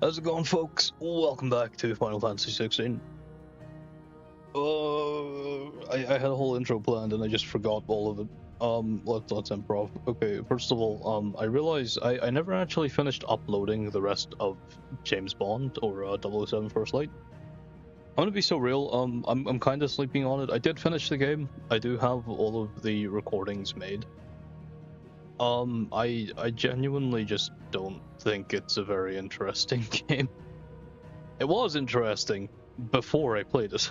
How's it going, folks? Welcome back to Final Fantasy 16. I had a whole intro planned and I just forgot all of it. Let's improv. Okay, first of all, I realized I never actually finished uploading the rest of James Bond or 007 First Light. I'm gonna be so real. I'm kind of sleeping on it. I did finish the game. I do have all of the recordings made. I genuinely just don't think it's a very interesting game. It was interesting before I played it.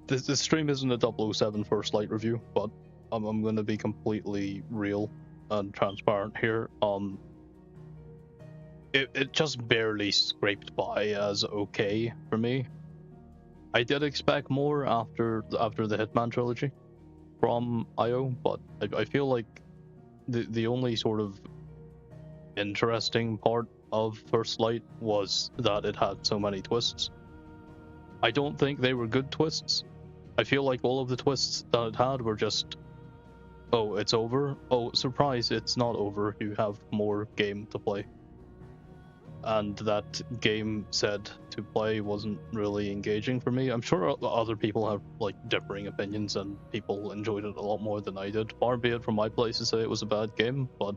The stream isn't a 007 First Light review, but I'm gonna be completely real and transparent here. It just barely scraped by as okay for me. I did expect more after the Hitman trilogy from IO, but I feel like the only sort of interesting part of First Light was that it had so many twists. I don't think they were good twists. I feel like all of the twists that it had were just, oh, it's over. Oh, surprise, it's not over. You have more game to play. And that game said to play wasn't really engaging for me. I'm sure other people have like differing opinions and people enjoyed it a lot more than I did. Far be it from my place to say it was a bad game, but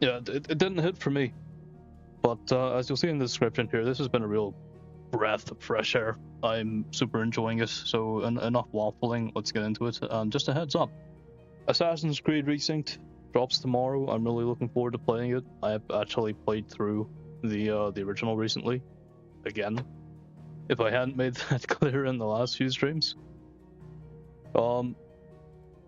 yeah, it didn't hit for me. But as you'll see in the description here, this has been a real breath of fresh air. I'm super enjoying it, so enough waffling, let's get into it. And just a heads up, Assassin's Creed Resynced drops tomorrow. I'm really looking forward to playing it. I have actually played through the original recently, again, if I hadn't made that clear in the last few streams.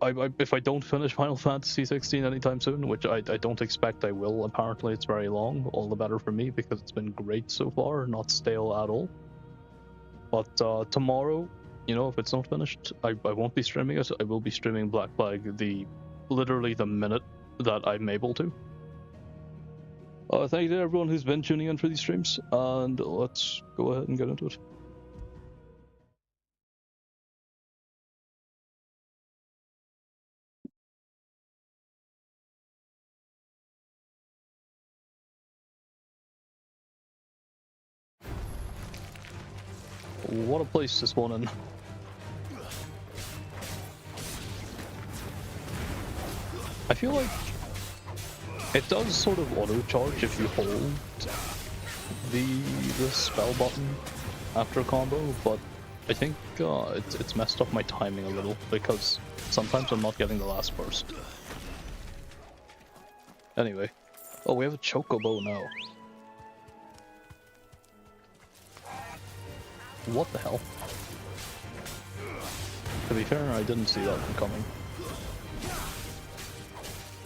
If I don't finish Final Fantasy 16 anytime soon, which I don't expect I will, apparently it's very long, all the better for me because it's been great so far, not stale at all. But tomorrow, you know, if it's not finished, I won't be streaming it. I will be streaming Black Flag literally the minute that I'm able to. Thank you to everyone who's been tuning in for these streams, and let's go ahead and get into it. What a place to spawn in. I feel like it does sort of auto-charge if you hold the spell button after a combo, but I think it's messed up my timing a little because sometimes I'm not getting the last burst. Anyway, oh, we have a chocobo now. What the hell? To be fair, I didn't see that one coming.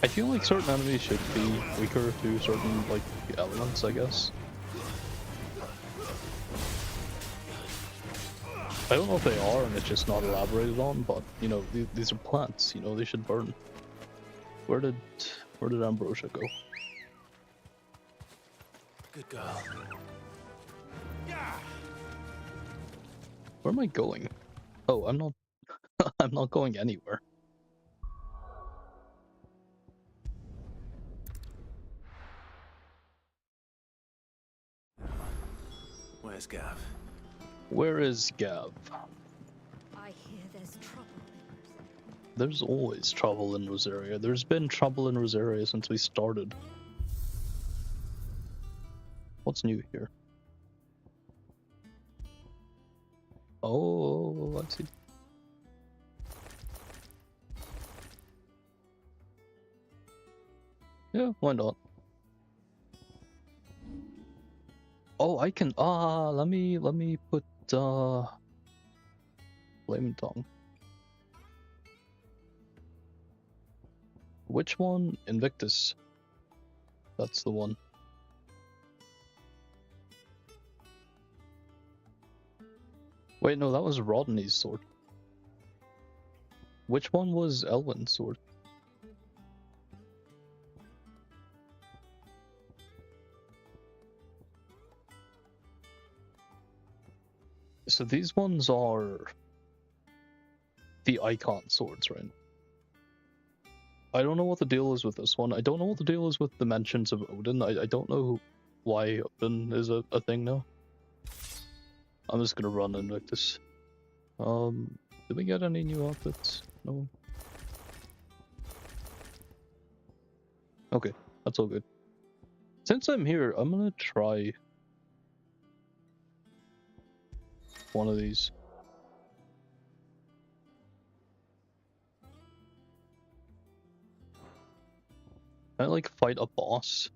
I feel like certain enemies should be weaker to certain, like, elements, I guess. I don't know if they are, and it's just not elaborated on, but, you know, these are plants, you know, they should burn. Where did Ambrosia go? Good girl. Where am I going? Oh, I'm not I'm not going anywhere. Where's Gav? Where is Gav? I hear there's trouble. There's always trouble in Rosaria. There's been trouble in Rosaria since we started. What's new here? Oh, let's see. Yeah, why not? Oh, I can. Let me put Flaming Tongue. Which one? Invictus. That's the one. Wait, no, that was Rodney's sword. Which one was Elwin's sword? So these ones are the icon swords, right? I don't know what the deal is with this one. I don't know what the deal is with the mentions of Odin. I don't know why Odin is a thing now. I'm just gonna run Invictus. Did we get any new outfits? No. Okay, that's all good. Since I'm here, I'm gonna try one of these. Can I like fight a boss?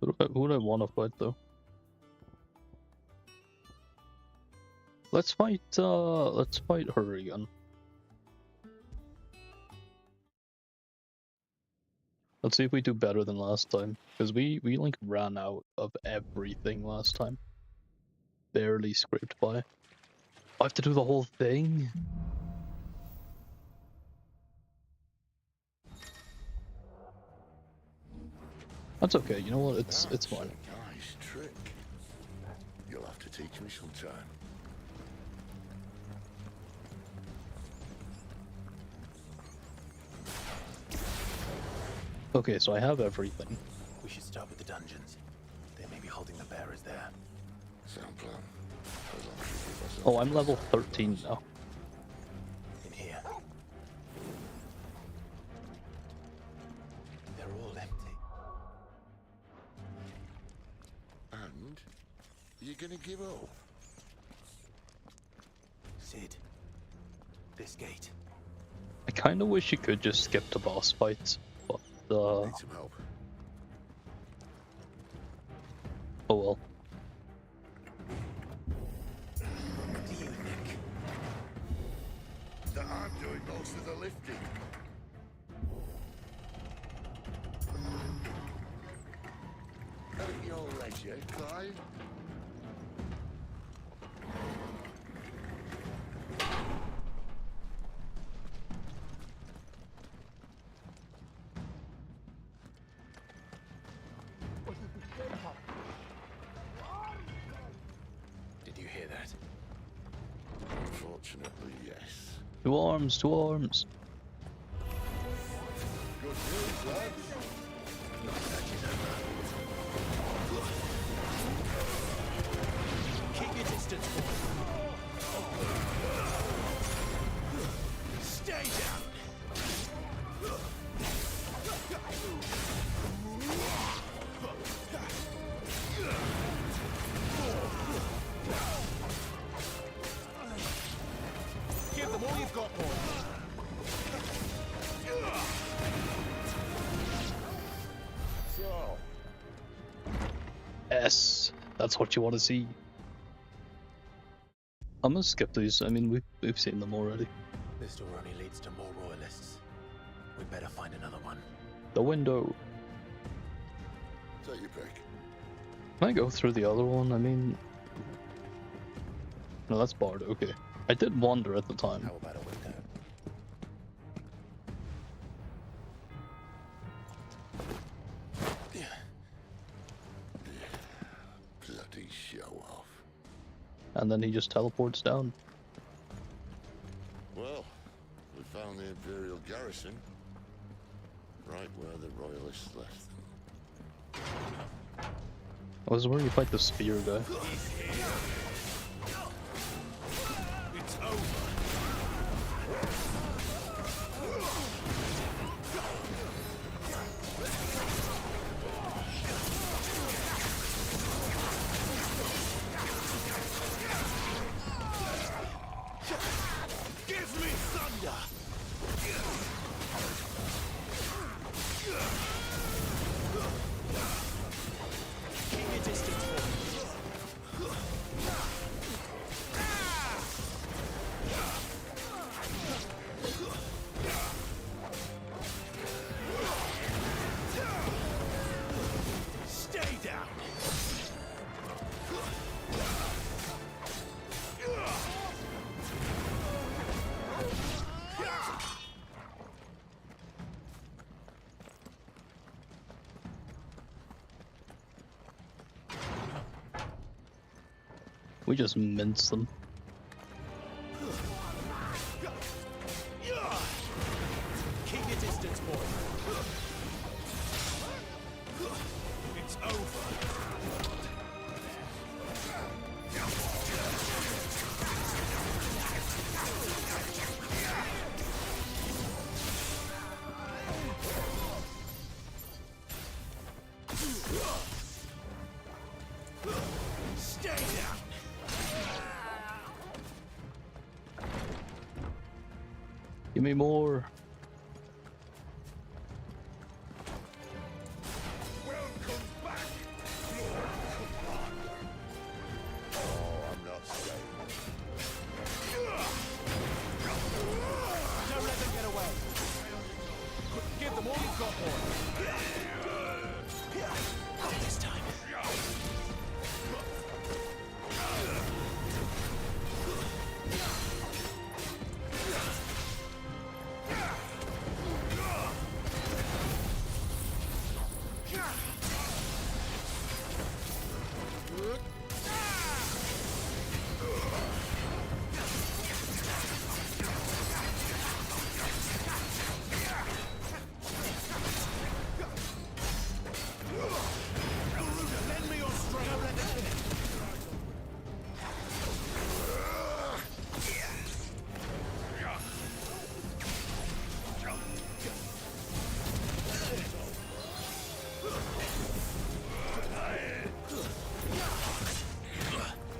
Who would I want to fight though? Let's fight her again. Let's see if we do better than last time, because we like ran out of everything last time. Barely scraped by. I have to do the whole thing? That's okay, you know what, it's fine. Nice trick. You'll have to teach me sometime. Okay, so I have everything. We should start with the dungeons. They may be holding the bearers there. Sound plan. As long as you give us Oh, I'm level 13 now. In here. They're all empty. And you're gonna give up? Sid. This gate. I kinda wish you could just skip to boss fights, but Need some help. oh well. What do you think? That I'm doing most of the lifting. At your leisure, Clive. Did you hear that? Unfortunately, yes. Two arms, two arms. Good news, lads. Keep your distance, boy. Stay down. Give them all you've got, boy. So, Yes, that's what you want to see. I'm gonna skip these. I mean, we've seen them already. This door only leads to more royalists. We'd better find another one. The window. take your pick. Can I go through the other one? I mean, no, that's barred. Okay, I did wander at the time. How about a window? Bloody show off. And then he just teleports down. Well, we found the Imperial garrison. Right where the Royalists left them. Oh, this is where you fight the spear guy. It's over. Give me thunder. Keep your distance, boy. We just mince them. Keep your distance, boy. It's over. Stay down. Give me more. Welcome back, Lord Commander. Oh, I'm not staying. Don't let them get away. Give them all you've got, boy. Not this time. Lend me your strength. Don't let them finish.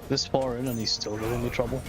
This far in and he's still giving me trouble.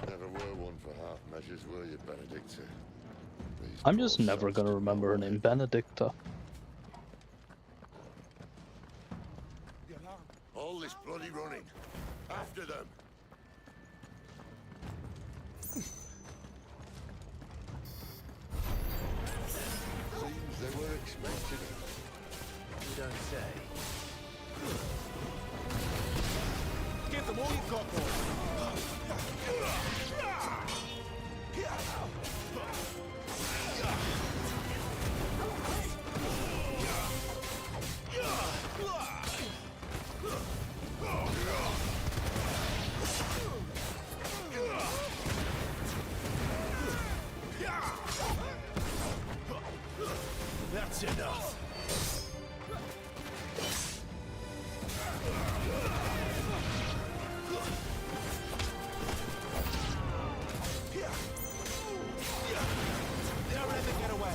Never were one for half measures, were you, Benedicta? These I'm just poor never sods gonna don't remember her know name, Benedicta. all this bloody running. After them. Seems they were expecting it. You don't say. Give them all you've got, boy. That's enough. Don't let them get away.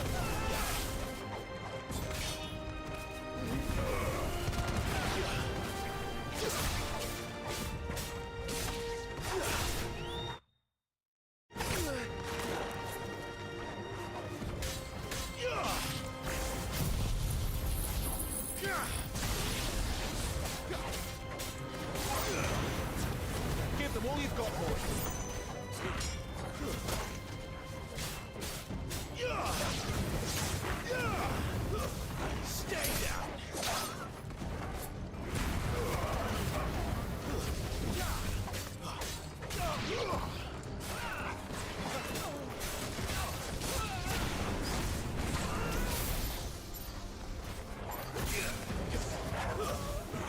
Give them all you've got, boy. Stay down.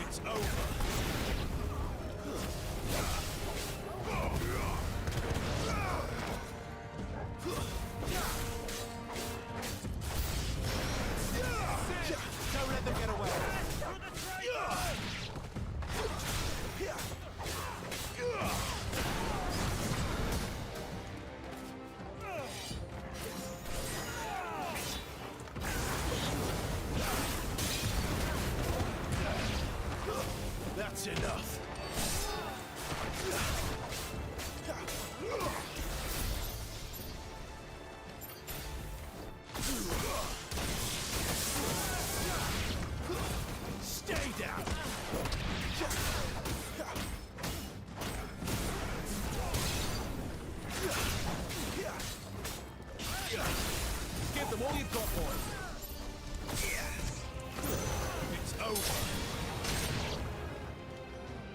It's over. Don't let them get away. That's enough. Stay down.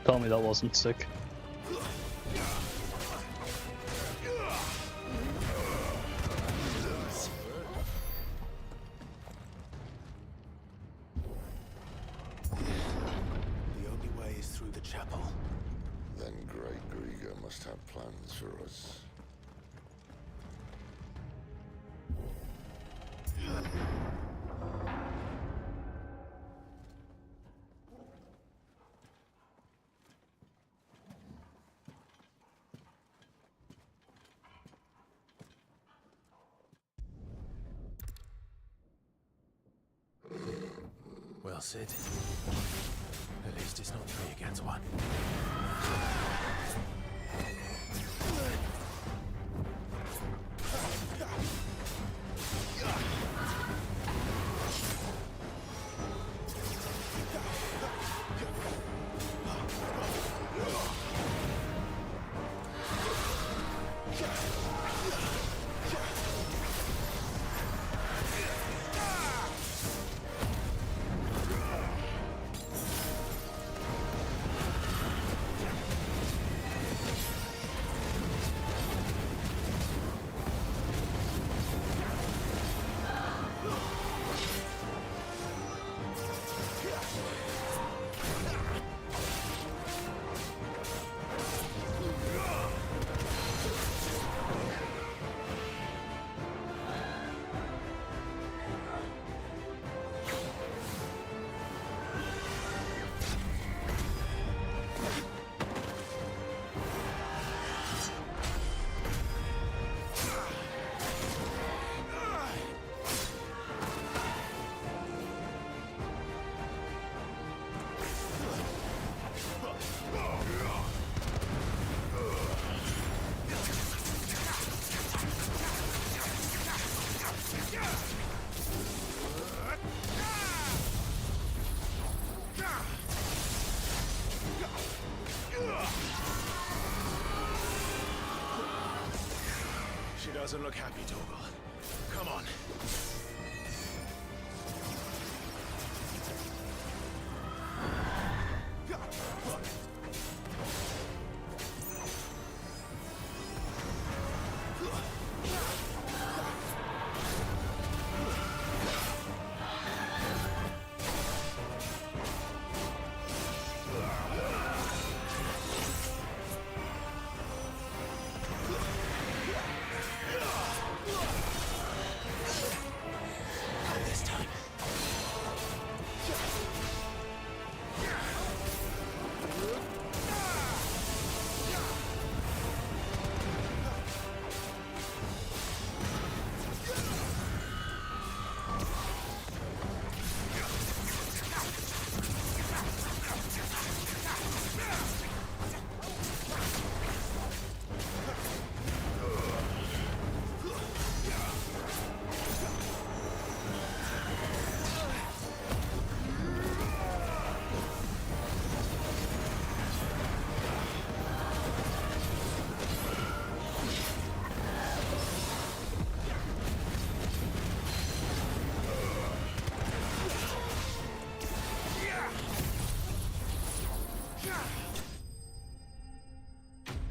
Tell me that wasn't sick. The only way is through the chapel. Then Great Grieger must have plans for us. Well, Sid. At least it's not 3 against 1. She doesn't look happy, Torgal. Come on.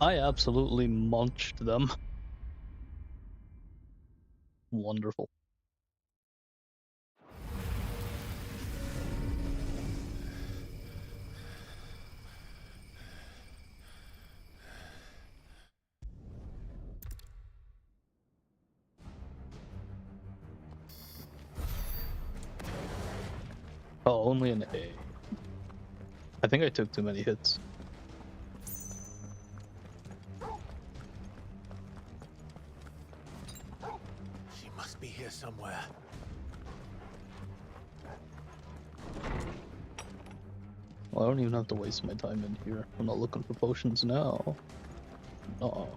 I absolutely munched them. Wonderful. Oh, only an A. I think I took too many hits. She must be here somewhere. Well, I don't even have to waste my time in here. I'm not looking for potions now. Oh.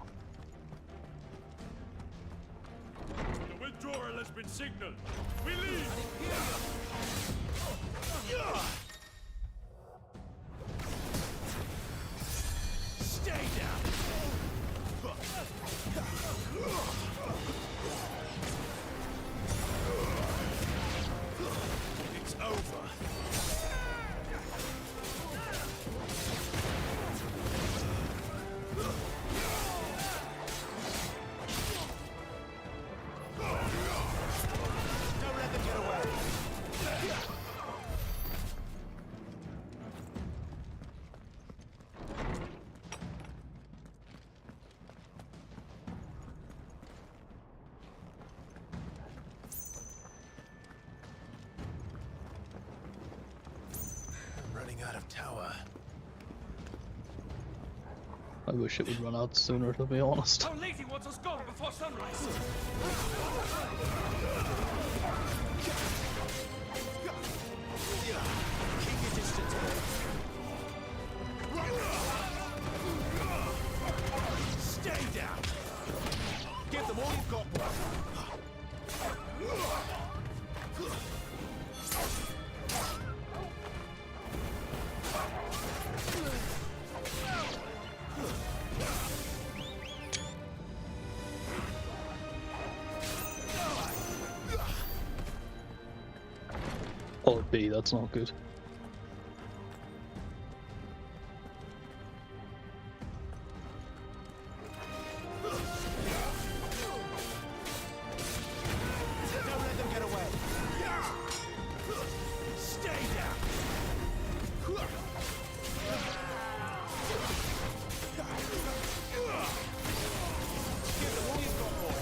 The withdrawal has been signaled. We leave. Stay down. It's over. running out of tower. I wish it would run out sooner, to be honest. Our lady wants us gone before sunrise. Keep your distance. Stay down. Give them all you've got, boy. Oh, B, that's not good. Don't let them get away. Stay down. Give them all you've got, boy.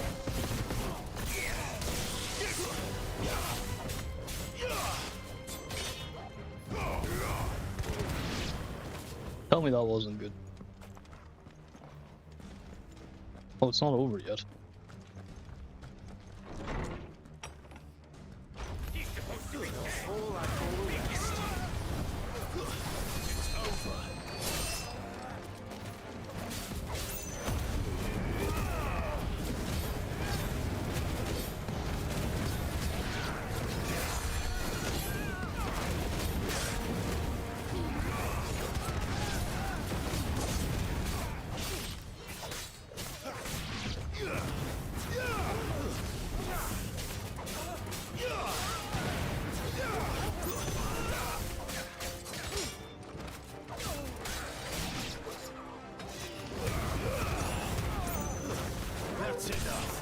Tell me that wasn't good. Oh, it's not over yet. That's enough.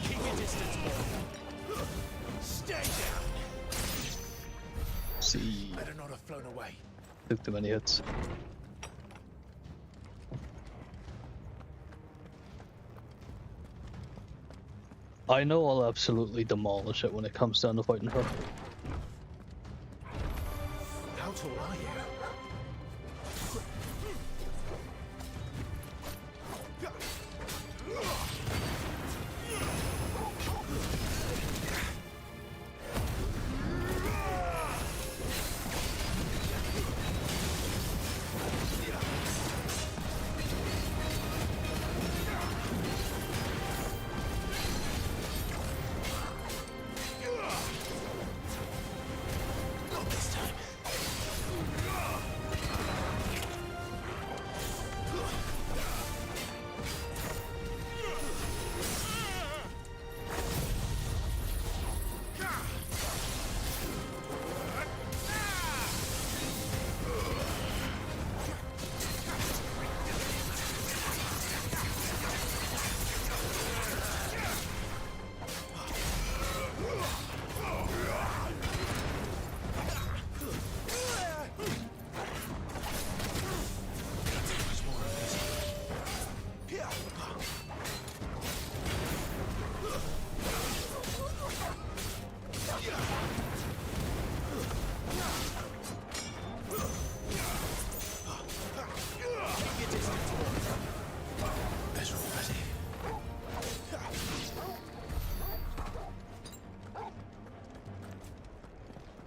Keep your distance, boy. Stay down. See, Better not have flown away. took too many hits. I know I'll absolutely demolish it when it comes down to fighting her. How tall are you? Not this time.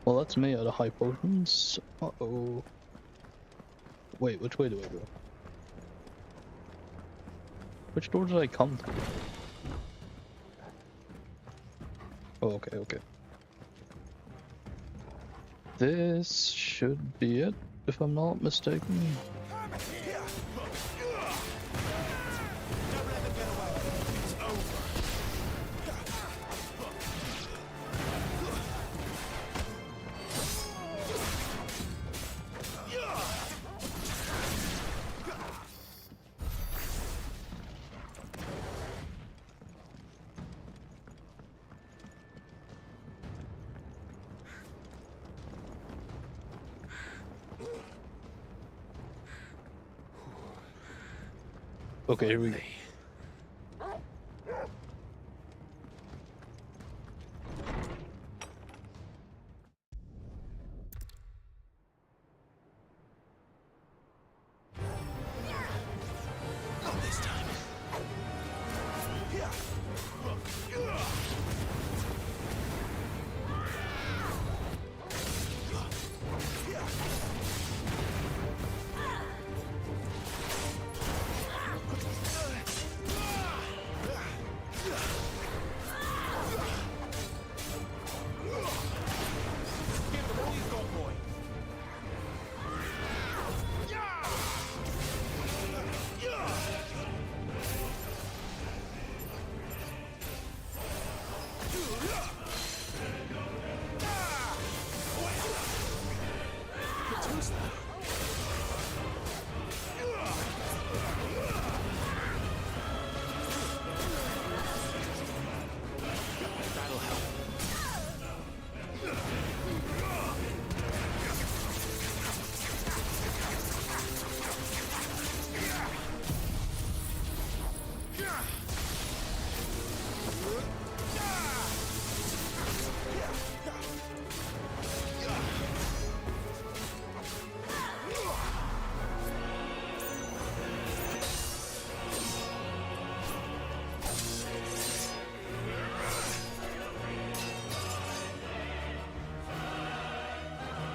Well, that's me at a high potence. Uh-oh. Wait, which way do I go? Which door did I come through? Oh, okay, okay. This should be it, if I'm not mistaken. Okay, here we go. Not this time.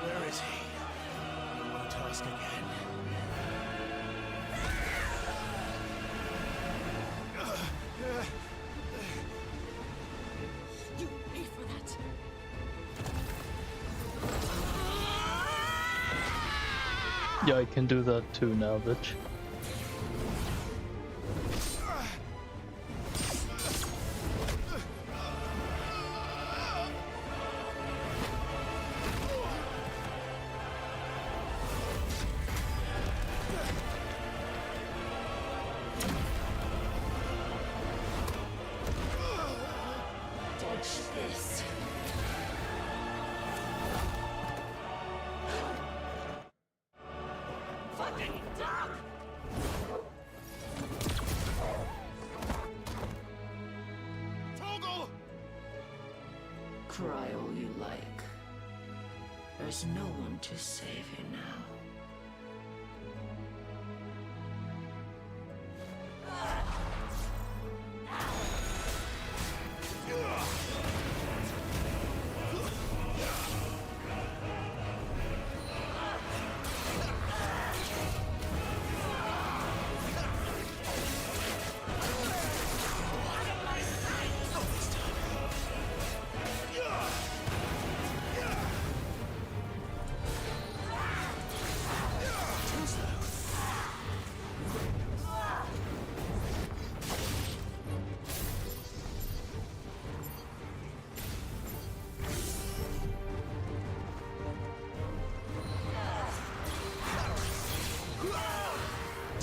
Where is he? You won't ask again. You pay for that. Yeah, I can do that too now, bitch. Dodge this. Fucking dog! Toggle! Cry all you like. There's no one to save you now.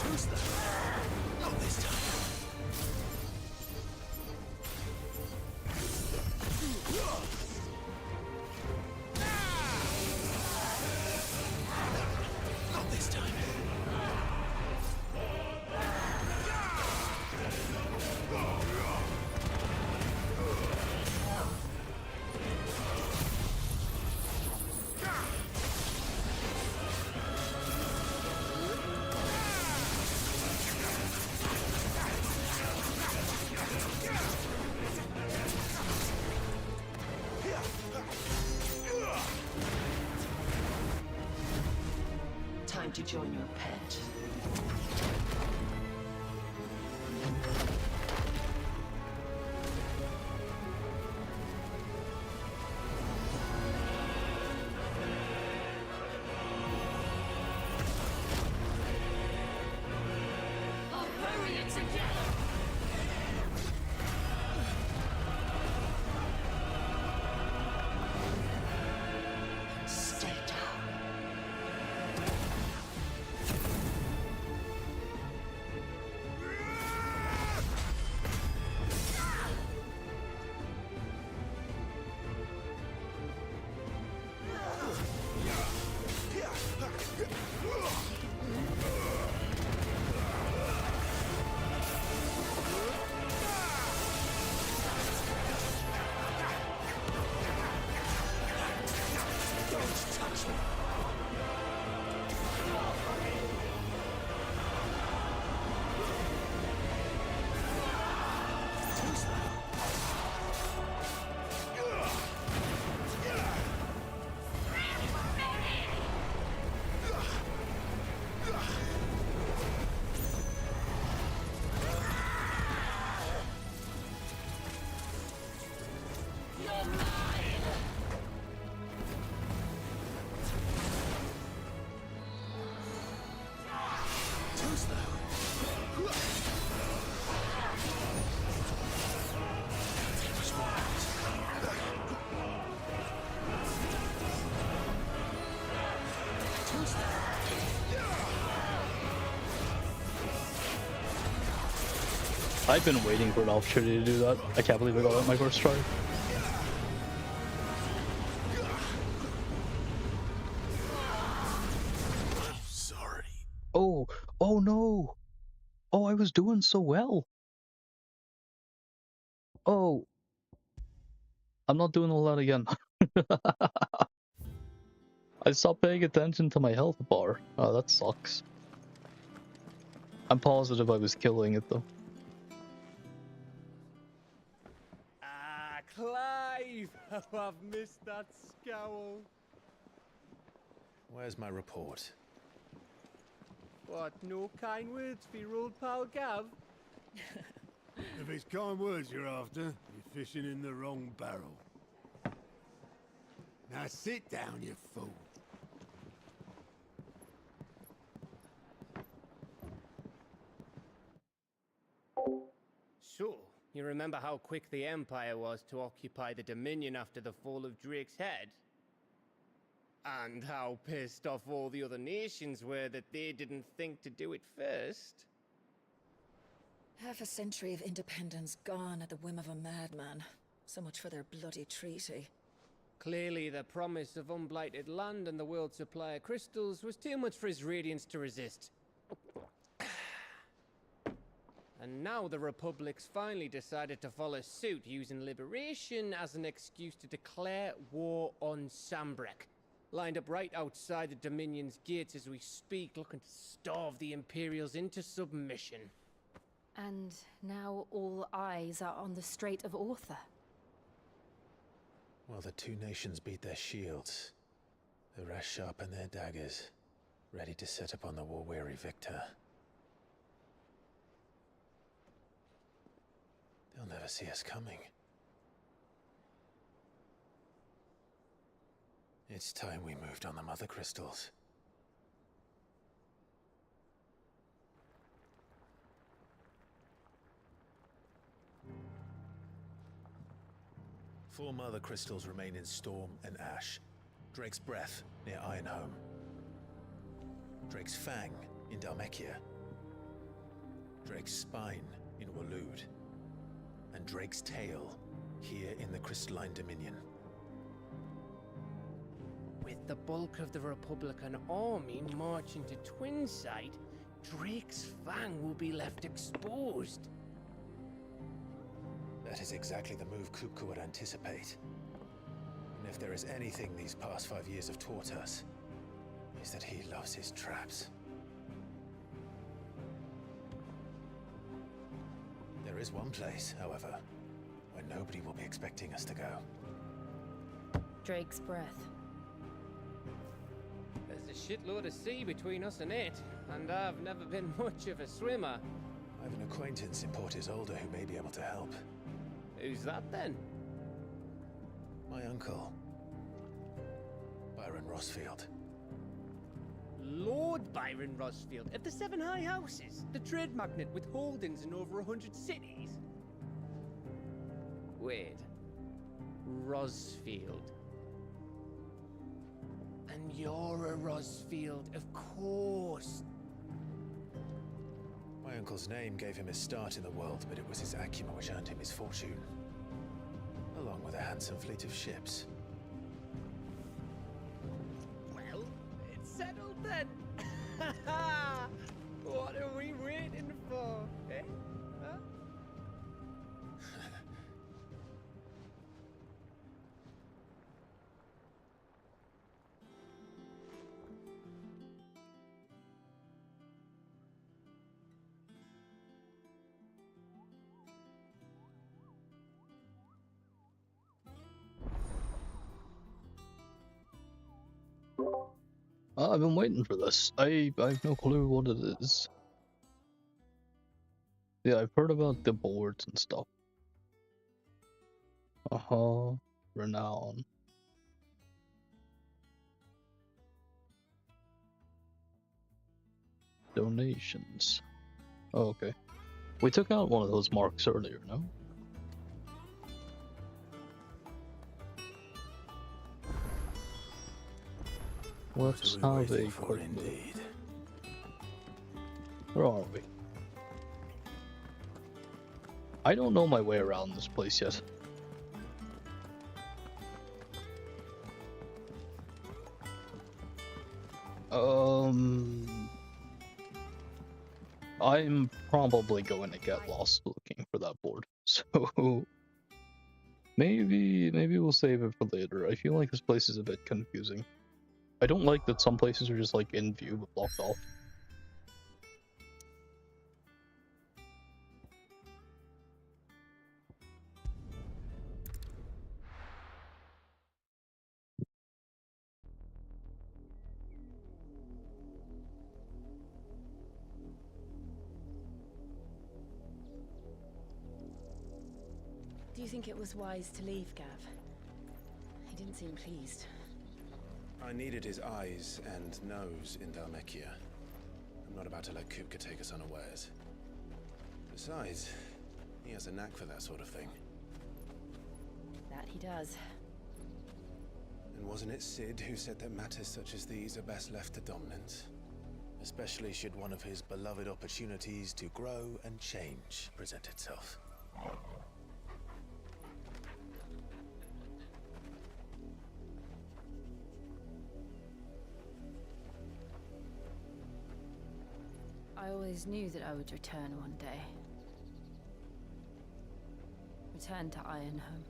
Not this time. Not this time. Time to join your pet. I'll bury it together! Stay down. I've been waiting for an opportunity to do that. I can't believe I got it on my first try. Sorry. Oh, oh no! Oh, I was doing so well. Oh, I'm not doing all that again. I stopped paying attention to my health bar. Oh, that sucks. I'm positive I was killing it though. Ah, Clive! Oh, I've missed that scowl. Where's my report? What, no kind words for your old pal Gav? If it's kind words you're after, you're fishing in the wrong barrel. Now sit down, you fool. So, you remember how quick the Empire was to occupy the Dominion after the fall of Drake's head? And how pissed off all the other nations were that they didn't think to do it first? Half a century of independence gone at the whim of a madman. So much for their bloody treaty. Clearly, the promise of unblighted land and the world's supply of crystals was too much for his radiance to resist. And now the Republic's finally decided to follow suit, using liberation as an excuse to declare war on Sambrek. Lined up right outside the Dominion's gates as we speak, looking to starve the Imperials into submission. And now all eyes are on the Strait of Author. While the two nations beat their shields, the rest sharpen their daggers, ready to set upon the war-weary victor. They'll never see us coming. It's time we moved on the mother crystals. Four mother crystals remain in Storm and Ash. Drake's Breath near Ironhome. Drake's Fang in Dhalmekia. Drake's Spine in Waloed. And Drake's Tail here in the Crystalline Dominion. With the bulk of the Republican army marching to Twinside, Drake's Fang will be left exposed. That is exactly the move Kupka would anticipate. And if there is anything these past 5 years have taught us, is that he loves his traps. There is one place, however, where nobody will be expecting us to go. Drake's Breath. There's a shitload of sea between us and it, and I've never been much of a swimmer. I have an acquaintance in Port Isolde who may be able to help. Who's that then? My uncle, Byron Rosfield. Lord Byron Rosfield of the Seven High Houses, the trade magnate with holdings in over 100 cities. Wait, Rosfield. And you're a Rosfield, of course. My uncle's name gave him his start in the world, but it was his acumen which earned him his fortune, along with a handsome fleet of ships. Well, it's settled then. What are we waiting for, eh? Huh? I've been waiting for this. I have no clue what it is. Yeah, I've heard about the boards and stuff. Renown. Donations. Oh, okay. We took out one of those marks earlier, no? Let's have a quick look. Where are we? I don't know my way around this place yet. I'm probably going to get lost looking for that board, so maybe we'll save it for later. I feel like this place is a bit confusing. I don't like that some places are just like in view but blocked off. Do you think it was wise to leave, Gav? He didn't seem pleased. I needed his eyes and nose in Dhalmekia. I'm not about to let Kupka take us unawares. Besides, he has a knack for that sort of thing. That he does. And wasn't it Sid who said that matters such as these are best left to dominance? Especially should one of his beloved opportunities to grow and change present itself. I always knew that I would return one day. Return to Ironhome.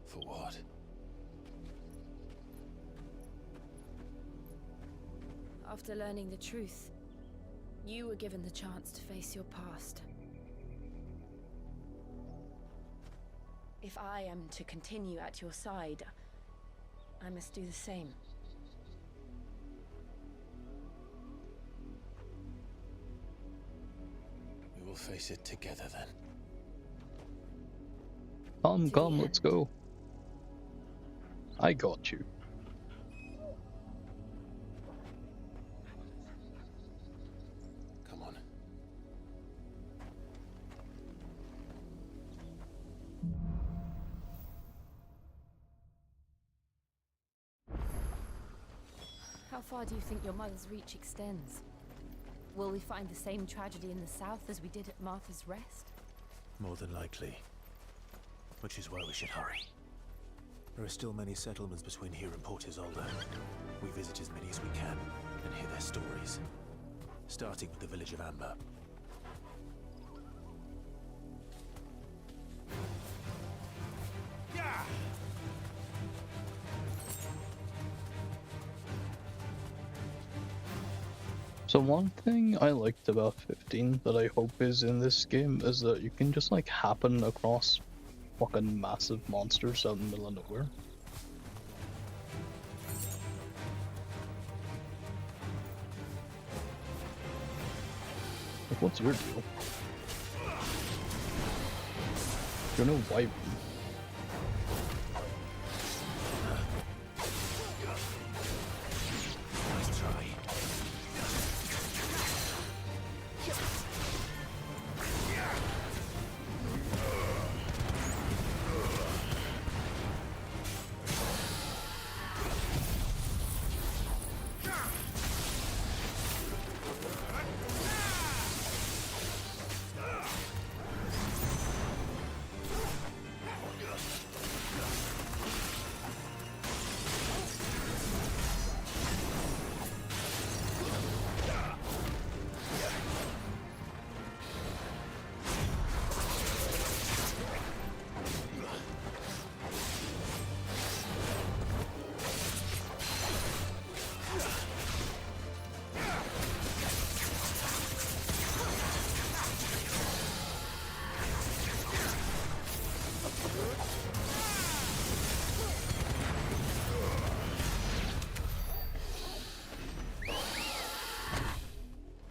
For what? After learning the truth, you were given the chance to face your past. If I am to continue at your side, I must do the same. We will face it together then. Come, let's go. I got you. Come on. How far do you think your mother's reach extends? Will we find the same tragedy in the south as we did at Martha's Rest? More than likely. Which is why we should hurry. There are still many settlements between here and Port Isolde. We visit as many as we can and hear their stories. Starting with the village of Amber. So one thing I liked about 15 that I hope is in this game is that you can just like happen across fucking massive monsters out in the middle of nowhere. Like, what's your deal? You're no wyvern. Nice try.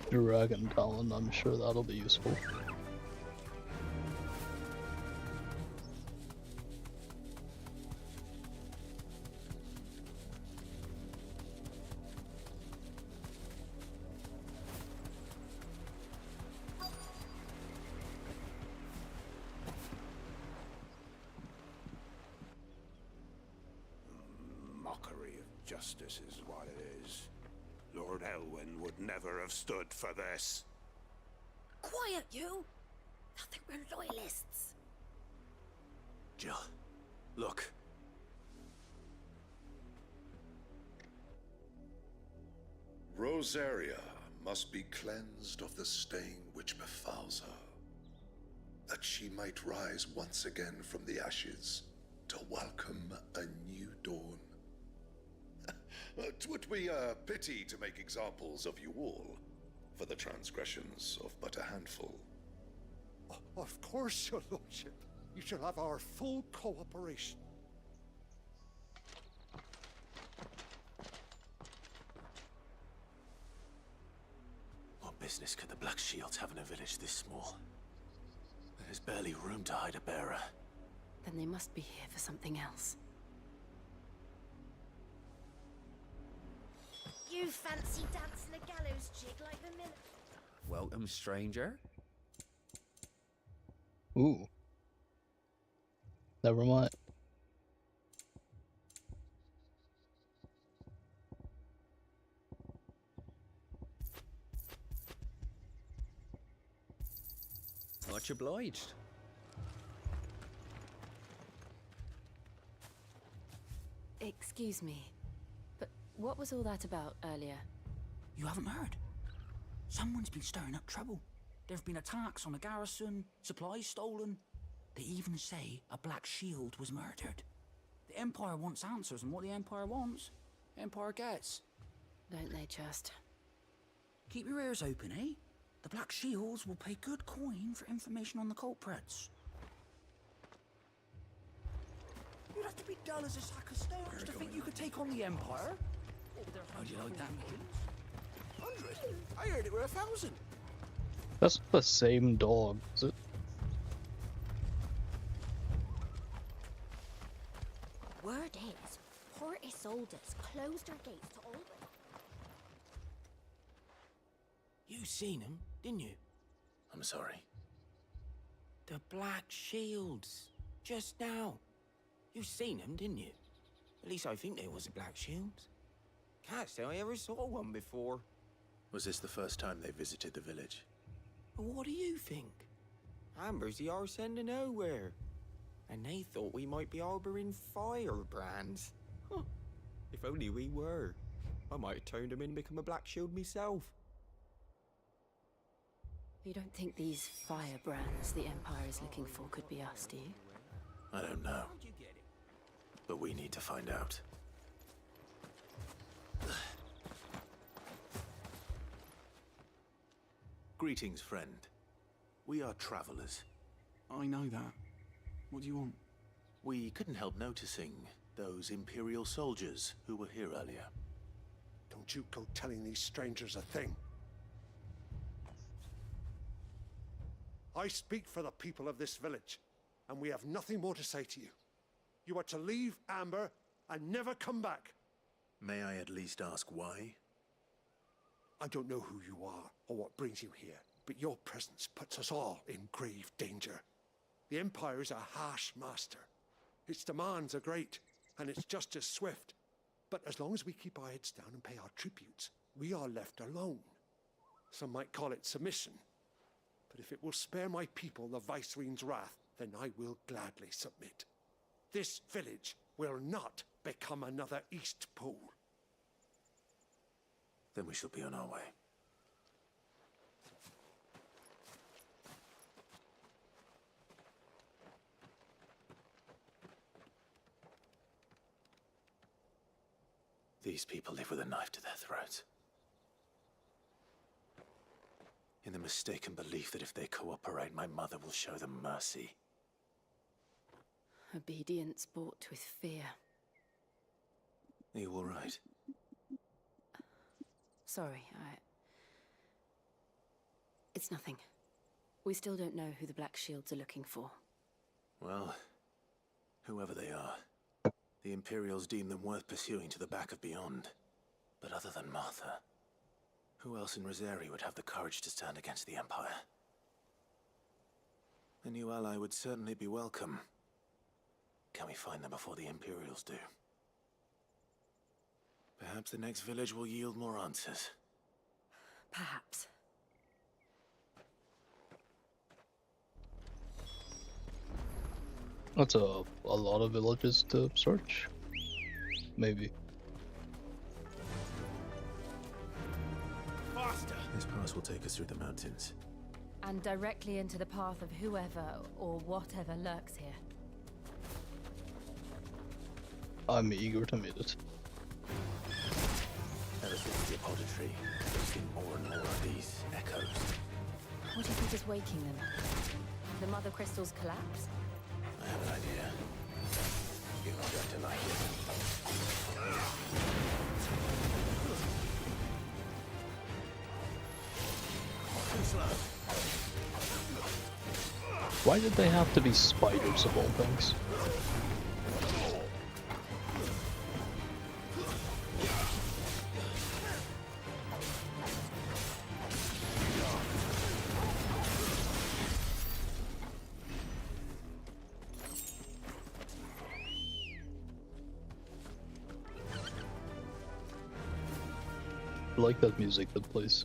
Dragon Talon, I'm sure that'll be useful. Mockery of justice is what it is. Lord Elwyn would never have stood for this. Quiet, you! They'll think we're loyalists. Jill, look. Rosaria must be cleansed of the stain which befouls her, that she might rise once again from the ashes to welcome a new dawn. 'Twould be a pity to make examples of you all for the transgressions of but a handful. Of course, your lordship. You shall have our full cooperation. What business could the Black Shields have in a village this small? There's barely room to hide a bearer. Then they must be here for something else. You fancy dancing a gallows jig like the minute. Welcome, stranger. Ooh. Never mind. Much obliged. Excuse me, but what was all that about earlier? You haven't heard? Someone's been stirring up trouble. There have been attacks on the garrison, supplies stolen. They even say a Black Shield was murdered. The Empire wants answers, and what the Empire wants, the Empire gets. Don't they just? Keep your ears open, eh? The Black Shields will pay good coin for information on the culprits. You'd have to be dull as a sack of stones to think you could take on the Empire. How'd you like that? 100? I heard it were 1,000. That's the same dog, is it? Word is, Port Isolde's closed her gates to all women. You seen him, didn't you? I'm sorry. The Black Shields. Just now. You seen them, didn't you? At least I think they was the Black Shields. Can't say I ever saw one before. Was this the first time they visited the village? What do you think? Amber's the arse end of nowhere. And they thought we might be harboring firebrands. Huh. If only we were. I might have turned them in and become a Black Shield myself. You don't think these firebrands the Empire is looking for could be us, do you? I don't know. But we need to find out. Greetings, friend. We are travelers. I know that. What do you want? We couldn't help noticing those Imperial soldiers who were here earlier. Don't you go telling these strangers a thing. I speak for the people of this village, and we have nothing more to say to you. You are to leave Amber and never come back. May I at least ask why? I don't know who you are or what brings you here, but your presence puts us all in grave danger. The Empire is a harsh master. Its demands are great, and its justice swift. But as long as we keep our heads down and pay our tributes, we are left alone. Some might call it submission. But if it will spare my people the Viceroy's wrath, then I will gladly submit. This village will not become another East Pole. Then we shall be on our way. These people live with a knife to their throats. In the mistaken belief that if they cooperate, my mother will show them mercy. Obedience bought with fear. Are you all right? Sorry, It's nothing. We still don't know who the Black Shields are looking for. Well, whoever they are, the Imperials deem them worth pursuing to the back of beyond. But other than Martha, who else in Rosaria would have the courage to stand against the Empire? A new ally would certainly be welcome. Can we find them before the Imperials do? Perhaps the next village will yield more answers. Perhaps. That's a lot of villages to search. Maybe. Faster! This pass will take us through the mountains. And directly into the path of whoever or whatever lurks here. I'm eager to meet it. Ever since the apothecary, I've seen more and more of these echoes. What do you think is waking them? The mother crystals collapse? I have an idea. You're not going to like it. Too slow. Why did they have to be spiders of all things? I like that music that plays.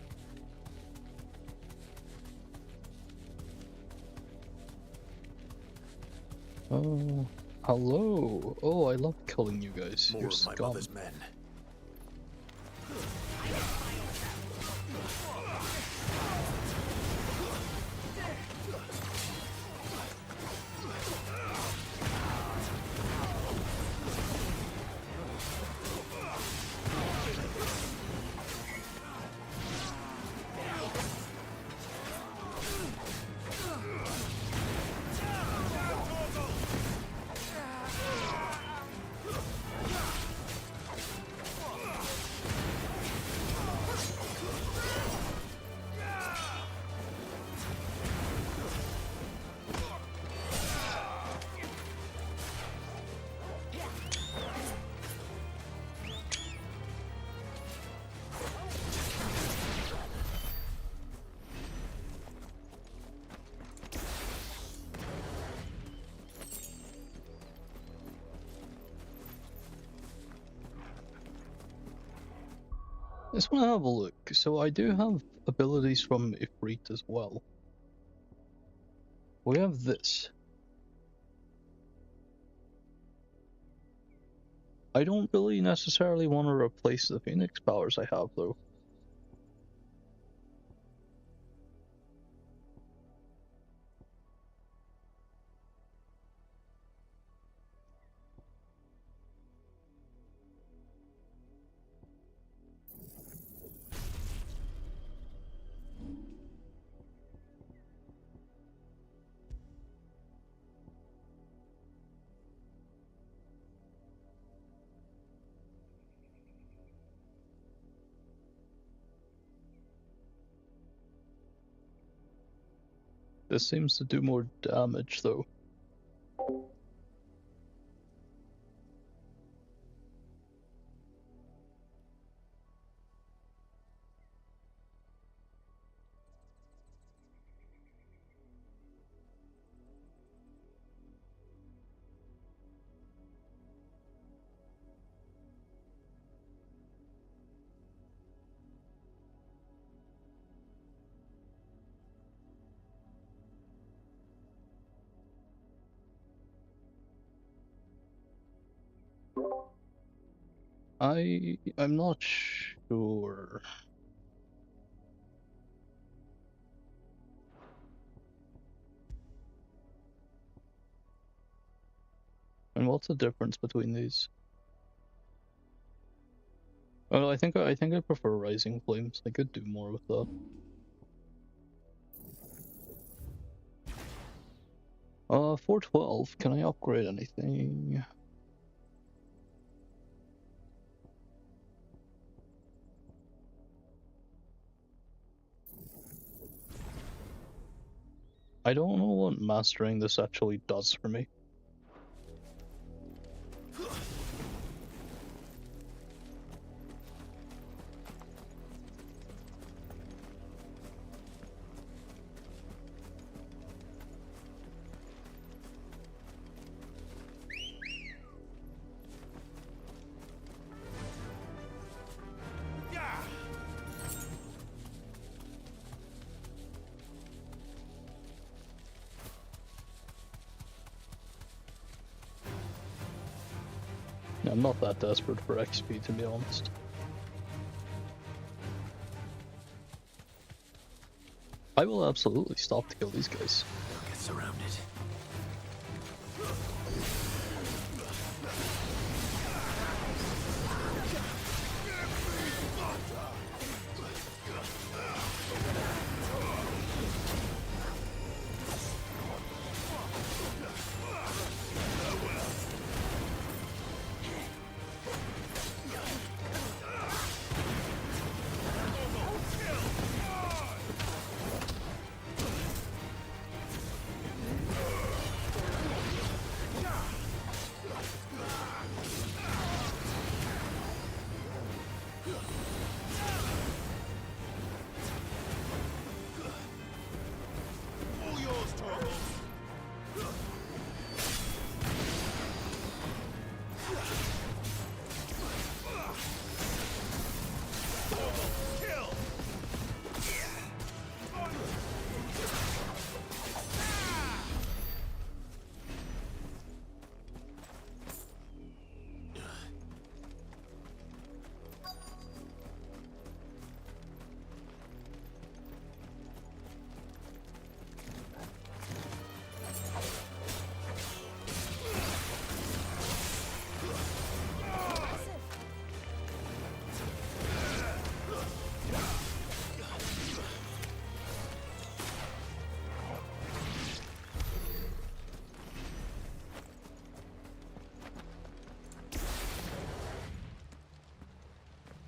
Oh, hello. Oh, I love killing you guys. More You're of my scum. mother's men. I just want to have a look. So I do have abilities from Ifrit as well. We have this. I don't really necessarily want to replace the Phoenix powers I have though. This seems to do more damage though. I'm not sure. And what's the difference between these? Oh, I think I prefer Rising Flames. I could do more with that. 412. Can I upgrade anything? I don't know what mastering this actually does for me. I'm not that desperate for XP, to be honest. I will absolutely stop to kill these guys. They'll get surrounded.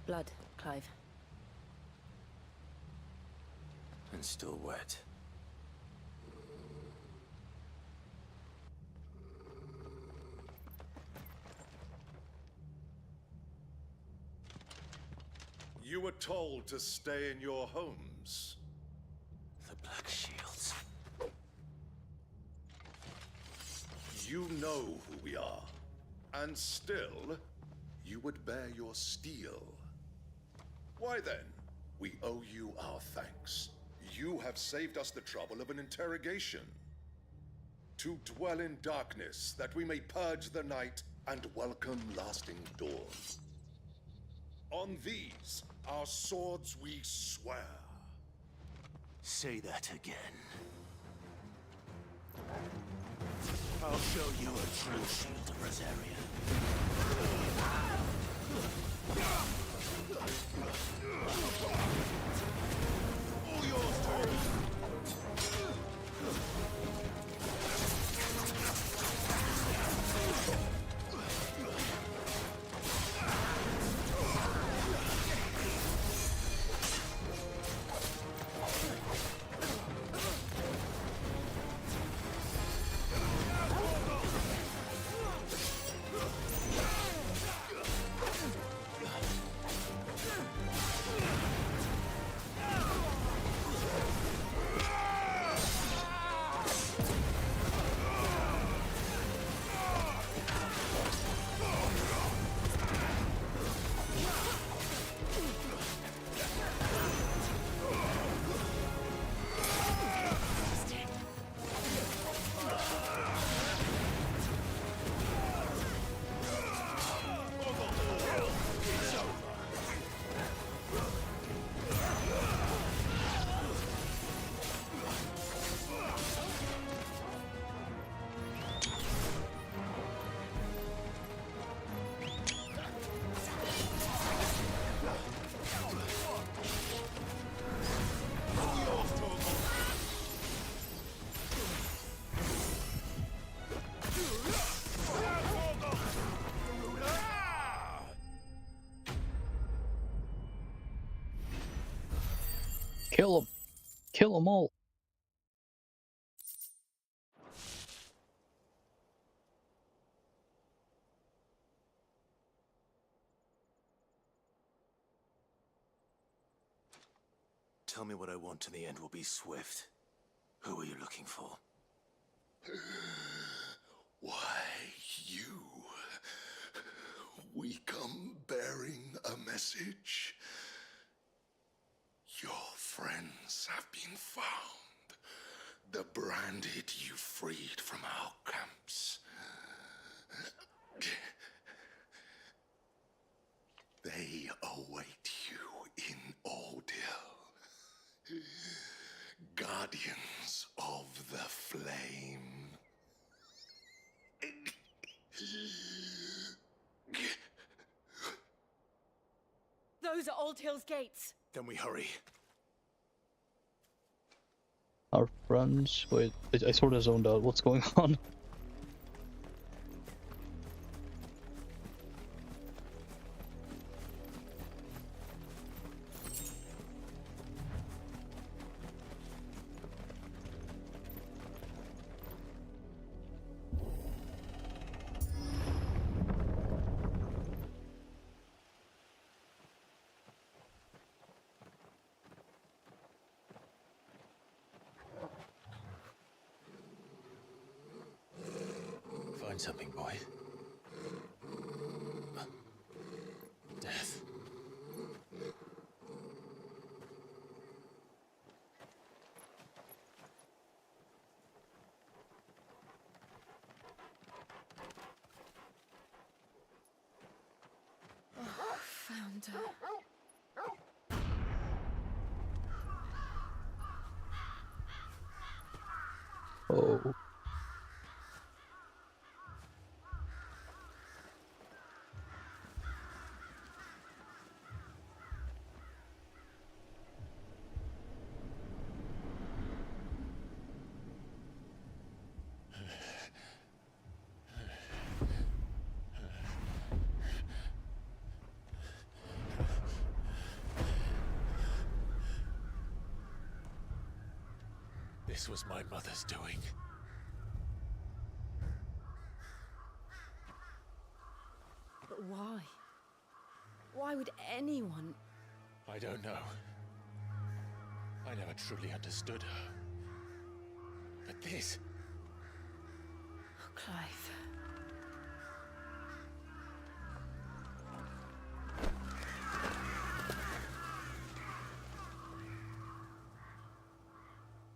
Blood, Clive. And still wet. You were told to stay in your homes. The Black Shields. You know who we are. And still, you would bear your steel. Why then, we owe you our thanks. You have saved us the trouble of an interrogation. To dwell in darkness, that we may purge the night and welcome lasting dawn. On these, our swords we swear. Say that again. I'll show you a true shield of Rosaria. All yours, Tony. Kill them. Kill them all. Tell me what I want and the end will be swift. Who are you looking for? Why, you. We come bearing a message. Your friends have been found. The branded you freed from our camps. Those are Old Hill's gates. Then we hurry. Our friends. Wait, I sort of zoned out. What's going on? Find something, boy. Death. Found her. Oh. This was my mother's doing. But why? Why would anyone... I don't know. I never truly understood her. But this... Oh, Clive.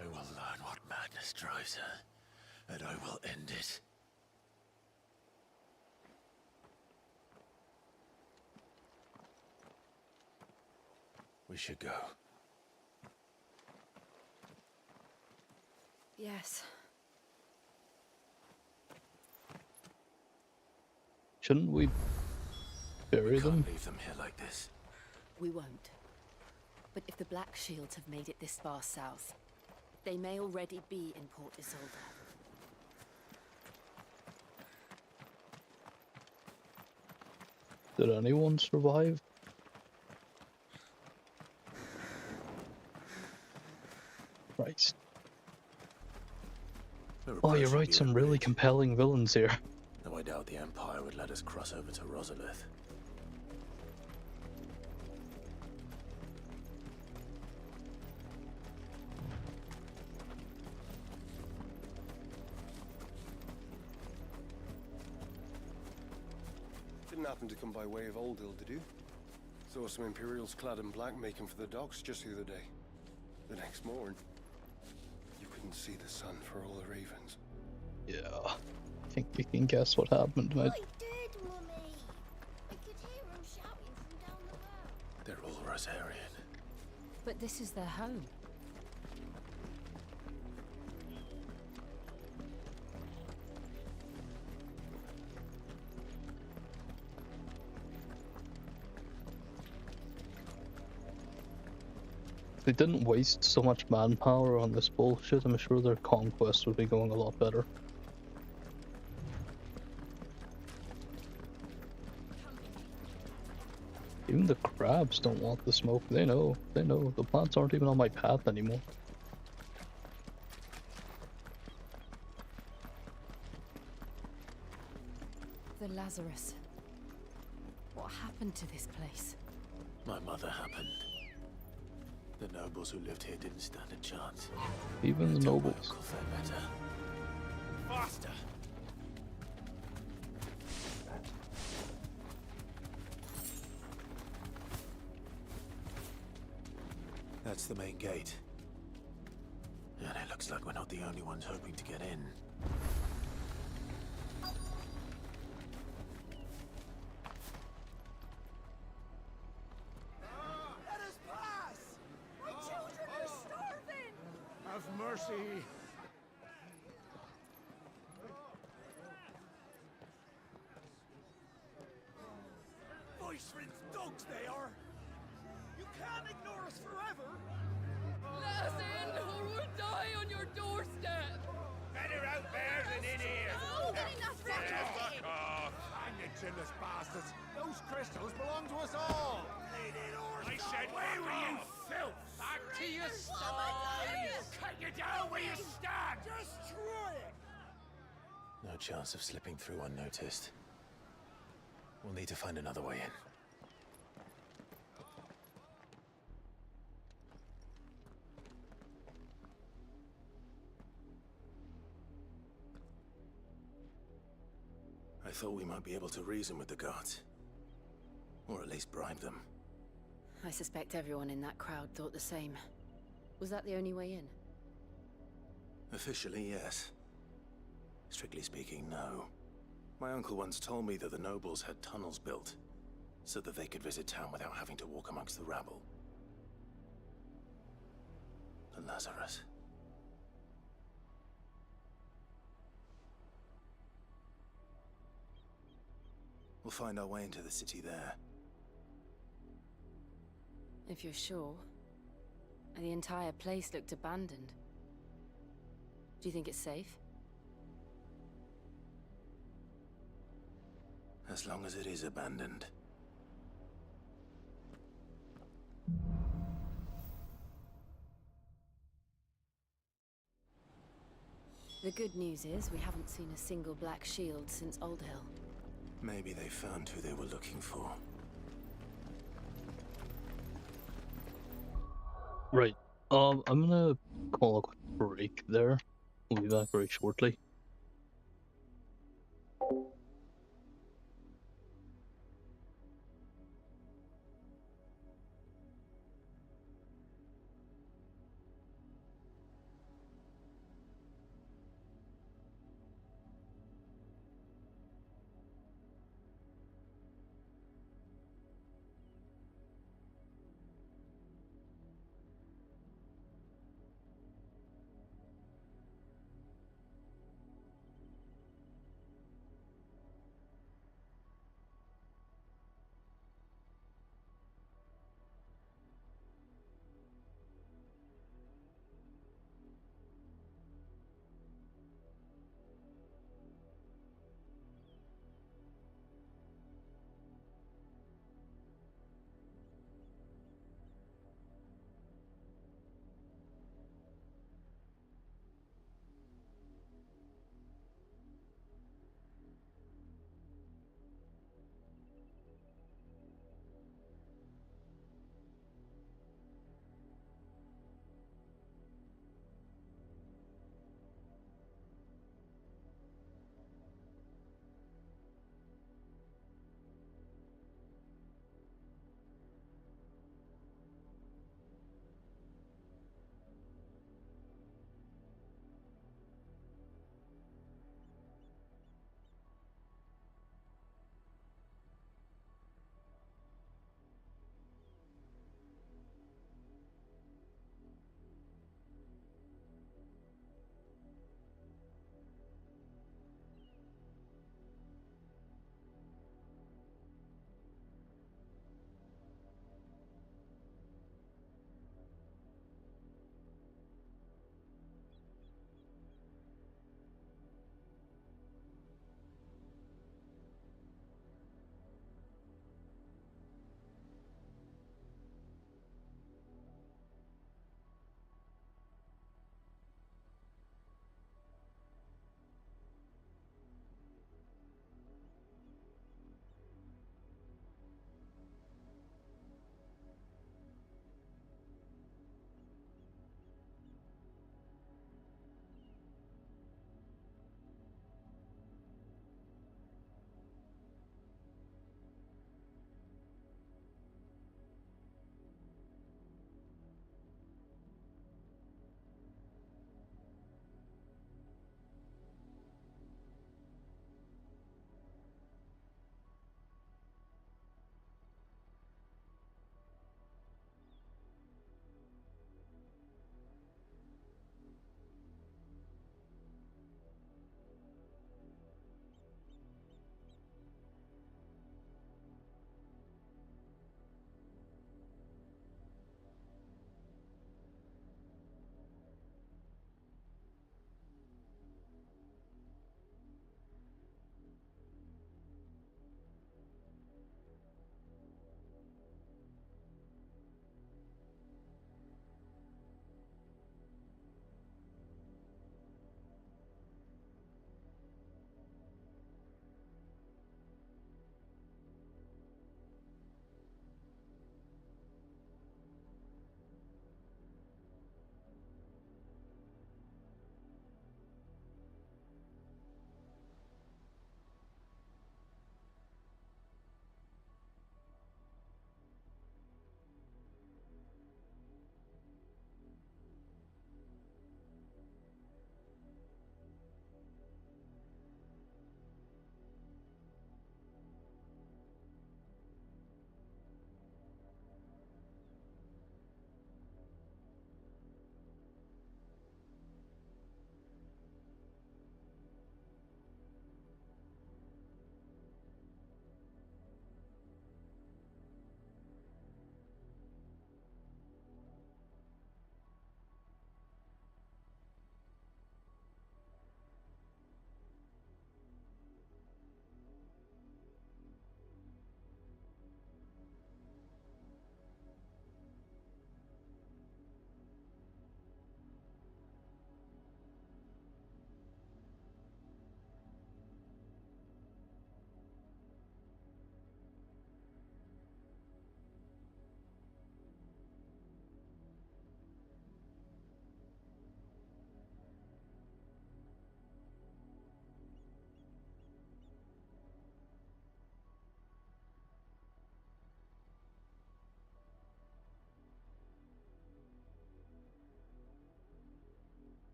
I will learn what madness drives her, and I will end it. We should go. Yes. Shouldn't we bury them? Can't leave them here like this. We won't. But if the Black Shields have made it this far south, they may already be in Port Isolde. Did anyone survive? Christ. Oh, you're right, some really compelling villains here. Though I doubt the Empire would let us cross over to Rosalith. Didn't happen to come by way of Old Hill, did you? Saw some Imperials clad in black making for the docks just the other day. The next morn, you couldn't see the sun for all the ravens. Yeah. I think you can guess what happened, mate. I did, Mummy. I could hear them shouting from down the road. They're all Rosarian. But this is their home. If they didn't waste so much manpower on this bullshit, I'm sure their conquest would be going a lot better. Even the crabs don't want the smoke. They know. They know. The plants aren't even on my path anymore. The Lazarus. What happened to this place? My mother happened. The nobles who lived here didn't stand a chance. Even the nobles. Better. Faster! That's the main gate. And it looks like we're not the only ones hoping to get in. Let us pass! My children are starving! Have mercy! Ishrin's dogs, they are! You can't ignore us forever! Let us in, or we'll die on your doorstep! Better out there than in here! Oh, getting that racket! Hang the chinless bastards! Those crystals belong to us all! I said, where were you, filth? Back to your sties! Cut you down where you stand! Destroy it! No chance of slipping through unnoticed. We'll need to find another way in. I thought we might be able to reason with the guards. Or at least bribe them. I suspect everyone in that crowd thought the same. Was that the only way in? Officially, yes. Strictly speaking, no. My uncle once told me that the nobles had tunnels built, so that they could visit town without having to walk amongst the rabble. And Lazarus. We'll find our way into the city there. If you're sure. The entire place looked abandoned. Do you think it's safe? As long as it is abandoned. The good news is we haven't seen a single black shield since Old Hill. Maybe they found who they were looking for. Right. I'm gonna call a quick break there. We'll be back very shortly.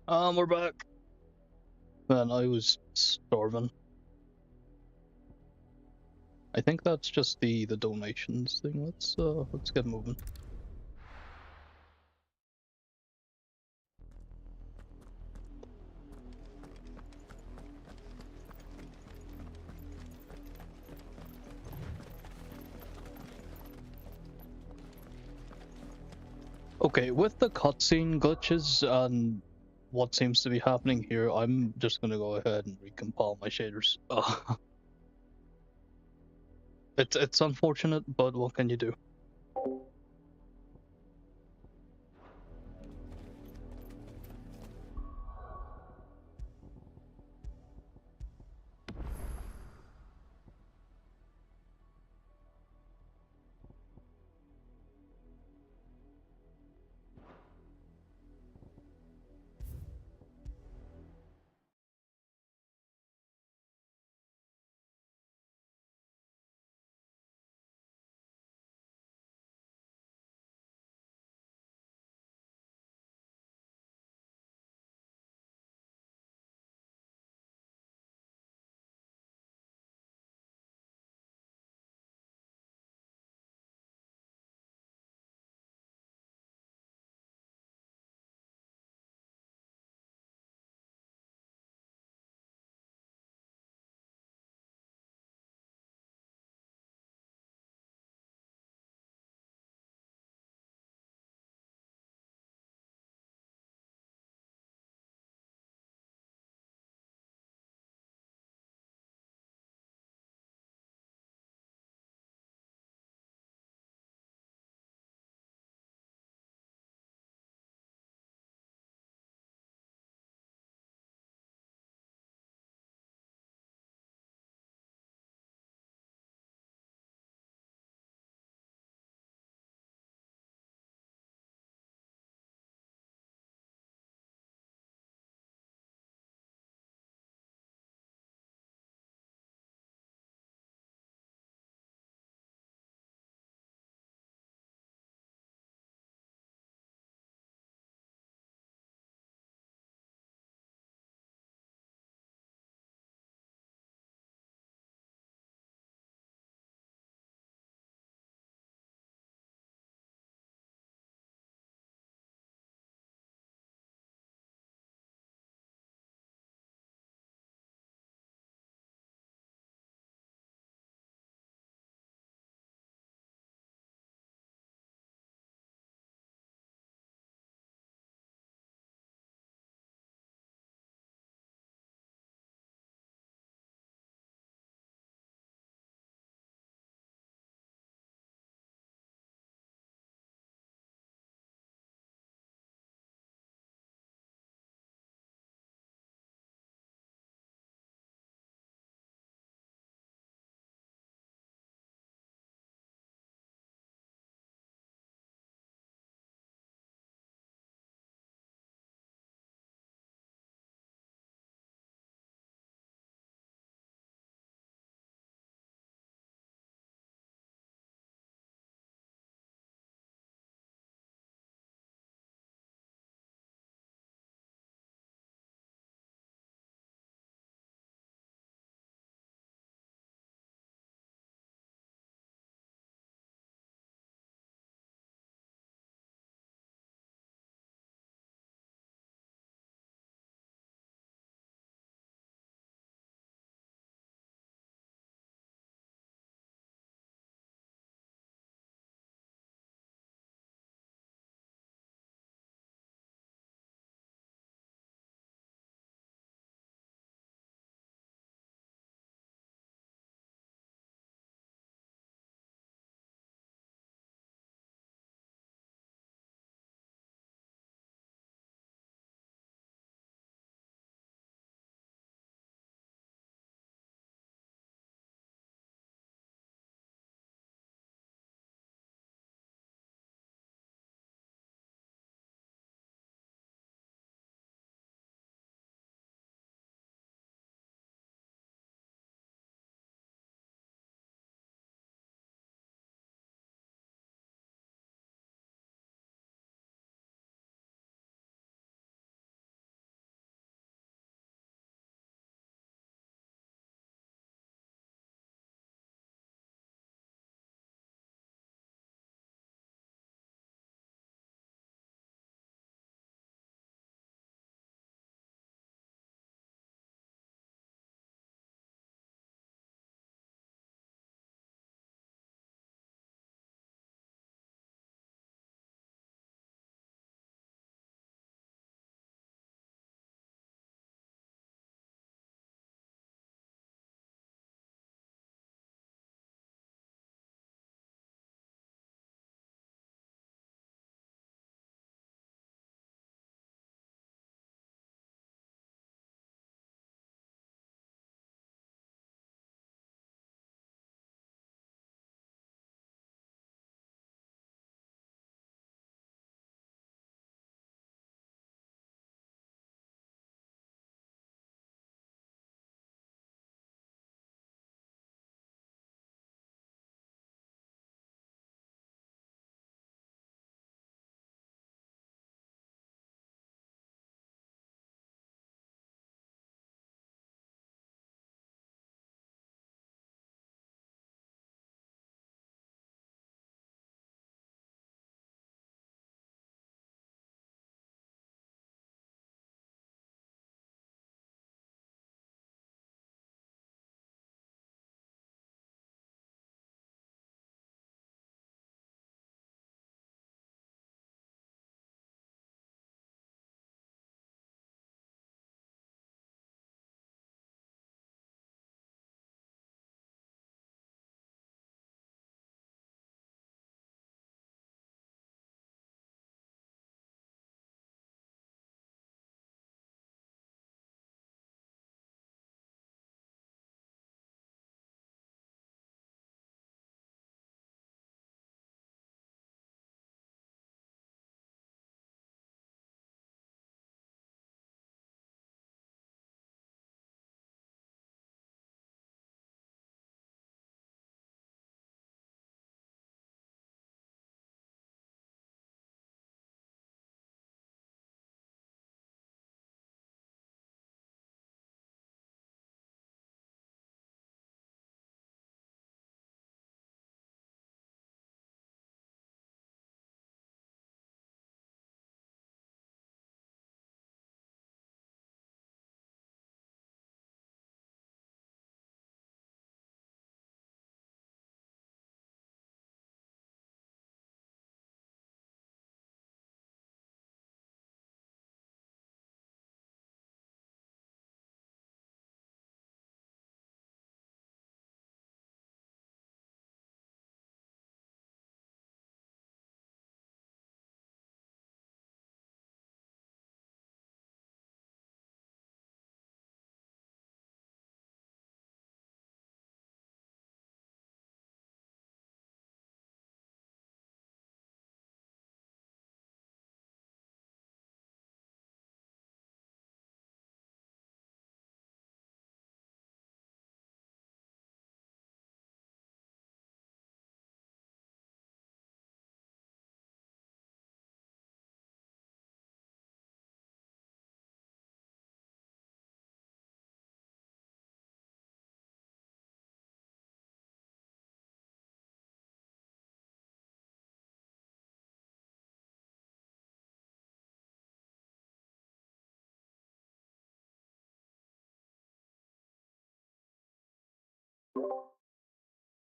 We're back. Man, I was starving. I think that's just the donations thing. Let's get moving. Okay, with the cutscene glitches and what seems to be happening here, I'm just gonna go ahead and recompile my shaders. It's unfortunate, but what can you do?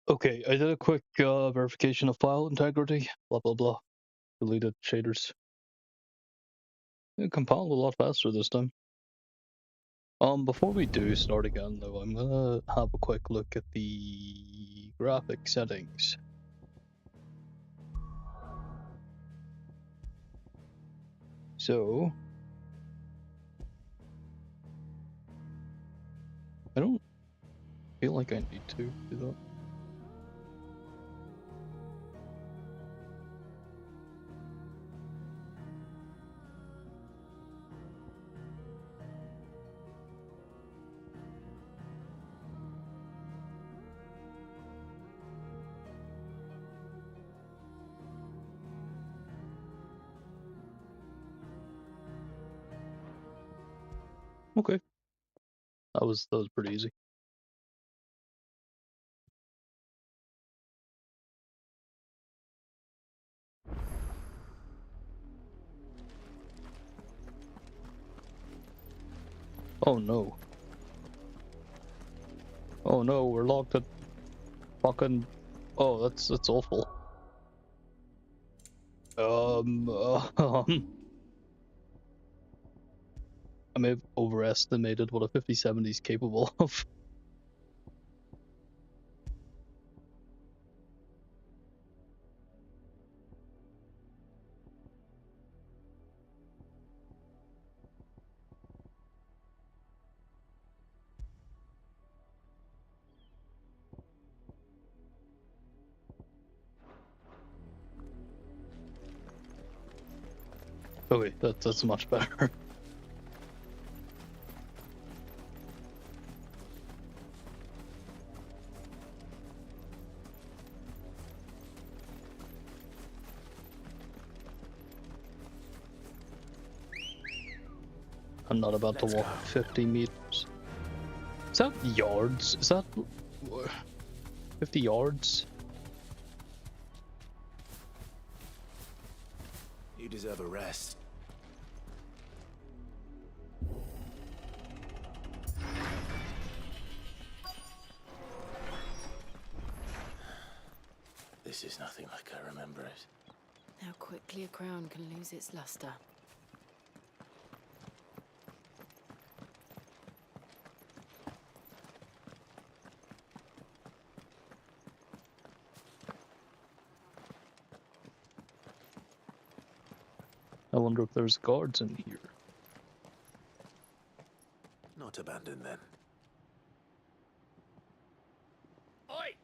Okay, I did a quick verification of file integrity. Blah blah blah. Deleted shaders. It compiled a lot faster this time. Before we do start again though, I'm gonna have a quick look at the graphic settings. So I don't feel like I need to do that. Okay. That was pretty easy. Oh no. Oh no, we're locked at fucking... Oh, that's awful. I may have overestimated what a 5070 is capable of. Okay, that's much better. I'm not about to walk 50 meters. Is that yards? Is that 50 yards? You deserve a rest. This is nothing like I remember it. How quickly a crown can lose its luster. I wonder if there's guards in here. Not abandoned then. Oi!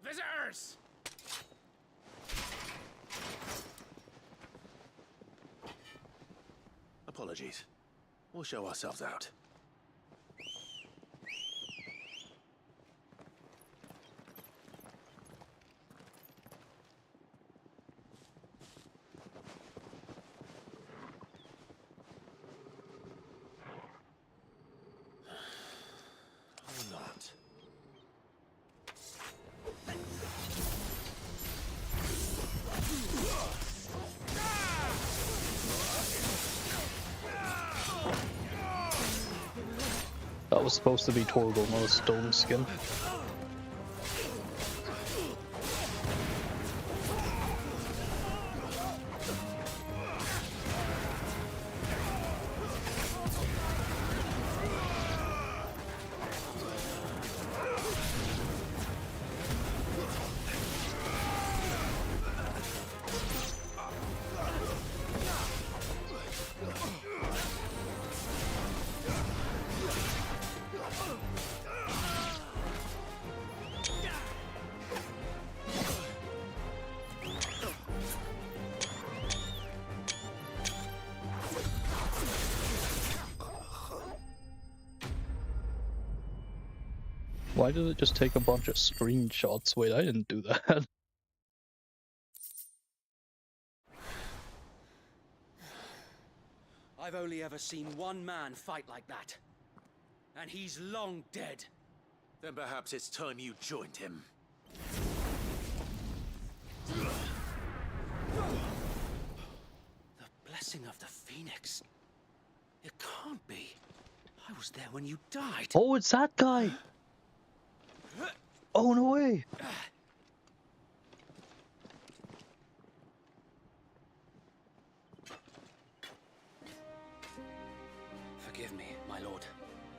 Visitors! Apologies. We'll show ourselves out. Or not. That was supposed to be Torgal, not a stone skin. Why did it just take a bunch of screenshots? Wait, I didn't do that. I've only ever seen one man fight like that. And he's long dead. Then perhaps it's time you joined him. The blessing of the Phoenix. It can't be. I was there when you died. Oh, it's that guy! Oh, no way! Forgive me, my lord.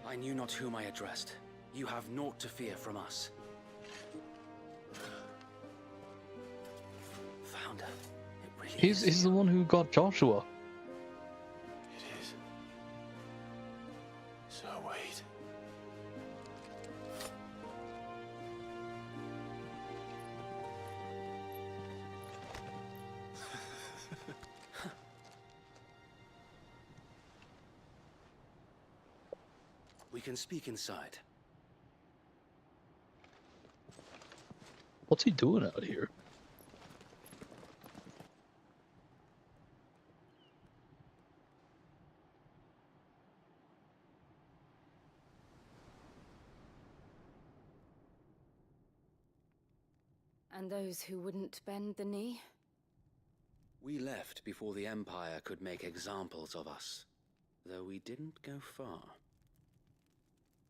I knew not whom I addressed. You have naught to fear from us. Founder, it really is He's you. the one who got Joshua. It is. So wait. We can speak inside. What's he doing out here? And those who wouldn't bend the knee? We left before the Empire could make examples of us, though we didn't go far.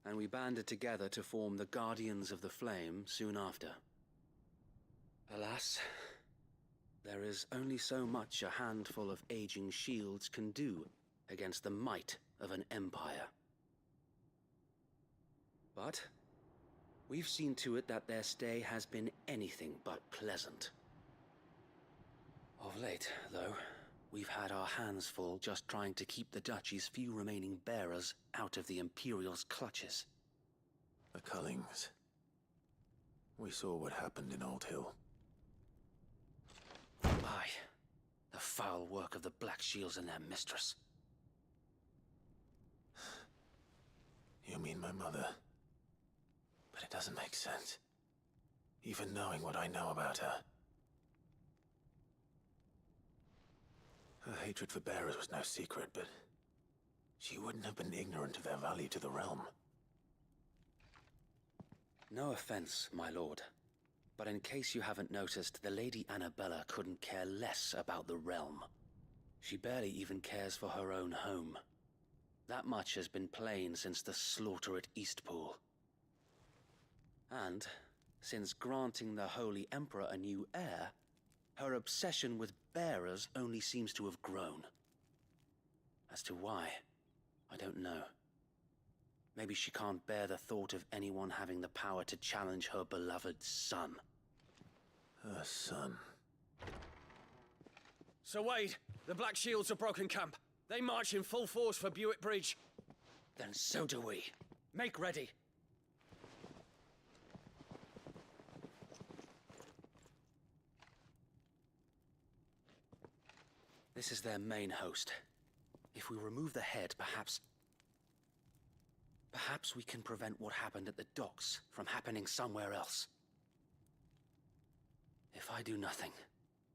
And we banded together to form the Guardians of the Flame soon after. Alas, there is only so much a handful of aging shields can do against the might of an empire. But we've seen to it that their stay has been anything but pleasant. Of late, though, we've had our hands full just trying to keep the Duchy's few remaining bearers out of the Imperial's clutches. The Cullings. We saw what happened in Old Hill. Aye, the foul work of the Black Shields and their mistress. You mean my mother? But it doesn't make sense. Even knowing what I know about her. Her hatred for bearers was no secret, but she wouldn't have been ignorant of their value to the realm. No offense, my lord, but in case you haven't noticed, the Lady Annabella couldn't care less about the realm. She barely even cares for her own home. That much has been plain since the slaughter at Eastpool. And, since granting the Holy Emperor a new heir, her obsession with bearers only seems to have grown. As to why, I don't know. Maybe she can't bear the thought of anyone having the power to challenge her beloved son. Her son. Sir Wade, the Black Shields have broken camp. They march in full force for Buick Bridge. Then so do we. Make ready. This is their main host. If we remove the head, perhaps we can prevent what happened at the docks from happening somewhere else. If I do nothing,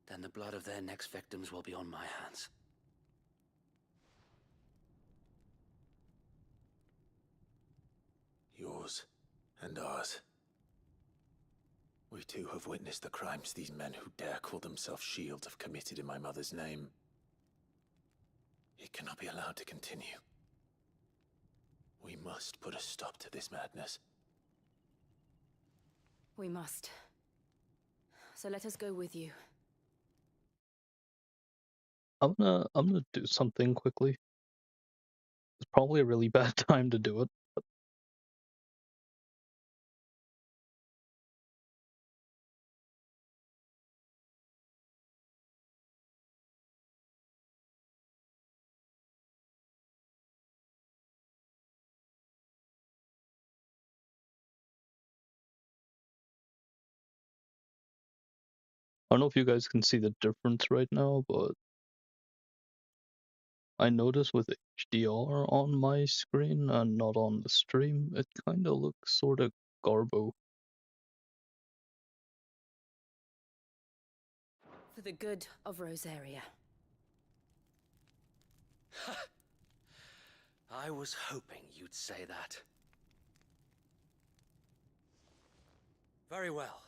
then the blood of their next victims will be on my hands. Yours and ours. We too have witnessed the crimes these men who dare call themselves shields have committed in my mother's name. It cannot be allowed to continue. We must put a stop to this madness. We must. So let us go with you. I'm gonna do something quickly. It's probably a really bad time to do it. But I don't know if you guys can see the difference right now, but I notice with HDR on my screen and not on the stream, it kind of looks sort of garbo. For the good of Rosaria. I was hoping you'd say that. Very well.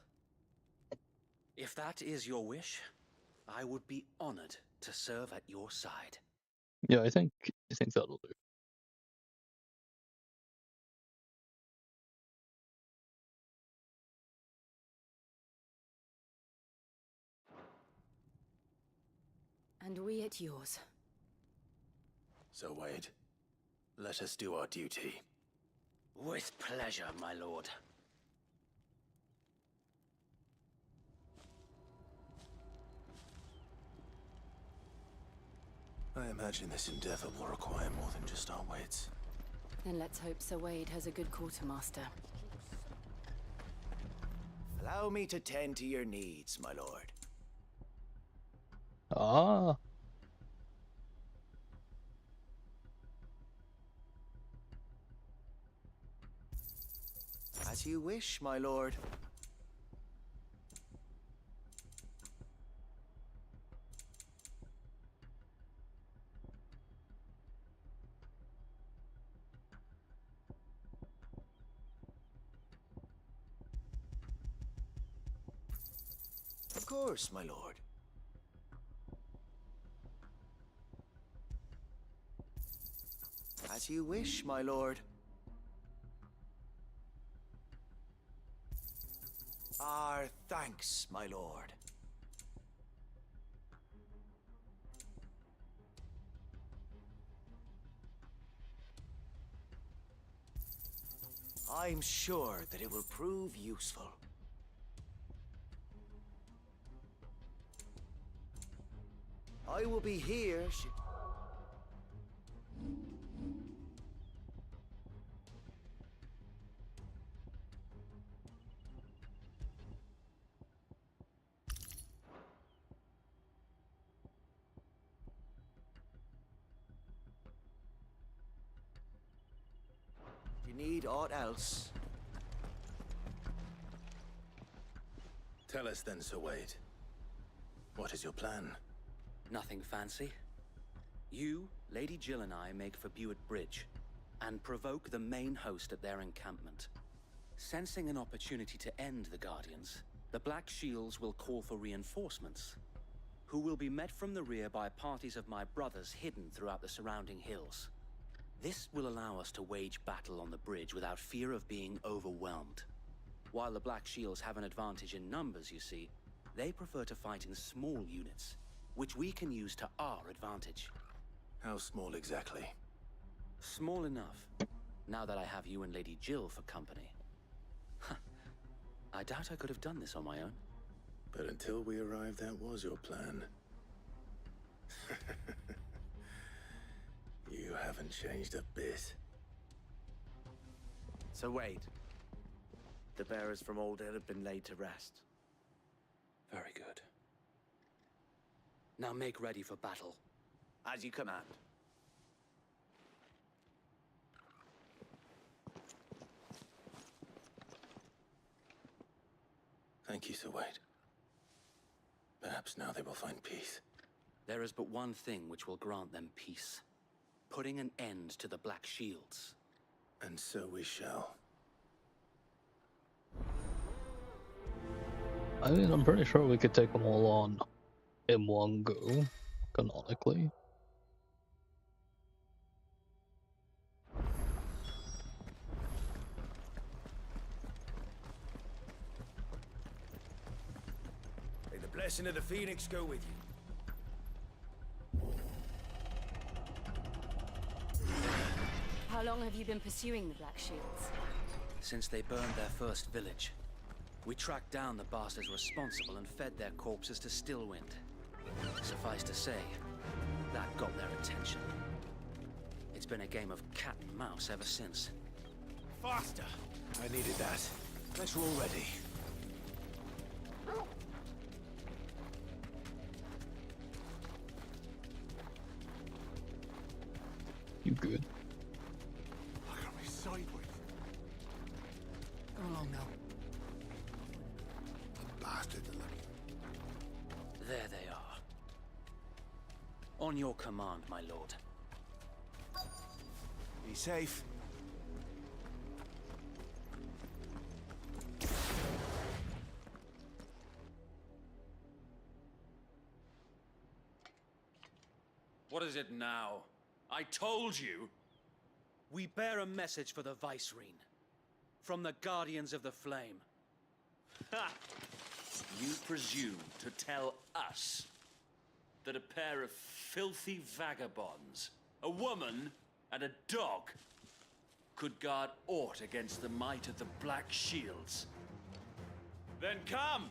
If that is your wish, I would be honored to serve at your side. Yeah, I think that'll do. And we at yours. So, Wade, let us do our duty. With pleasure, my lord. I imagine this endeavor will require more than just our wits. Then let's hope Sir Wade has a good quartermaster. Allow me to tend to your needs, my lord. Ah. As you wish, my lord. Of course, my lord. As you wish, my lord. Our thanks, my lord. I'm sure that it will prove useful. I will be here should... If you need aught else, Tell us then, Sir Wade. What is your plan? Nothing fancy. You, Lady Jill and I make for Buett Bridge and provoke the main host at their encampment. Sensing an opportunity to end the Guardians, the Black Shields will call for reinforcements, who will be met from the rear by parties of my brothers hidden throughout the surrounding hills. This will allow us to wage battle on the bridge without fear of being overwhelmed. While the Black Shields have an advantage in numbers, you see, they prefer to fight in small units, which we can use to our advantage. How small exactly? Small enough, now that I have you and Lady Jill for company. I doubt I could have done this on my own. But until we arrived, that was your plan. You haven't changed a bit. so wait. The bearers from Oldale have been laid to rest. Very good. Now make ready for battle. As you command. Thank you, Sir Wade. Perhaps now they will find peace. There is but one thing which will grant them peace. Putting an end to the Black Shields. And so we shall. I mean, I'm pretty sure we could take them all on in one go, canonically. May the blessing of the Phoenix go with you. How long have you been pursuing the Black Shields? Since they burned their first village. We tracked down the bastards responsible and fed their corpses to Stillwind. Suffice to say, that got their attention. It's been a game of cat and mouse ever since. Faster! I needed that. Let's roll ready. You good? Look at me sideways. Go along now. Bastard to look. There they are. On your command, my lord. Be safe. What is it now? I told you! We bear a message for the Vicereine. From the Guardians of the Flame. Ha! You presume to tell us that a pair of filthy vagabonds, a woman and a dog, could guard aught against the might of the Black Shields? Then come!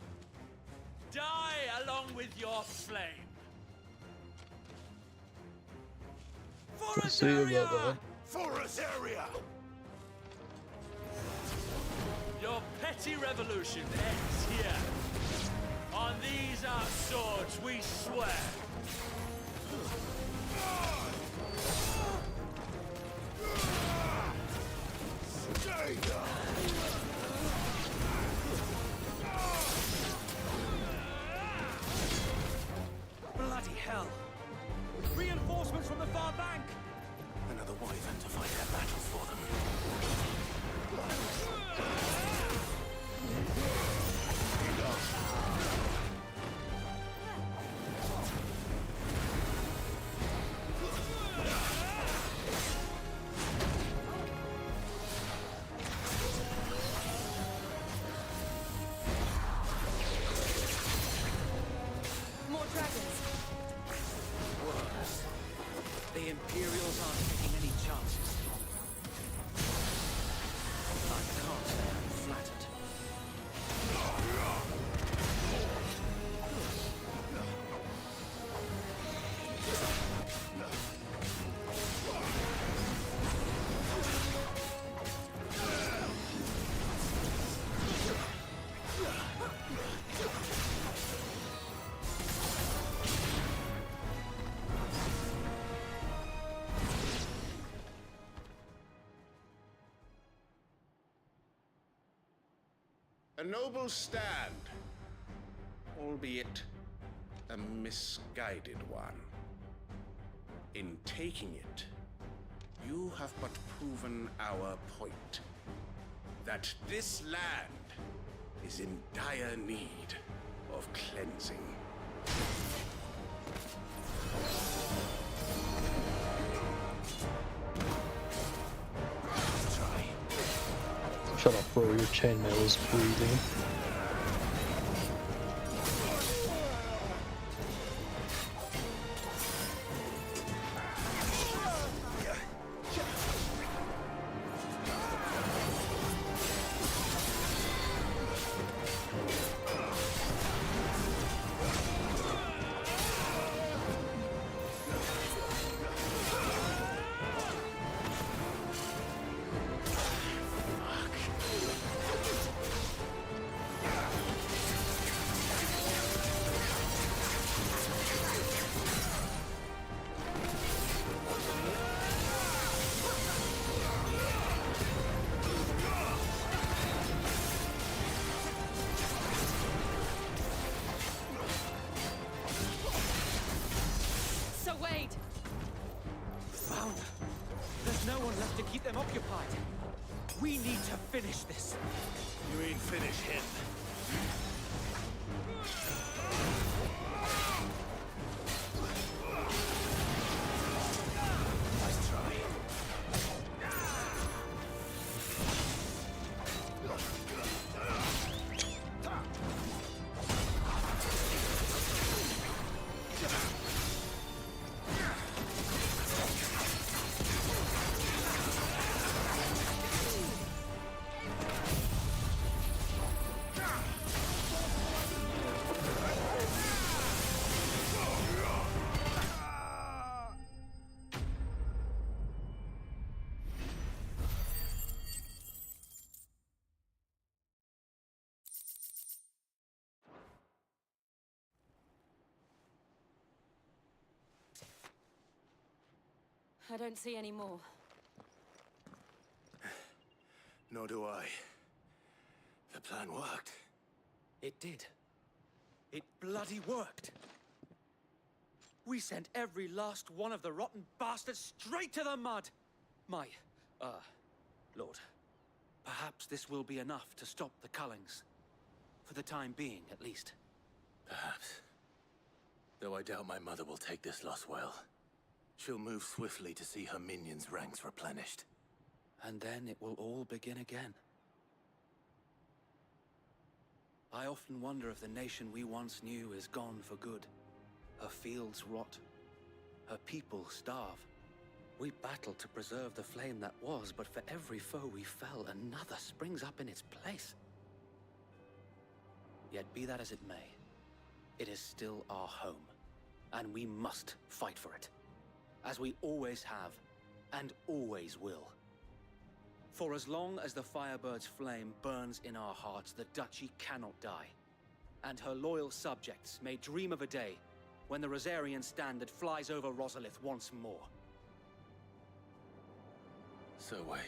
Die along with your flame! See you later. Forest area! Your petty revolution ends here. On these our swords we swear. Stay down! Bloody hell! Reinforcements from the far bank! Another wyvern to fight their battles for them. More dragons. Worse. The Imperials aren't taking any chances. I can't say I'm flattered. A noble stand, albeit a misguided one. In taking it, you have but proven our point. That this land is in dire need of cleansing. Shut up, bro. Your chainmail is bleeding. So wait! Found her. There's no one left to keep them occupied. We need to finish this. You ain't finish him. Nice try. I don't see any more. Nor do I. The plan worked. It did. It bloody worked. We sent every last one of the rotten bastards straight to the mud. My, Lord, perhaps this will be enough to stop the Cullings. For the time being, at least. Perhaps. Though I doubt my mother will take this loss well. She'll move swiftly to see her minions' ranks replenished. And then it will all begin again. I often wonder if the nation we once knew is gone for good. Her fields rot. Her people starve. We battled to preserve the flame that was, but for every foe we fell, another springs up in its place. Yet be that as it may, it is still our home, and we must fight for it, as we always have, and always will. For as long as the Firebird's flame burns in our hearts, the Duchy cannot die, and her loyal subjects may dream of a day when the Rosarian standard flies over Rosalith once more. So wait,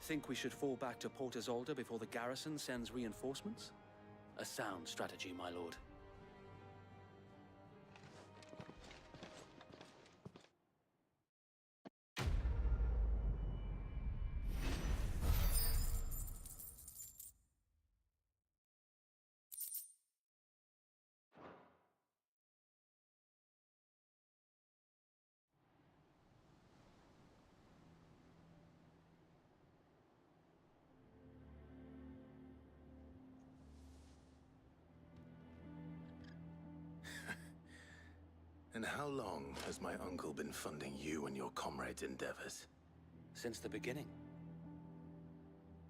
Think we should fall back to Port Isolde before the garrison sends reinforcements? A sound strategy, my lord. And how long has my uncle been funding you and your comrades' endeavors? Since the beginning.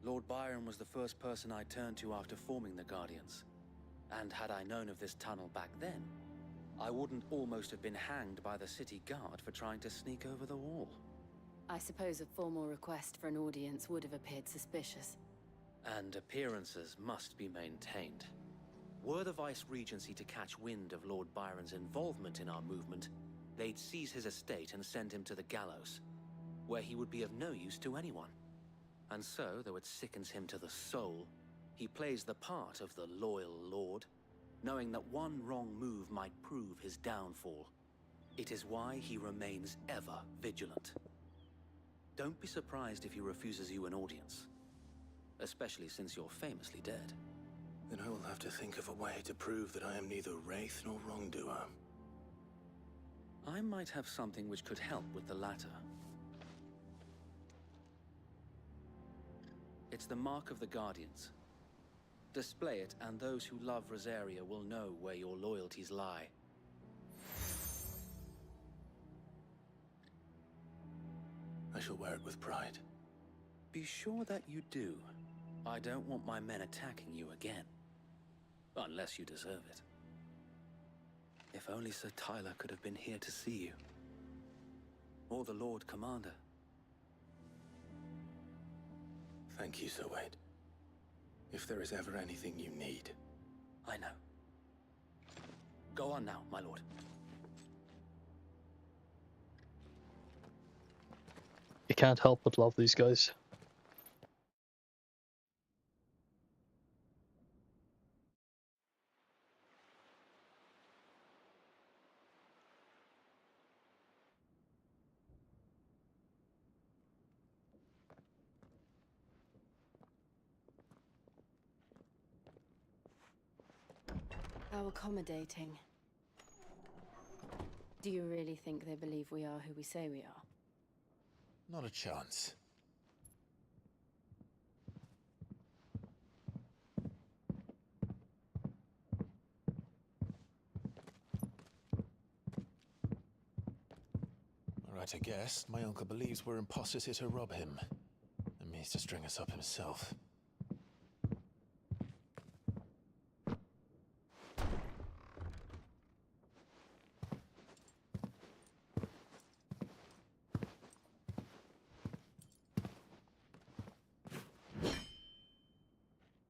Lord Byron was the first person I turned to after forming the Guardians. And had I known of this tunnel back then, I wouldn't almost have been hanged by the city guard for trying to sneak over the wall. I suppose a formal request for an audience would have appeared suspicious. And appearances must be maintained. Were the Vice-Regency to catch wind of Lord Byron's involvement in our movement, they'd seize his estate and send him to the gallows, where he would be of no use to anyone. And so, though it sickens him to the soul, he plays the part of the loyal lord, knowing that one wrong move might prove his downfall. It is why he remains ever vigilant. Don't be surprised if he refuses you an audience, especially since you're famously dead. Then I will have to think of a way to prove that I am neither wraith nor wrongdoer. I might have something which could help with the latter. It's the mark of the Guardians. Display it, and those who love Rosaria will know where your loyalties lie. I shall wear it with pride. Be sure that you do. I don't want my men attacking you again. Unless you deserve it. If only Sir Tyler could have been here to see you. Or the Lord Commander. Thank you, Sir Wade. If there is ever anything you need. I know. Go on now, my lord. You can't help but love these guys. How accommodating. Do you really think they believe we are who we say we are? Not a chance. Right, I guess. My uncle believes we're imposters here to rob him. And means to string us up himself.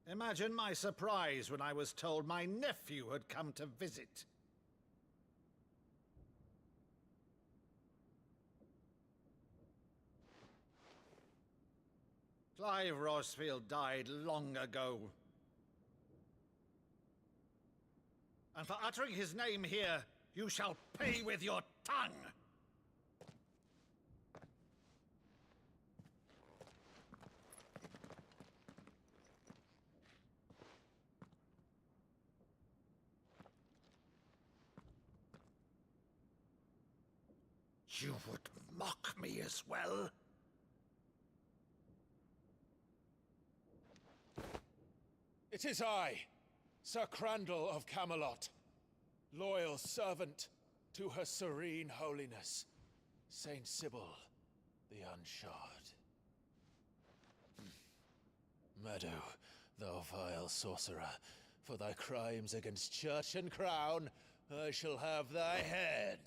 Imagine my surprise when I was told my nephew had come to visit. Clive Rosfield died long ago. And for uttering his name here, you shall pay with your tongue! You would mock me as well? It is I, Sir Crandall of Camelot, loyal servant to her serene holiness, Saint Sybil the Unshod. Meadow, thou vile sorcerer, for thy crimes against church and crown, I shall have thy head.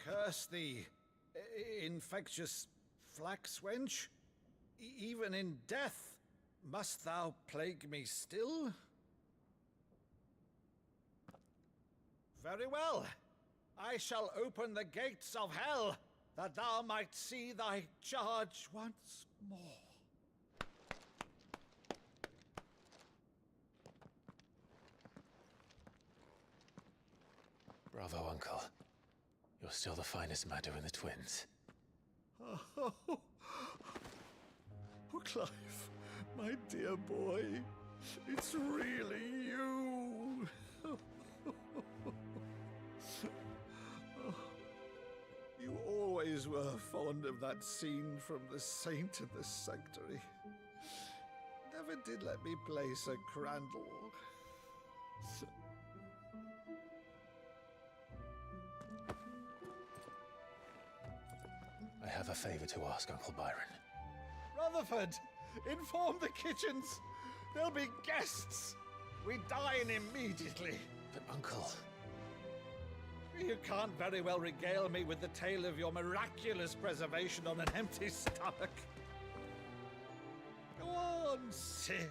Curse thee, infectious flax wench. Even in death, must thou plague me still? Very well. I shall open the gates of hell, that thou might see thy charge once more. Bravo, Uncle. You're still the finest Meadow in the twins. Oh, Clive, my dear boy, it's really you. You always were fond of that scene from The Saint in the Sanctuary. Never did let me play Sir Crandall. I have a favor to ask, Uncle Byron. Rutherford, inform the kitchens. There'll be guests. We dine immediately. But, Uncle... You can't very well regale me with the tale of your miraculous preservation on an empty stomach. Go on, sit.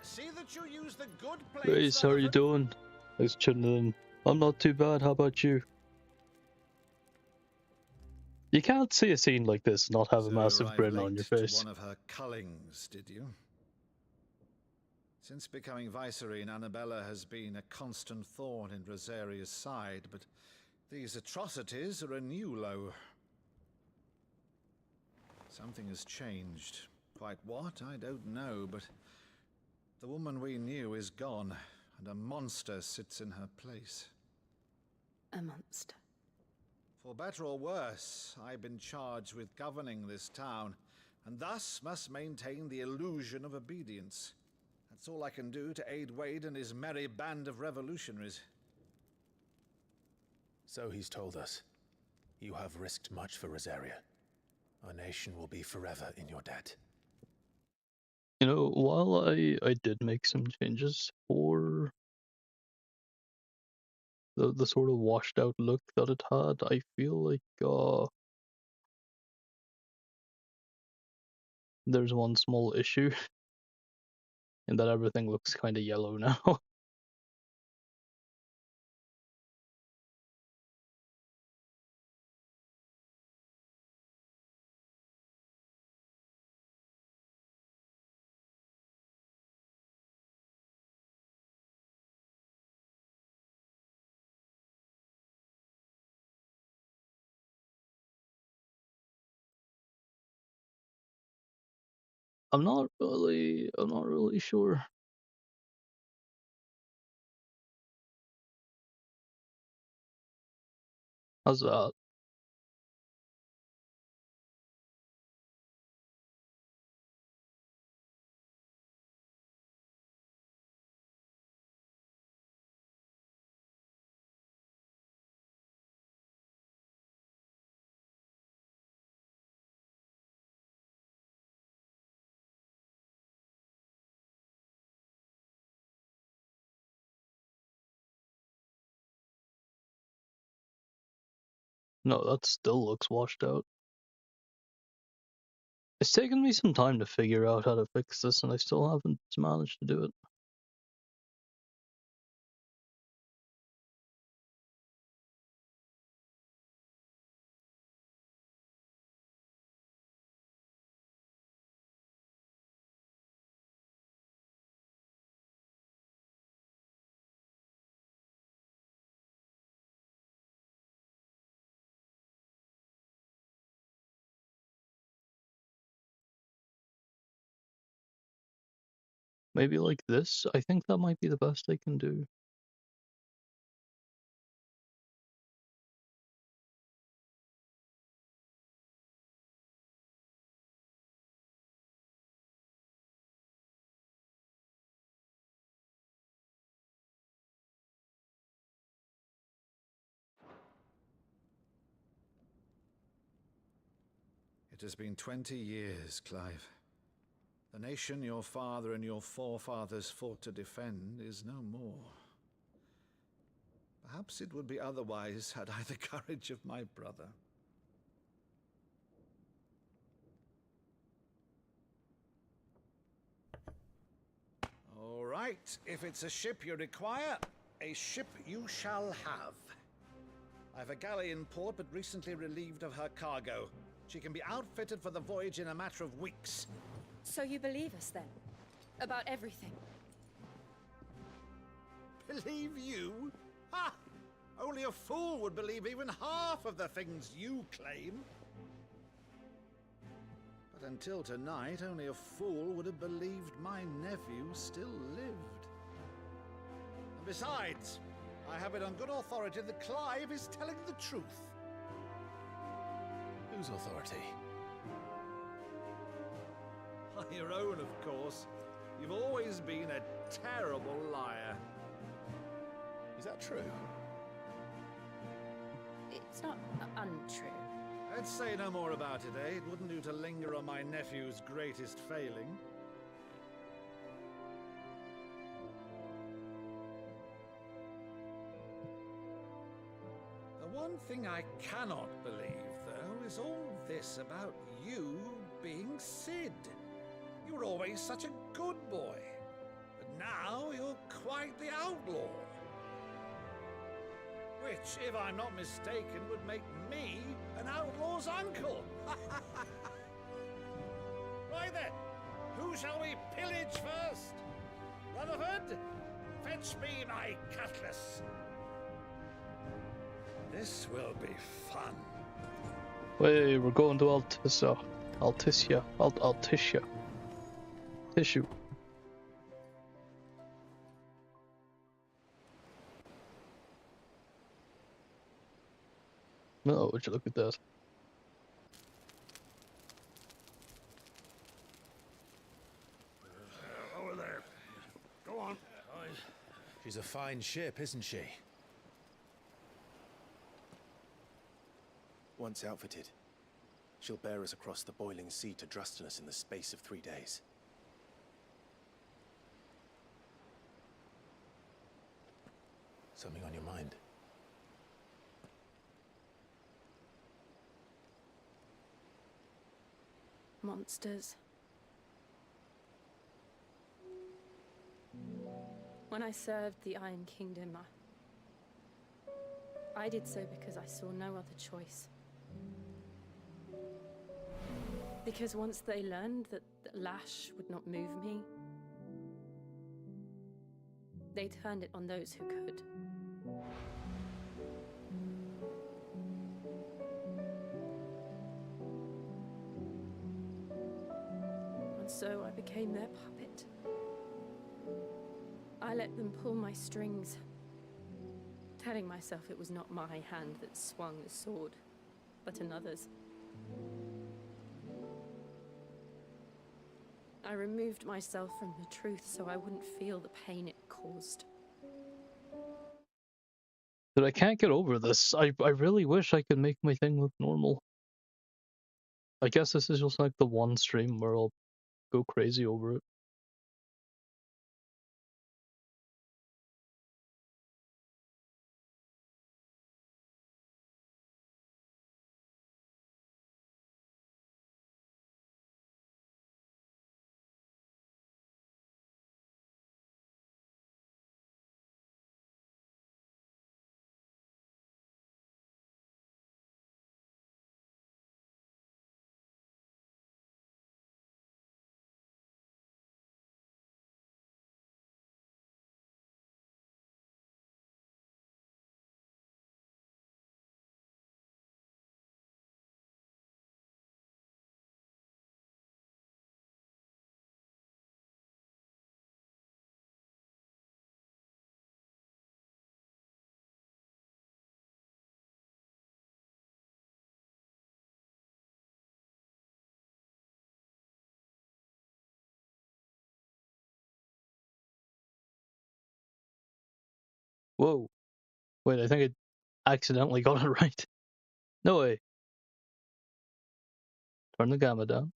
See that you use the good plates. Grace, how are you doing? Thanks for tuning in. I'm not too bad, how about you? You can't see a scene like this and not have a massive grin on your face. One of her cullings, did you? Since becoming Vicereine, Annabella has been a constant thorn in Rosaria's side, but these atrocities are a new low. Something has changed. Quite what, I don't know, but the woman we knew is gone, and a monster sits in her place. A monster? For better or worse, I've been charged with governing this town, and thus must maintain the illusion of obedience. That's all I can do to aid Wade and his merry band of revolutionaries. So he's told us. You have risked much for Rosaria. Our nation will be forever in your debt. You know, while I did make some changes for the sort of washed out look that it had, I feel like there's one small issue in that everything looks kind of yellow now. I'm not really sure. How's that? No, that still looks washed out. It's taken me some time to figure out how to fix this, and I still haven't managed to do it. Maybe like this? I think that might be the best I can do. It has been 20 years, Clive. The nation your father and your forefathers fought to defend is no more. Perhaps it would be otherwise had I the courage of my brother. All right, if it's a ship you require, a ship you shall have. I've a galley in port, but recently relieved of her cargo. She can be outfitted for the voyage in a matter of weeks. So you believe us then? About everything? Believe you? Ha! Only a fool would believe even half of the things you claim. But until tonight, only a fool would have believed my nephew still lived. And besides, I have it on good authority that Clive is telling the truth. Whose authority? Your own, of course. You've always been a terrible liar. Is that true? It's not untrue. Let's say no more about it, eh? It wouldn't do to linger on my nephew's greatest failing. The one thing I cannot believe, though, is all this about you being Sid. You were always such a good boy, but now you're quite the outlaw. Which, if I'm not mistaken, would make me an outlaw's uncle. Right then, who shall we pillage first? Rutherford, fetch me my cutlass. This will be fun. Wait, we're going to Altitia. Tissue. No, would you look at that? Over there. Go on. She's a fine ship, isn't she? Once outfitted, she'll bear us across the boiling sea to Drustinus in the space of 3 days. Something on your mind? Monsters. When I served the Iron Kingdom, I did so because I saw no other choice. Because once they learned that the lash would not move me, they turned it on those who could. And so I became their puppet. I let them pull my strings, telling myself it was not my hand that swung the sword, but another's. I removed myself from the truth so I wouldn't feel the pain it caused. But I can't get over this. I really wish I could make my thing look normal. I guess this is just like the one stream where I'll go crazy over it. Whoa. Wait, I think I accidentally got it right. No way. Turn the gamma down.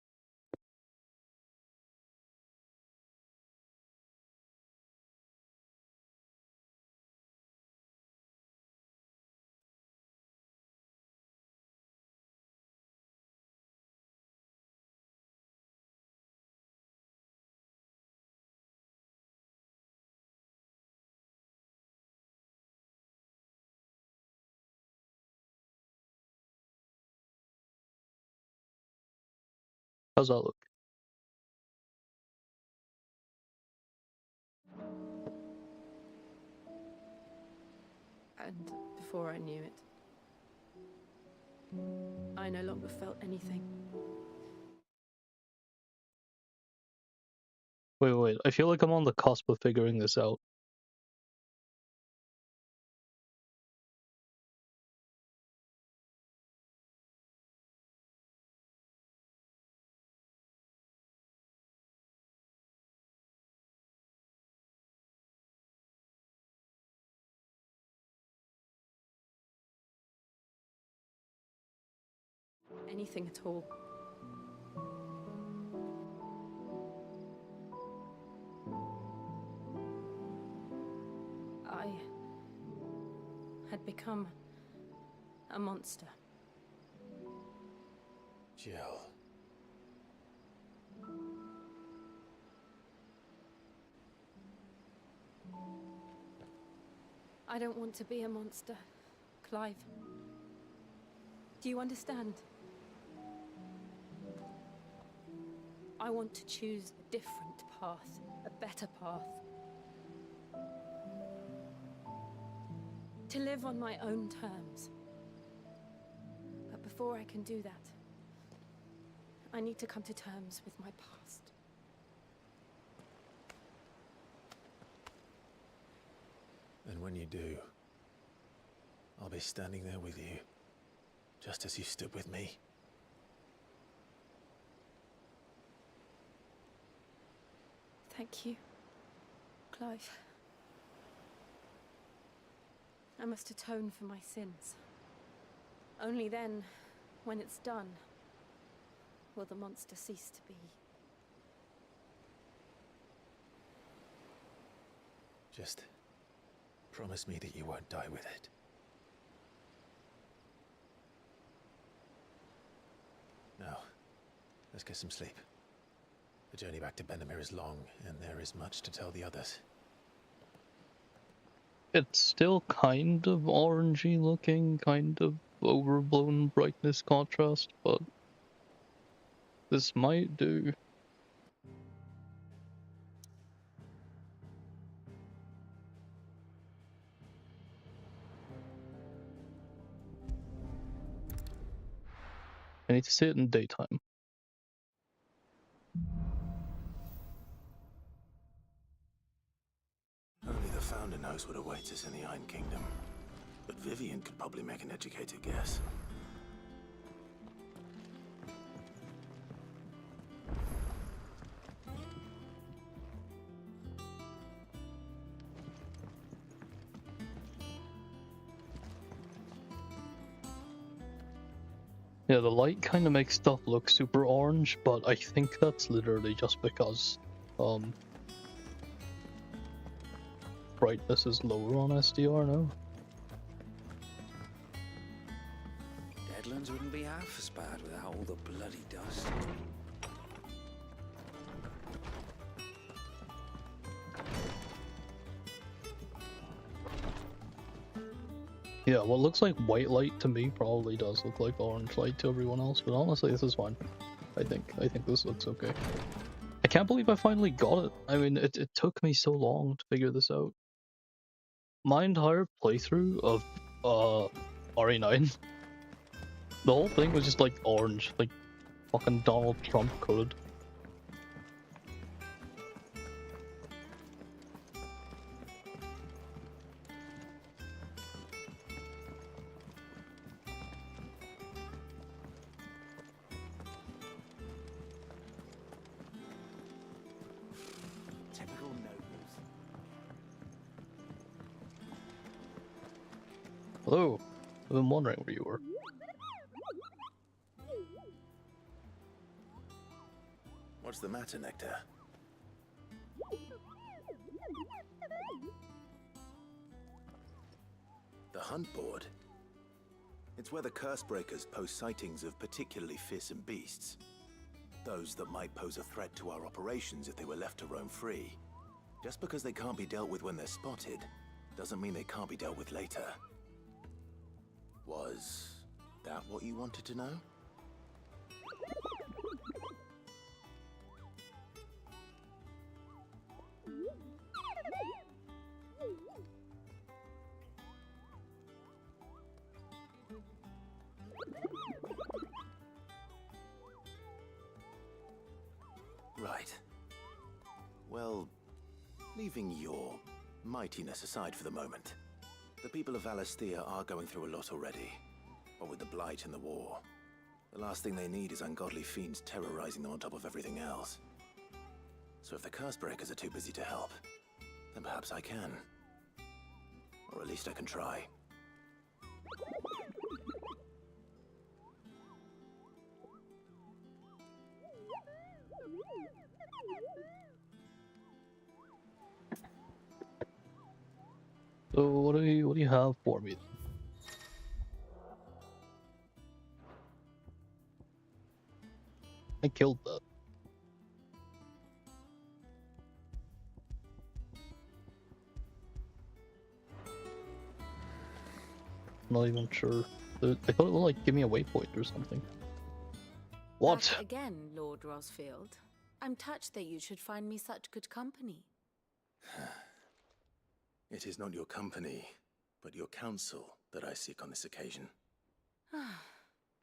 How's that look? And before I knew it, I no longer felt anything. Wait. I feel like I'm on the cusp of figuring this out. Anything at all. I had become a monster. Jill. I don't want to be a monster, Clive. Do you understand? I want to choose a different path, a better path. To live on my own terms. But before I can do that, I need to come to terms with my past. And when you do, I'll be standing there with you, just as you stood with me. Thank you, Clive. I must atone for my sins. Only then, when it's done, will the monster cease to be. Just promise me that you won't die with it. Now, let's get some sleep. The journey back to Benamir is long, and there is much to tell the others. It's still kind of orangey looking, kind of overblown brightness contrast, but this might do. I need to see it in daytime. Only the Founder knows what awaits us in the Iron Kingdom. But Vivian could probably make an educated guess. Yeah, the light kind of makes stuff look super orange, but I think that's literally just because brightness is lower on SDR now. Deadlands wouldn't be half as bad without all the bloody dust. Yeah, what looks like white light to me probably does look like orange light to everyone else, but honestly, this is fine. I think this looks okay. I can't believe I finally got it. I mean, it took me so long to figure this out. My entire playthrough of RE9, the whole thing was just like orange, like fucking Donald Trump coded. Typical nobles. Hello. I've been wondering where you were. What's the matter, Nectar? The hunt board? It's where the Cursebreakers post sightings of particularly fearsome beasts. Those that might pose a threat to our operations if they were left to roam free. Just because they can't be dealt with when they're spotted, doesn't mean they can't be dealt with later. Was that what you wanted to know? Right. Well, leaving your mightiness aside for the moment, the people of Valisthea are going through a lot already. What with the Blight and the war, the last thing they need is ungodly fiends terrorizing them on top of everything else. So if the Cursebreakers are too busy to help, then perhaps I can. Or at least I can try. So what do you have for me then? I killed that. Not even sure. I thought it would like give me a waypoint or something. What? Back again, Lord Rosfield. I'm touched that you should find me such good company. It is not your company, but your counsel that I seek on this occasion.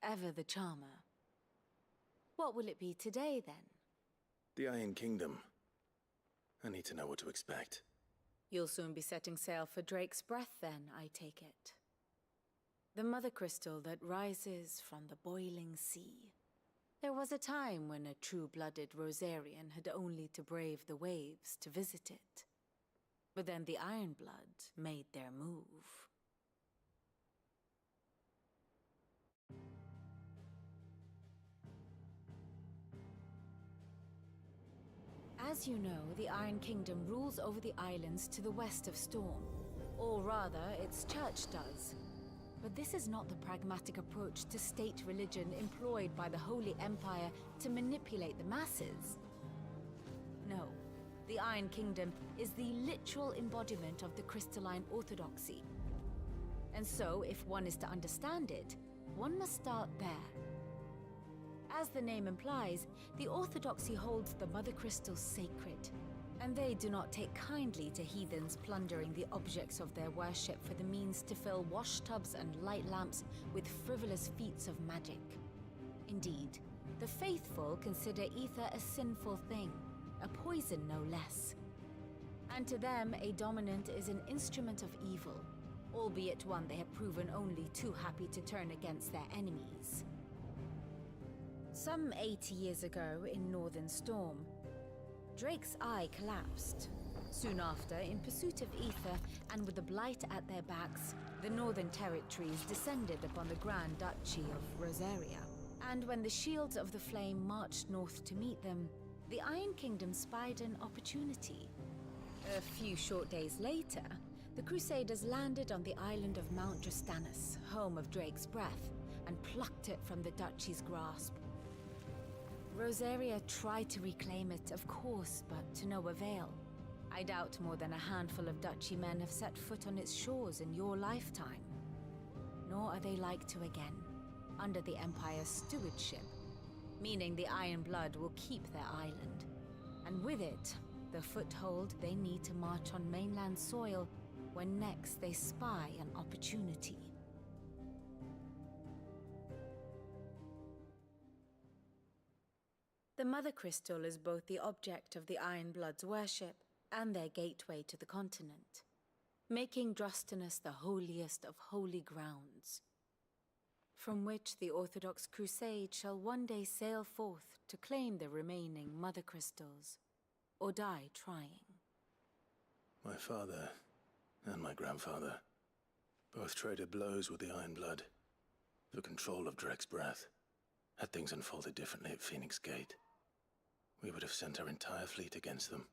Ever the charmer. What will it be today, then? The Iron Kingdom. I need to know what to expect. You'll soon be setting sail for Drake's Breath, then, I take it. The mother crystal that rises from the boiling sea. There was a time when a true-blooded Rosarian had only to brave the waves to visit it. But then the Ironblood made their move. As you know, the Iron Kingdom rules over the islands to the west of Storm. Or rather, its church does. But this is not the pragmatic approach to state religion employed by the Holy Empire to manipulate the masses. No, the Iron Kingdom is the literal embodiment of the crystalline orthodoxy. And so, if one is to understand it, one must start there. As the name implies, the orthodoxy holds the Mother Crystals sacred, and they do not take kindly to heathens plundering the objects of their worship for the means to fill washtubs and light lamps with frivolous feats of magic. Indeed, the faithful consider ether a sinful thing, a poison no less. And to them, a dominant is an instrument of evil, albeit one they have proven only too happy to turn against their enemies. Some 80 years ago in Northern Storm, Drake's eye collapsed. Soon after, in pursuit of ether and with the Blight at their backs, the Northern Territories descended upon the Grand Duchy of Rosaria. And when the Shields of the Flame marched north to meet them, the Iron Kingdom spied an opportunity. A few short days later, the Crusaders landed on the island of Mount Drastanus, home of Drake's Breath, and plucked it from the Duchy's grasp. Rosaria tried to reclaim it, of course, but to no avail. I doubt more than a handful of Duchy men have set foot on its shores in your lifetime. Nor are they like to again, under the Empire's stewardship, meaning the Iron Blood will keep their island. And with it, the foothold they need to march on mainland soil when next they spy an opportunity. The Mother Crystal is both the object of the Iron Blood's worship and their gateway to the continent, making Drastanus the holiest of holy grounds, from which the Orthodox Crusade shall one day sail forth to claim the remaining Mother Crystals, or die trying. My father and my grandfather Both traded blows with the Iron Blood for control of Drake's Breath. Had things unfolded differently at Phoenix Gate, we would have sent our entire fleet against them.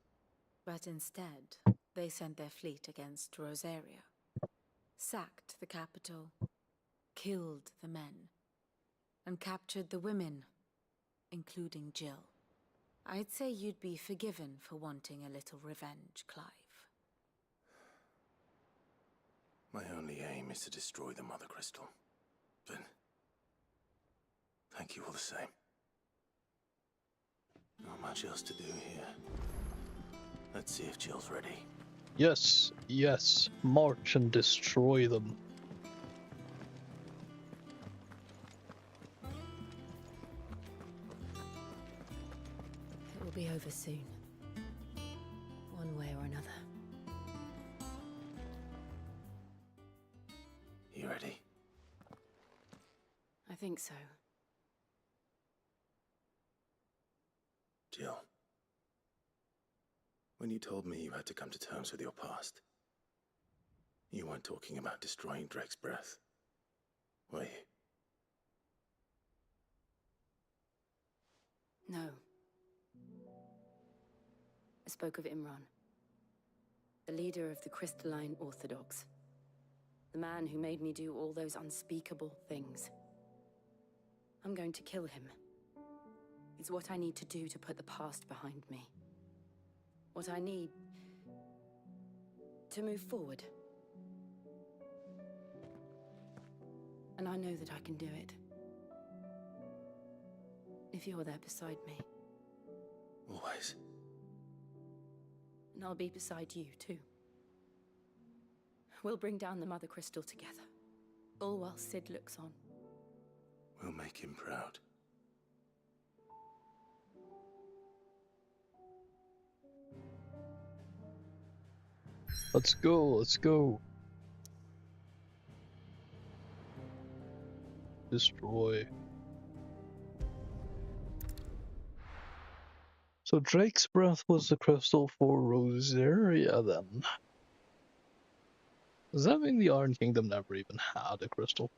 But instead, they sent their fleet against Rosaria, sacked the capital, killed the men, and captured the women, including Jill. I'd say you'd be forgiven for wanting a little revenge, Clive. My only aim is to destroy the Mother Crystal. But thank you all the same. Not much else to do here. Let's see if Jill's ready. Yes, yes. March and destroy them. It will be over soon. One way or another. You ready? I think so. Jill. When you told me you had to come to terms with your past, you weren't talking about destroying Drake's Breath, were you? No. I spoke of Imran, the leader of the Crystalline Orthodox. The man who made me do all those unspeakable things. I'm going to kill him. It's what I need to do to put the past behind me. What I need to move forward. And I know that I can do it. If you're there beside me. Always. And I'll be beside you, too. We'll bring down the Mother Crystal together. All while Sid looks on. We'll make him proud. Let's go, let's go. Destroy. So Drake's Breath was the crystal for Rosaria then. Does that mean the Iron Kingdom never even had a crystal?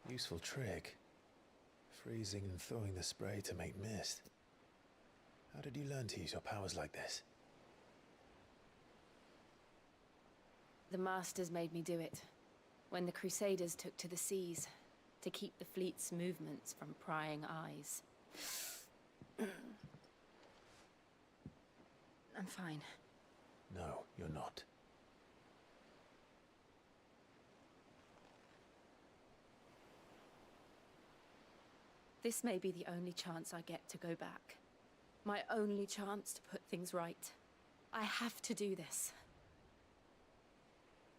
Useful trick. Freezing and thawing the spray to make mist. How did you learn to use your powers like this? The Masters made me do it. When the Crusaders took to the seas, to keep the fleet's movements from prying eyes. I'm fine. No, you're not. This may be the only chance I get to go back. My only chance to put things right. I have to do this.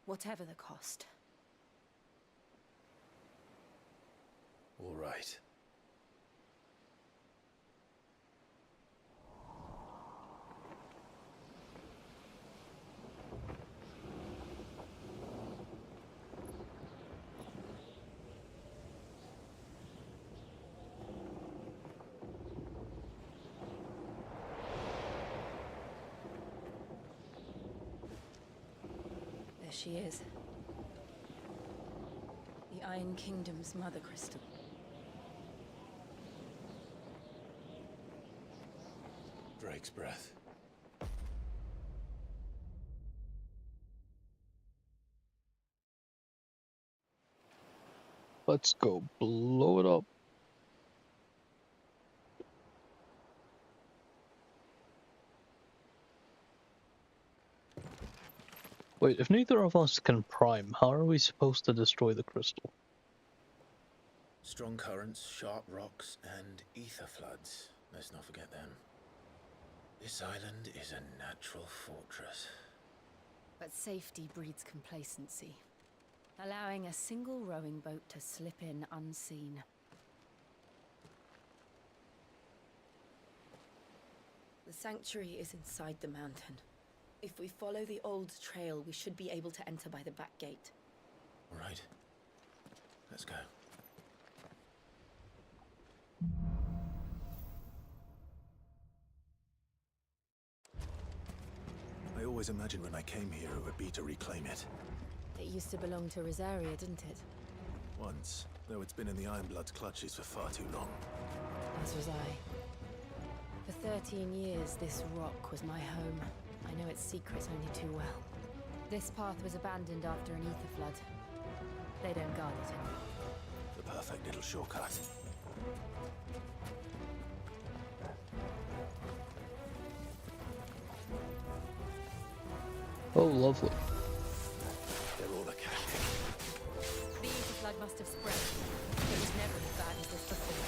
Whatever the cost. All right. There she is. The Iron Kingdom's Mother Crystal. Drake's Breath. Let's go blow it up. Wait, if neither of us can prime, how are we supposed to destroy the crystal? Strong currents, sharp rocks, and ether floods. Let's not forget them. This island is a natural fortress. But safety breeds complacency. Allowing a single rowing boat to slip in unseen. The sanctuary is inside the mountain. If we follow the old trail, we should be able to enter by the back gate. All right. Let's go. I always imagined when I came here it would be to reclaim it. It used to belong to Rosaria, didn't it? Once, though it's been in the Ironblood's clutches for far too long. As was I. For 13 years, this rock was my home. I know its secrets only too well. This path was abandoned after an ether flood. They don't guard it anymore. The perfect little shortcut. Oh, lovely. They're all a cache. The ether flood must have spread. It was never as bad as this before.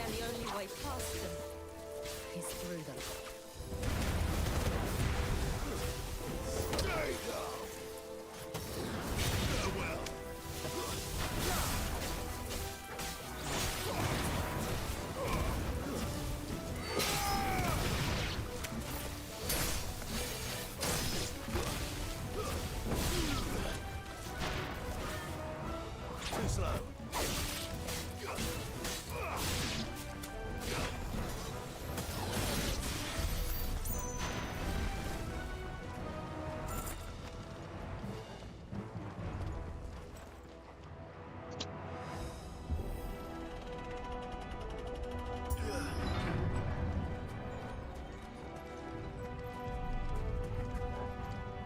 Then the only way past them is through them. Stay down! Farewell! Too slow.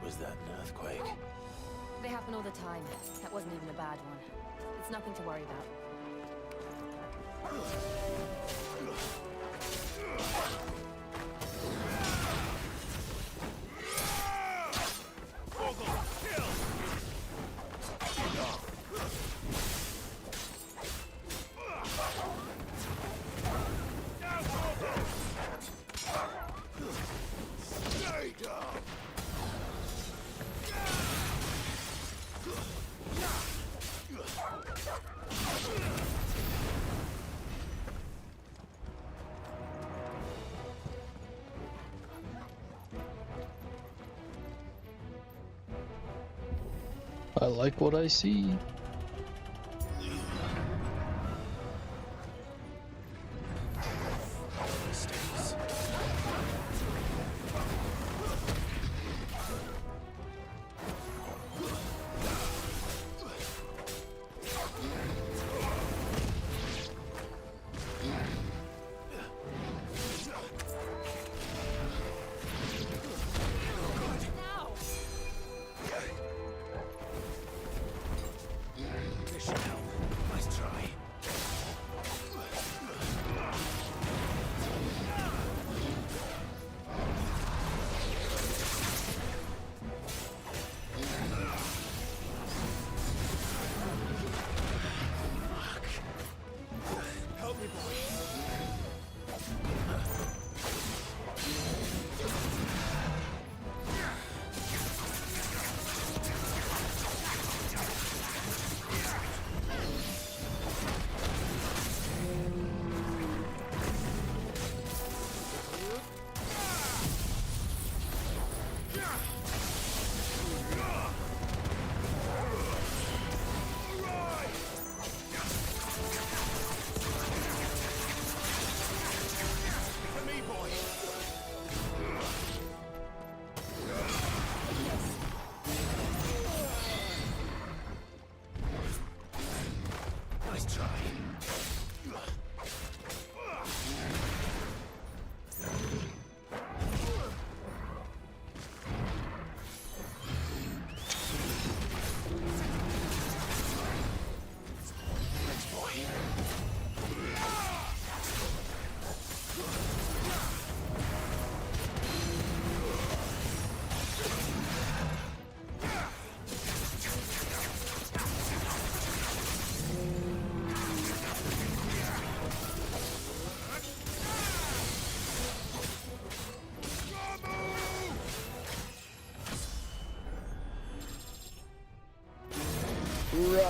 Was that an earthquake? They happen all the time. That wasn't even a bad one. It's nothing to worry about. Stay down! I like what I see.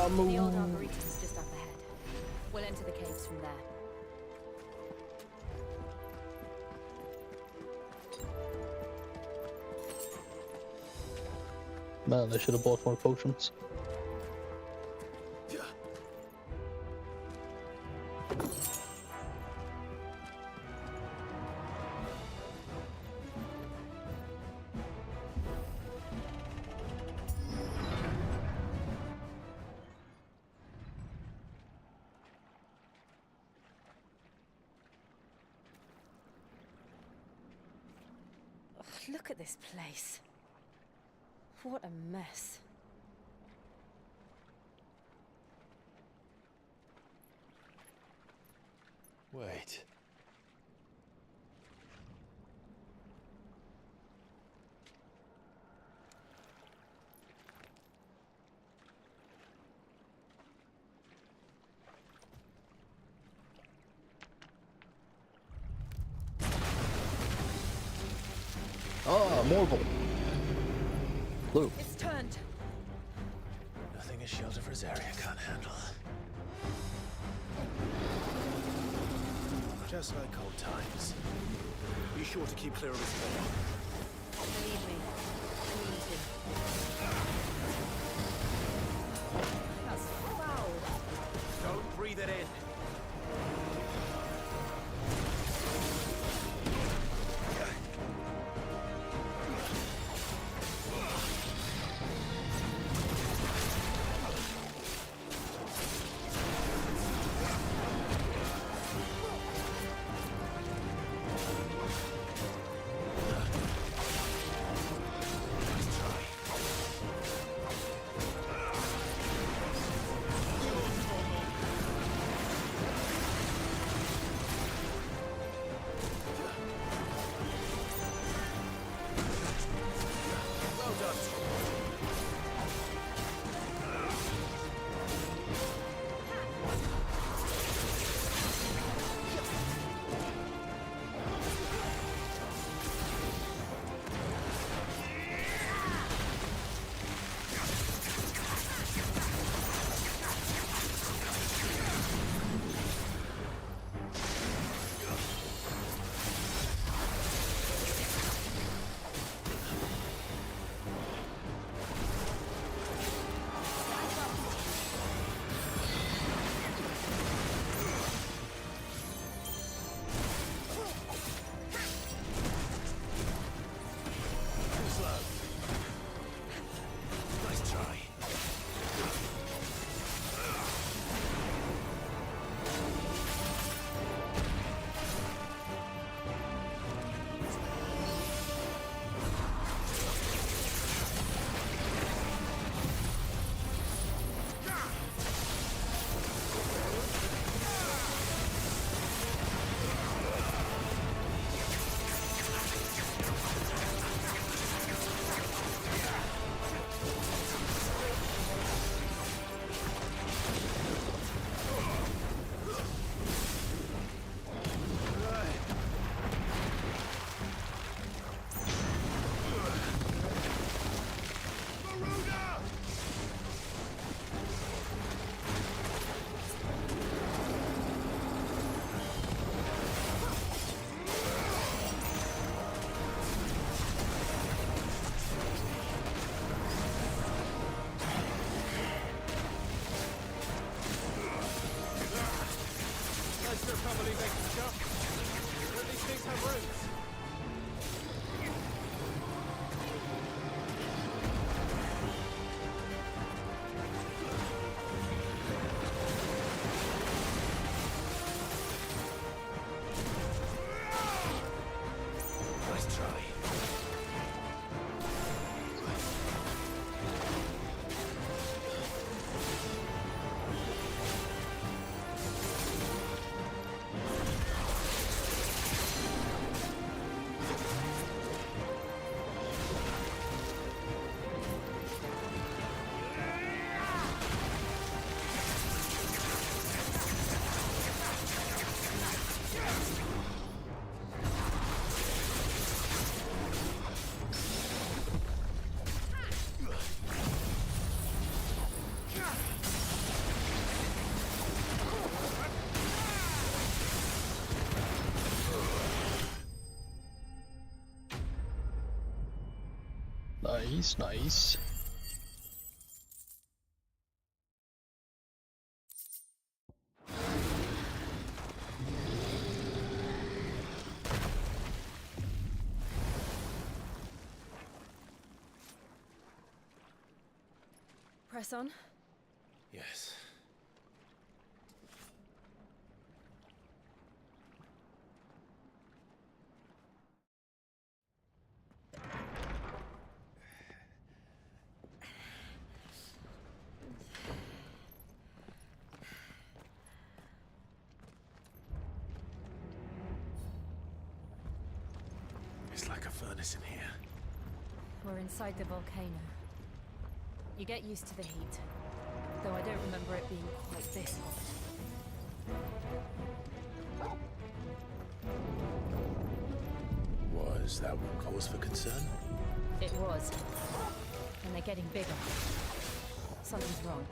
The old arboretum is just up ahead. We'll enter the caves from there. Man, I should have bought more potions. Look at this place. What a mess. Wait. Ah, Morval. Blue. It's turned. Nothing a shelter for Zarya can't handle. Just like old times. Be sure to keep clear of his floor. Believe me, I need him. That's foul. Don't breathe it in. Nice, nice. Press on? Yes. It's like a furnace in here. We're inside the volcano. You get used to the heat, though I don't remember it being quite this hot. Was that one cause for concern? It was. And they're getting bigger. Something's wrong.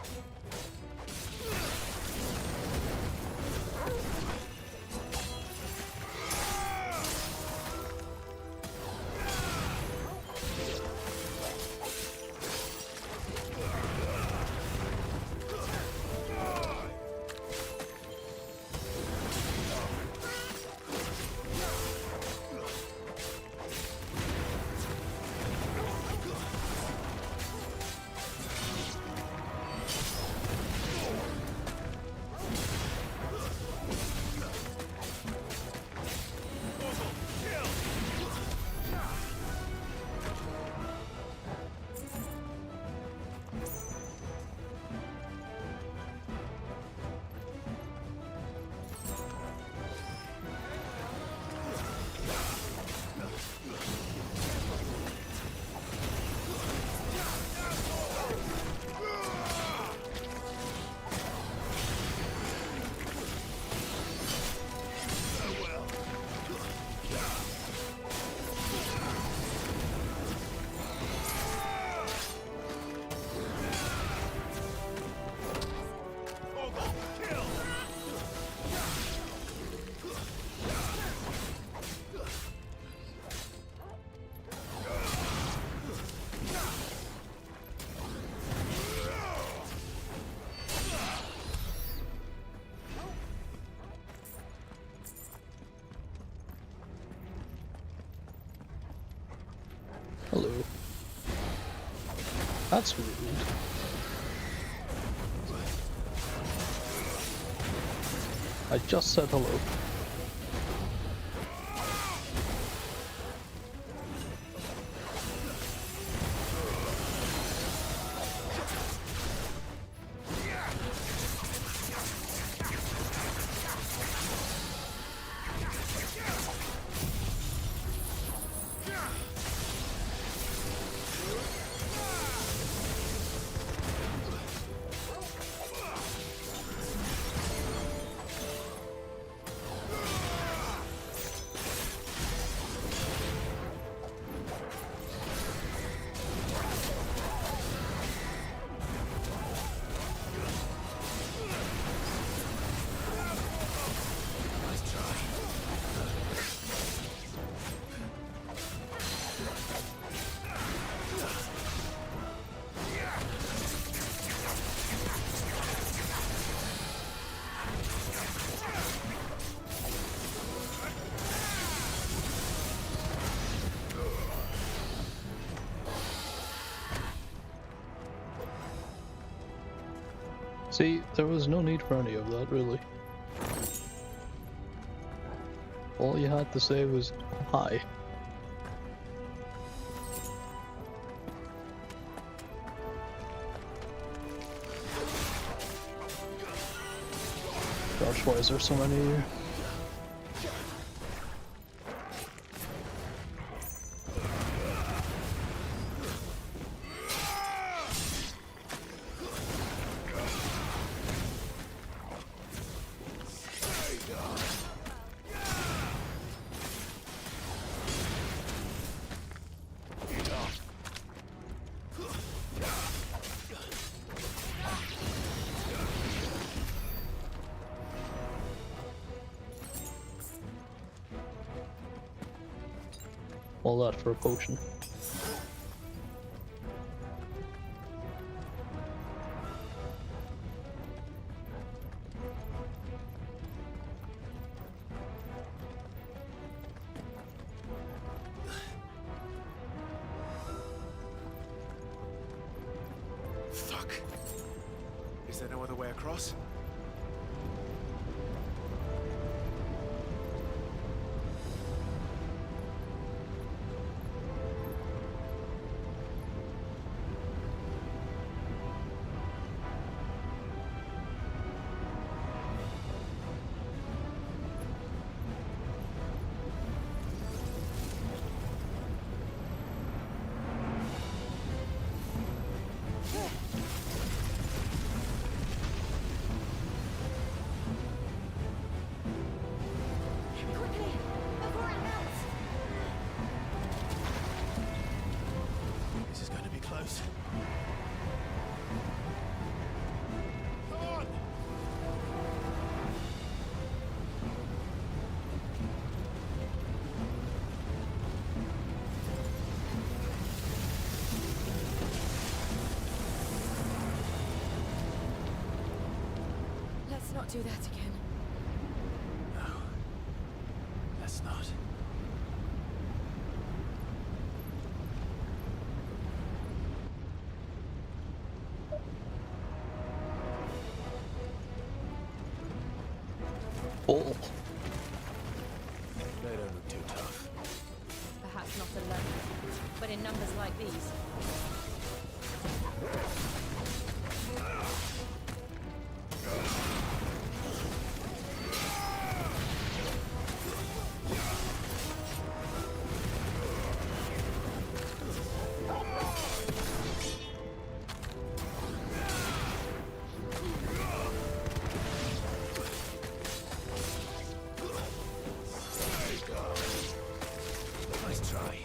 Hello. That's rude. I just said hello. See, there was no need for any of that, really. All you had to say was, hi. Gosh, why is there so many here? All that for a potion. Fuck. Is there no other way across? This is going to be close. Come on! Let's not do that again. No. Let's not. Oh. They don't look too tough. Perhaps not alone, but in numbers like these. Nice try.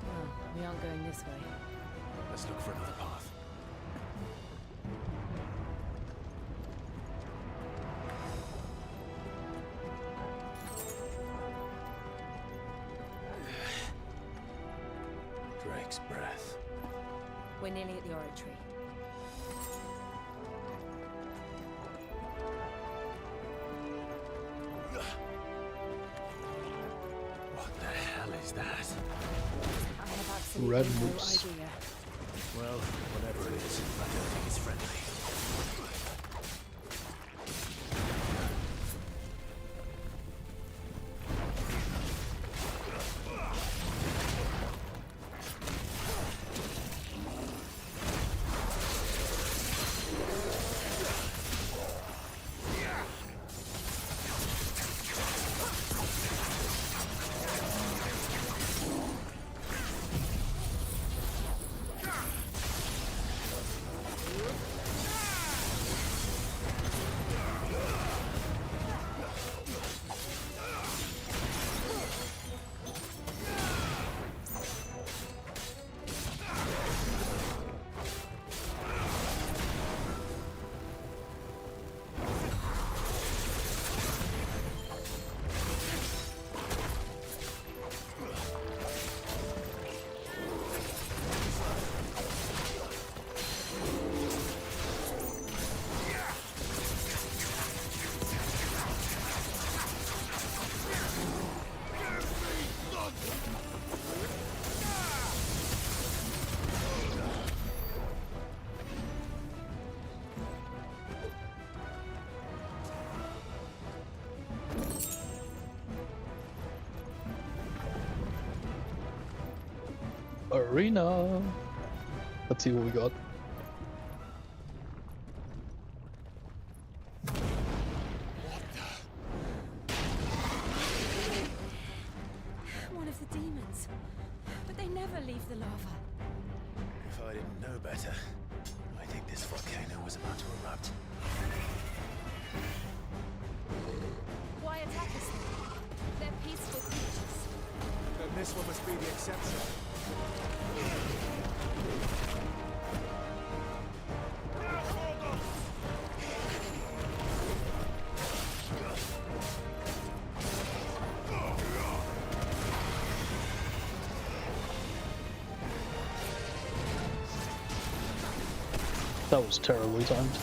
Well, we aren't going this way. Let's look for another path. Drake's breath. We're nearly at the oratory. What the hell is that? I have absolutely Red no moose. idea. Well, whatever it is, I don't think it's friendly. Arena. Let's see what we got. One of the demons. But they never leave the lava. If I didn't know better, I think this volcano was about to erupt. Why attack us? They're peaceful creatures. Then this one must be the exception. That was terribly timed.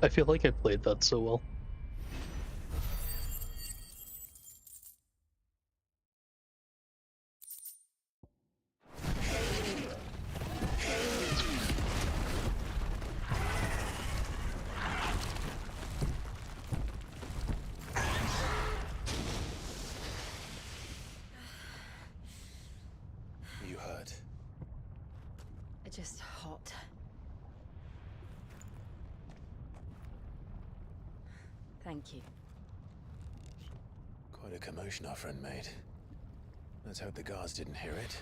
I feel like I played that so well. You hurt? Just hot. Thank you. Quite a commotion our friend made. Let's hope the guards didn't hear it.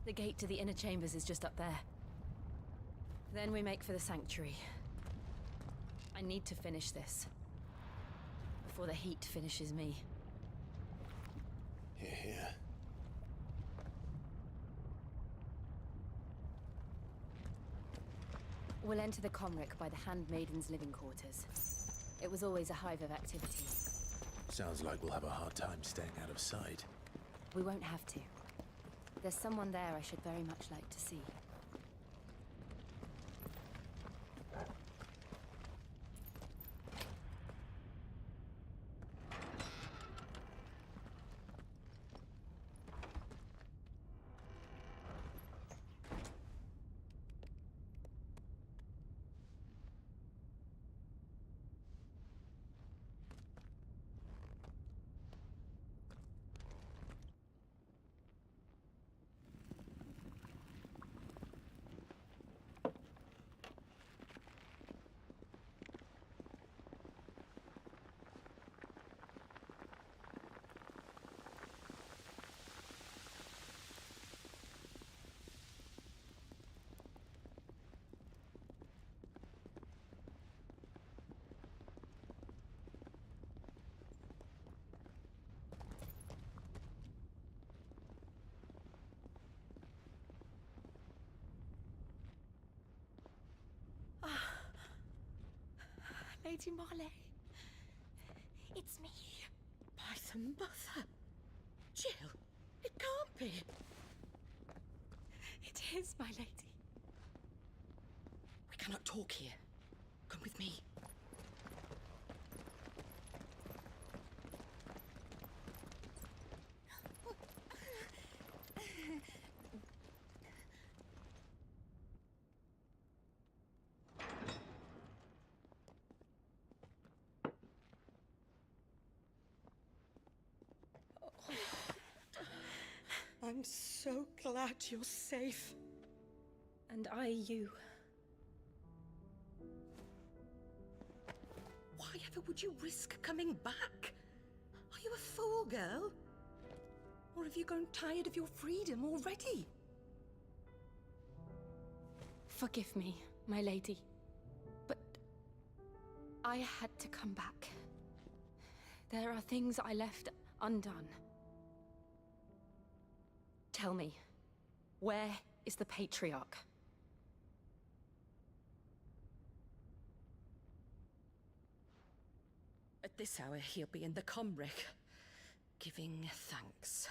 The gate to the inner chambers is just up there. Then we make for the sanctuary. I need to finish this. Before the heat finishes me. Hear, hear. We'll enter the Comric by the Handmaiden's living quarters. It was always a hive of activity. Sounds like we'll have a hard time staying out of sight. We won't have to. There's someone there I should very much like to see. Lady Marley. It's me. By the mother. Jill, it can't be. It is, my lady. We cannot talk here. Come with me. I'm so glad you're safe. And I you. Why ever would you risk coming back? Are you a fool, girl? Or have you grown tired of your freedom already? Forgive me, my lady, but I had to come back. There are things I left undone. Tell me, where is the Patriarch? At this hour, he'll be in the Comric, giving thanks.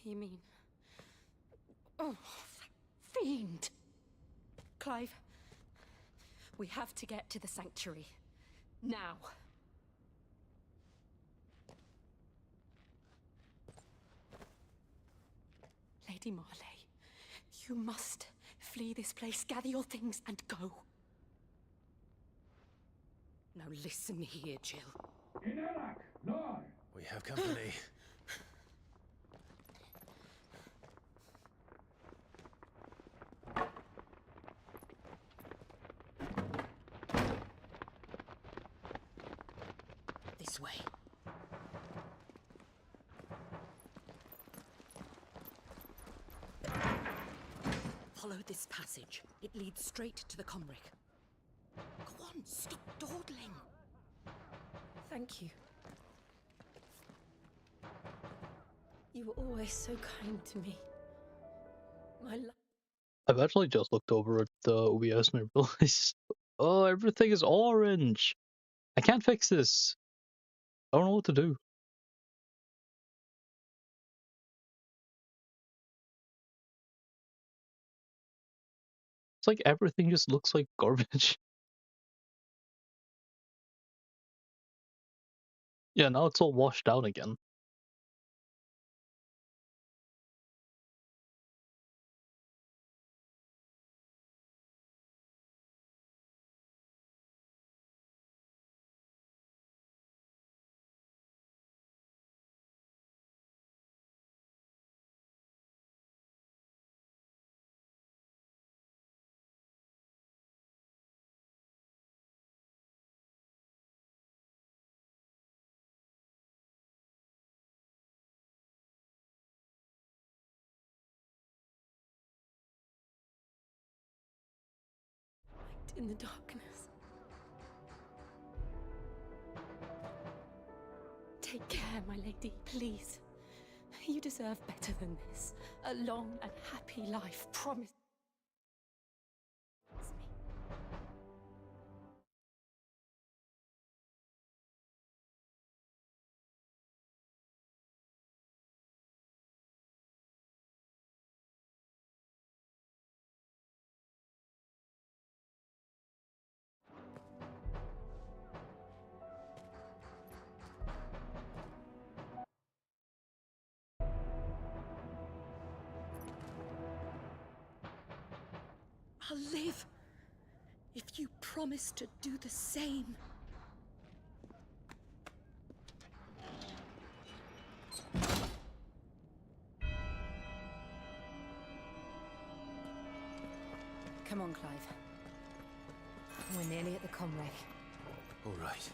You mean... Oh, that fiend! Clive, we have to get to the sanctuary. Now. Lady Marley, you must flee this place, gather your things, and go. Now listen here, Jill. We have company. This way. Follow this passage. It leads straight to the Comric. Go on, stop dawdling. Thank you. You were always so kind to me. My life. I've actually just looked over at the OBS and I realized, oh, everything is orange. I can't fix this. I don't know what to do. It's like everything just looks like garbage. Yeah, now it's all washed out again. In the darkness. Take care, my lady, please. You deserve better than this. A long and happy life, promise. I'll live if you promise to do the same. Come on, Clive. We're nearly at the Comric. All right.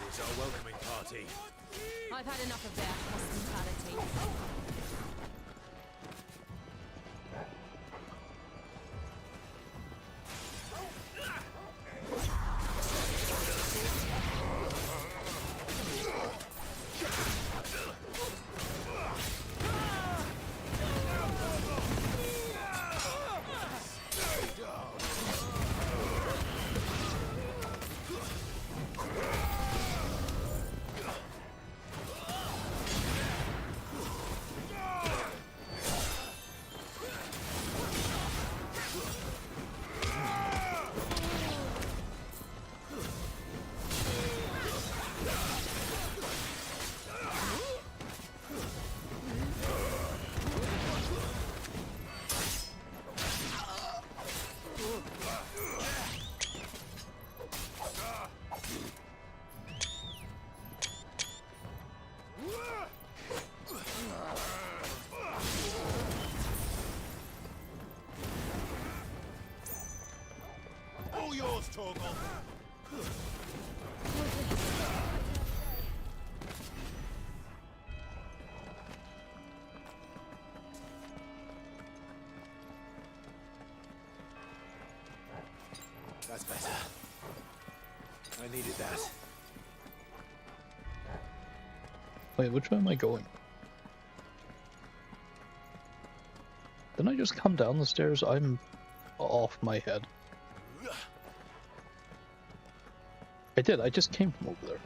Here's our welcoming party. I've had enough of their hospitality. That's better. I needed that. Wait, which way am I going? Didn't I just come down the stairs? I'm off my head. I did, I just came from over there.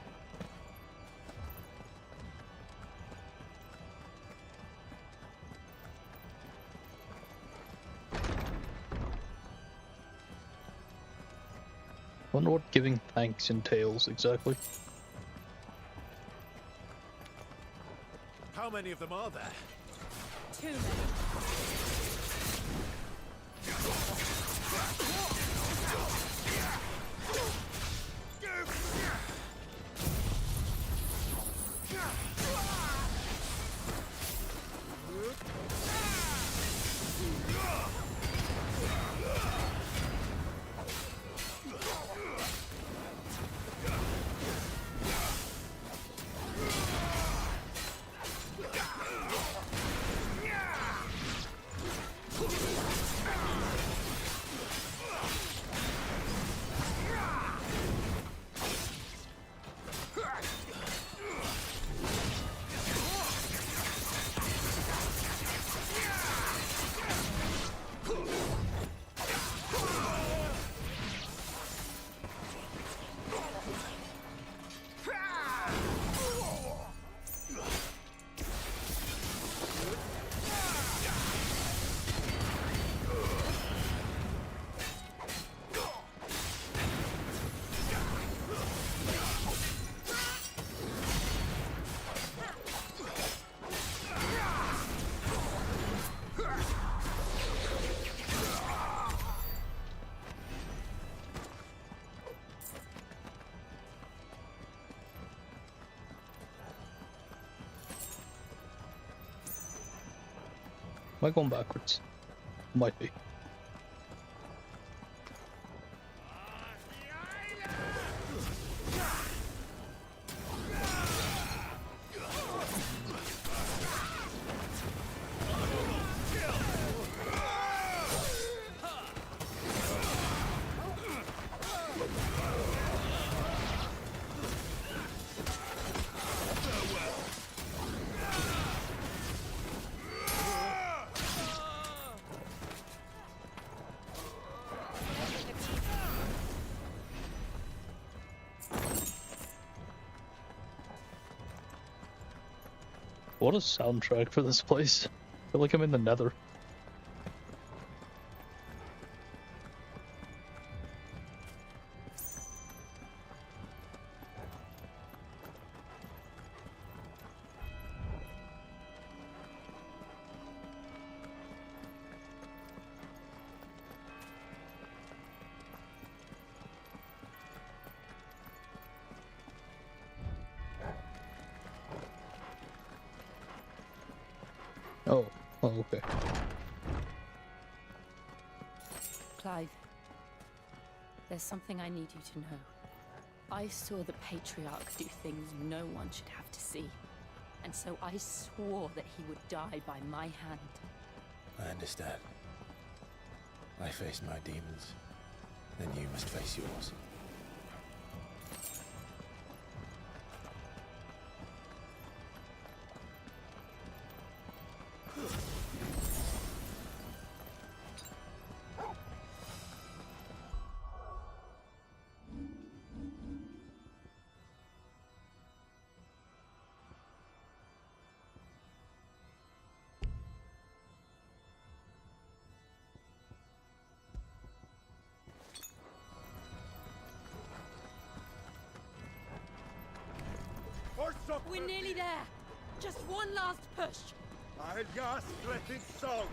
Wonder what giving thanks entails exactly. How many of them are there? Too many. Am I going backwards? Might be. What a soundtrack for this place. I feel like I'm in the Nether. Oh, okay. Clive, there's something I need you to know. I saw the Patriarch do things no one should have to see. And so I swore that he would die by my hand. I understand. I faced my demons. Then you must face yours. We're nearly there. Just one last push. I'll just let it song.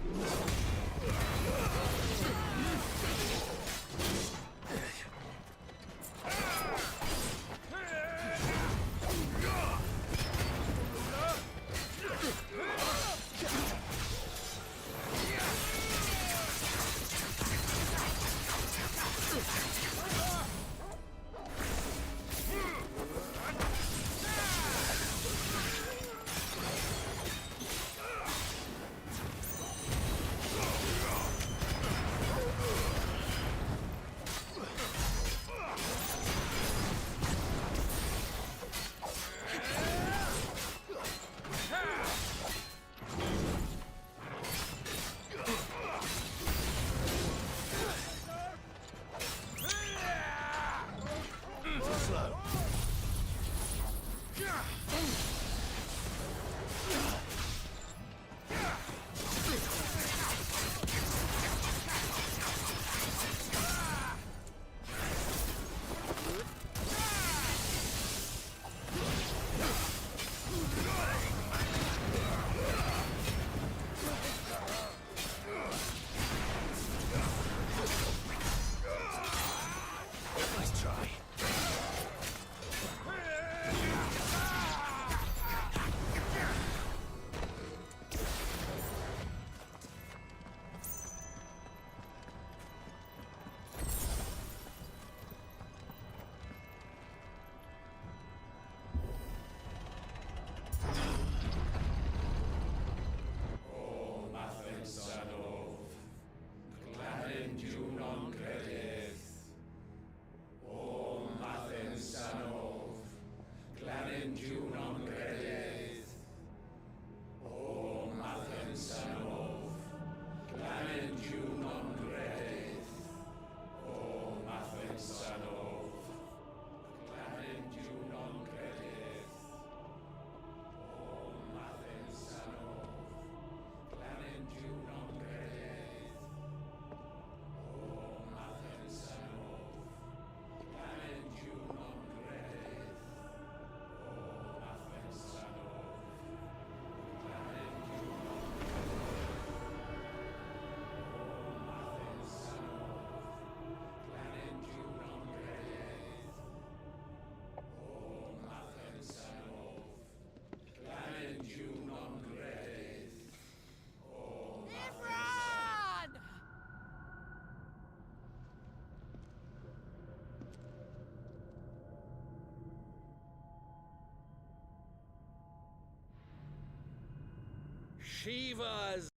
Shiva's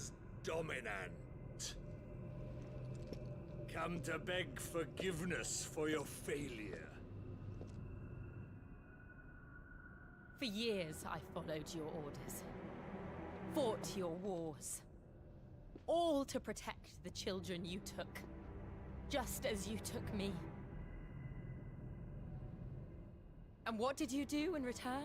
dominant. Come to beg forgiveness for your failure. For years, I followed your orders, fought your wars, all to protect the children you took, just as you took me. And what did you do in return?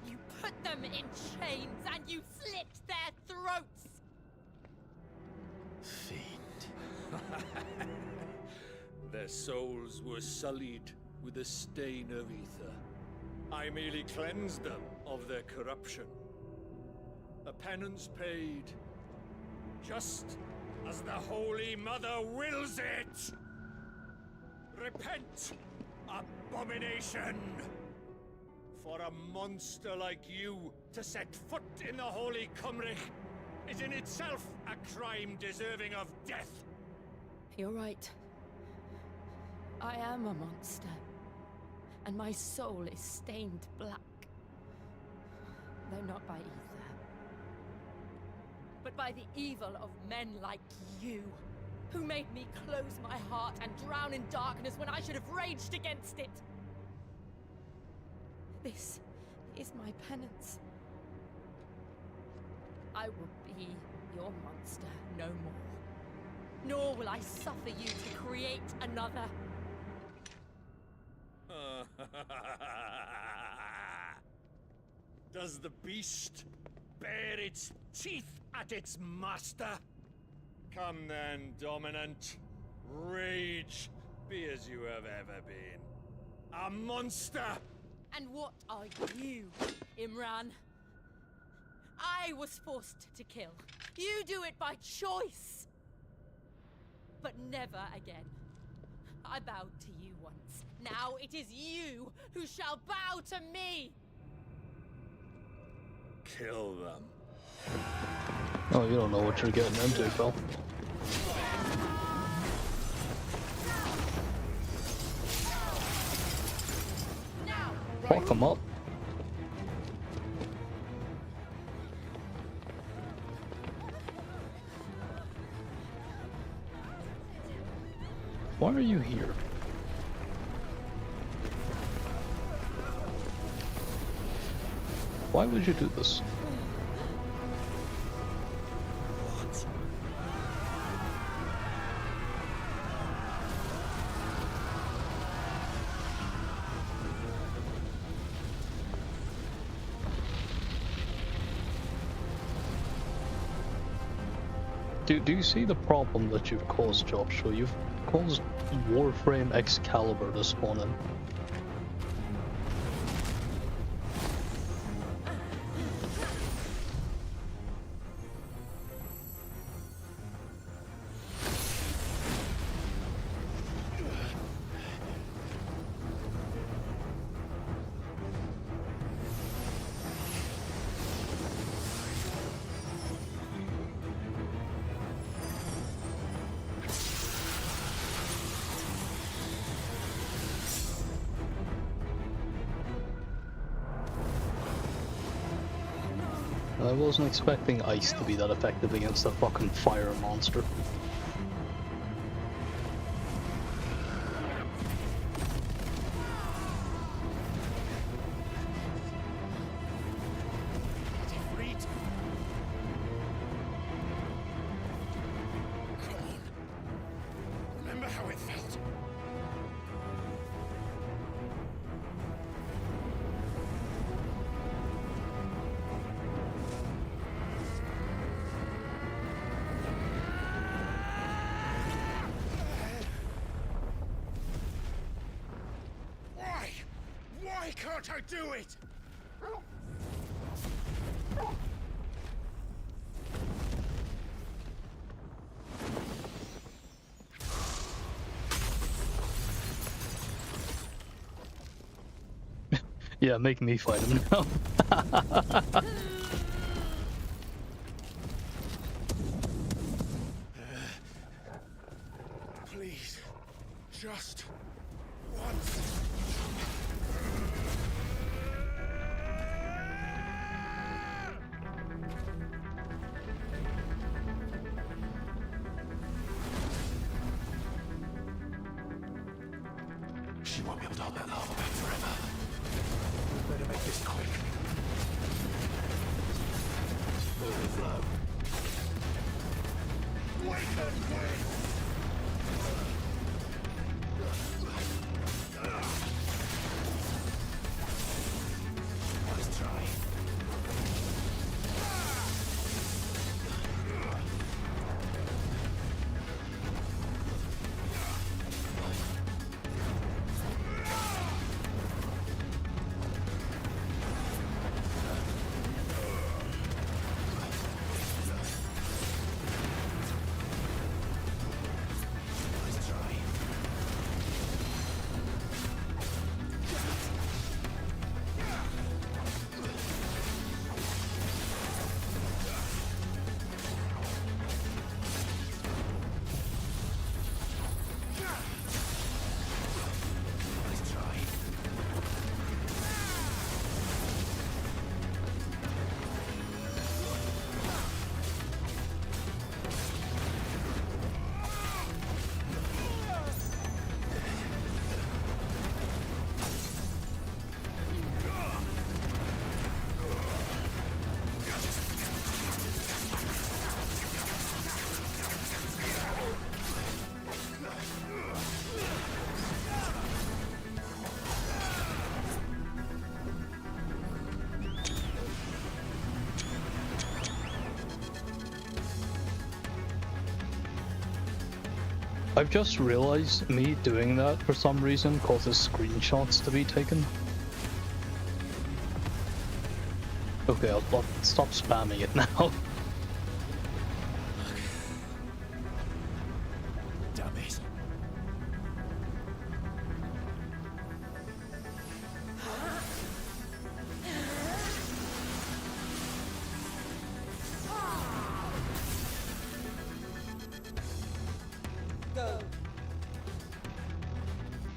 You put them in chains and you slit their throats! Fiend. Their souls were sullied with a stain of ether. I merely cleansed them of their corruption. A penance paid, just as the Holy Mother wills it! Repent, abomination! For a monster like you to set foot in the Holy Cymric is in itself a crime deserving of death. You're right. I am a monster, and my soul is stained black. Though not by ether, but by the evil of men like you, who made me close my heart and drown in darkness when I should have raged against it. This is my penance. I will be your monster no more. Nor will I suffer you to create another. Does the beast bare its teeth at its master? Come then, Dominant. Rage, be as you have ever been. A monster! And what are you, Imran? I was forced to kill. You do it by choice. But never again. I bowed to you once. Now it is you who shall bow to me! Kill them. Oh, you don't know what you're getting into, pal. Fuck them up. Why are you here? Why would you do this? Do you see the problem that you've caused, Joshua? You've caused Warframe Excalibur to spawn in. I wasn't expecting ice to be that effective against a fucking fire monster. Remember how it felt? Why can't I do it? Yeah, make me fight him now. Please, just once. She won't be able to hold that lava back forever. Better make this quick. Overflow. Wake up, Let's try. I've just realized me doing that for some reason causes screenshots to be taken. Okay, I'll stop spamming it now. Damn it.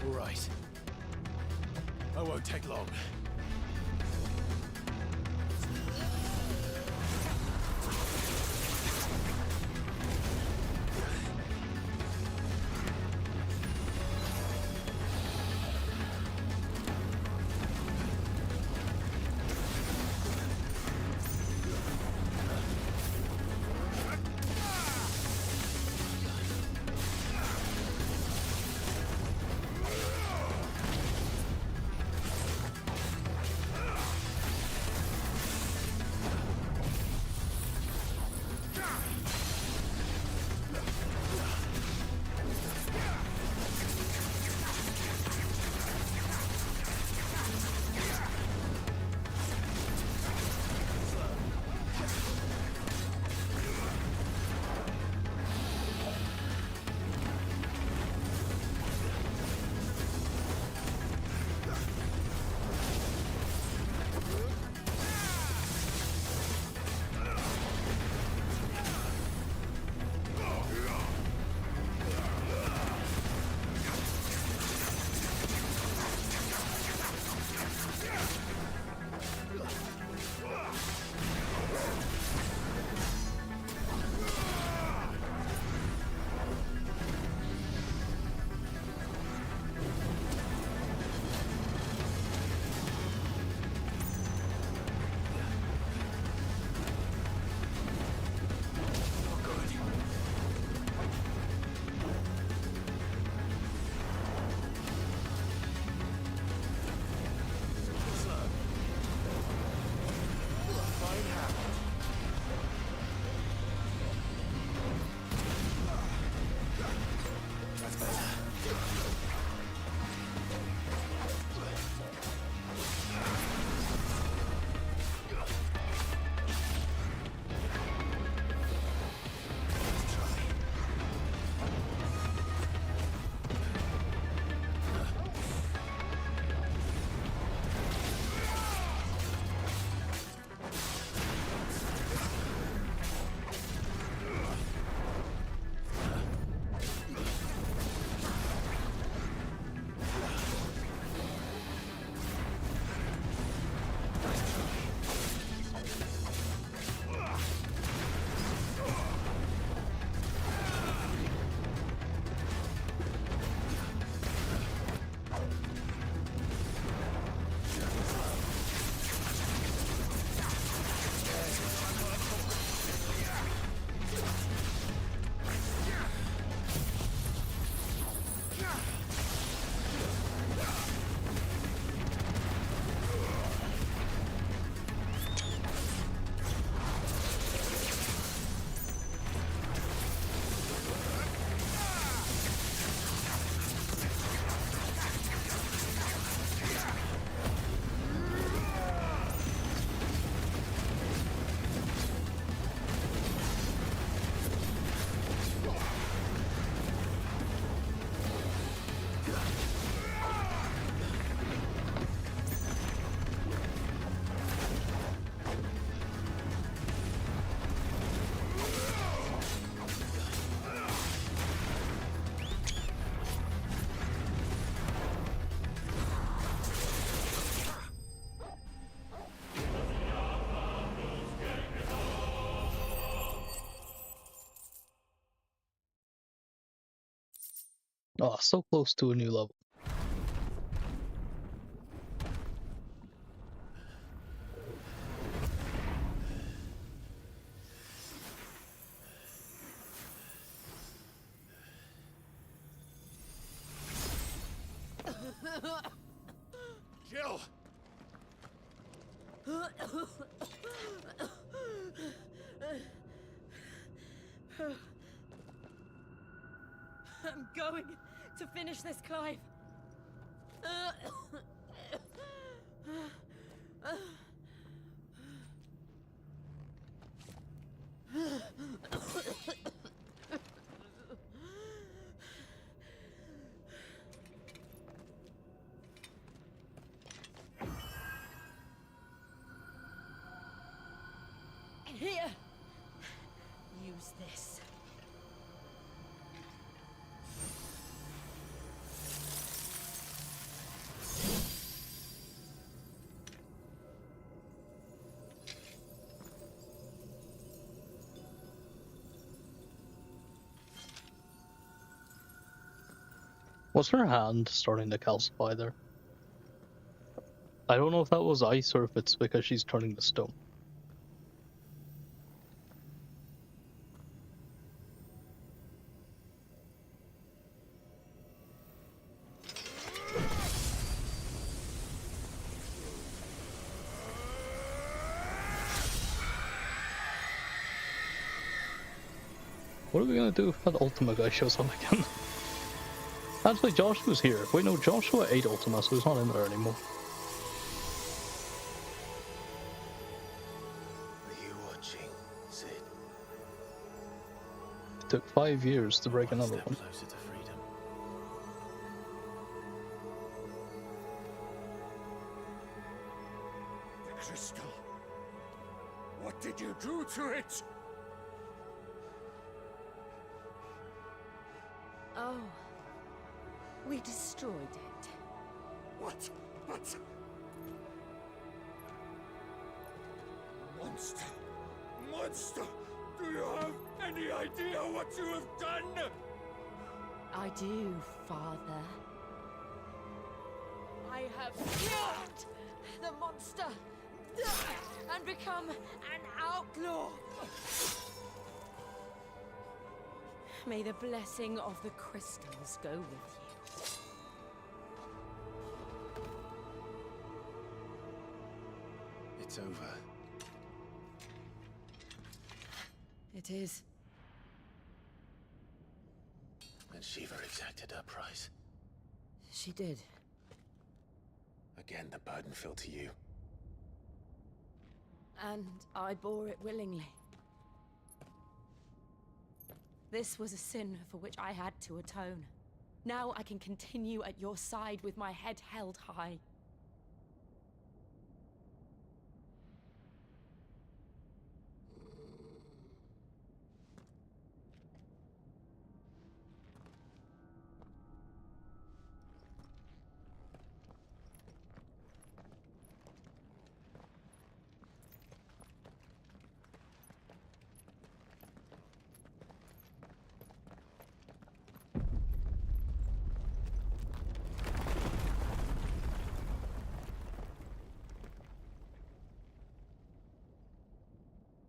Right. I won't take long. Oh, so close to a new level. Jill! I'm going to finish this, Clive. Here. Use this. Was her hand starting to calcify there? I don't know if that was ice or if it's because she's turning to stone. What are we gonna do if that Ultima guy shows up again? Actually, Joshua's here. Wait, no, Joshua ate Ultima, so he's not in there anymore. Are you watching, Sid? It took 5 years to break another one. Closer to freedom. The crystal. What did you do to it? Oh. We destroyed it. What? But... Monster! Monster! Do you have any idea what you have done? I do, Father. I have killed the monster and become an outlaw. May the blessing of the crystals go with you. It's over. It is. And Shiva exacted her price. She did. Again, the burden fell to you. And I bore it willingly. This was a sin for which I had to atone. Now I can continue at your side with my head held high.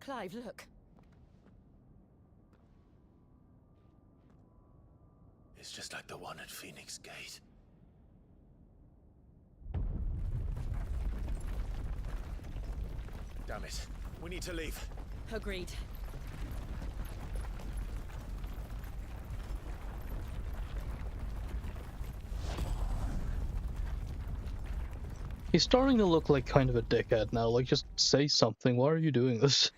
Clive, look. It's just like the one at Phoenix Gate. Damn it. We need to leave. Agreed. He's starting to look like kind of a dickhead now. Like, just say something. Why are you doing this?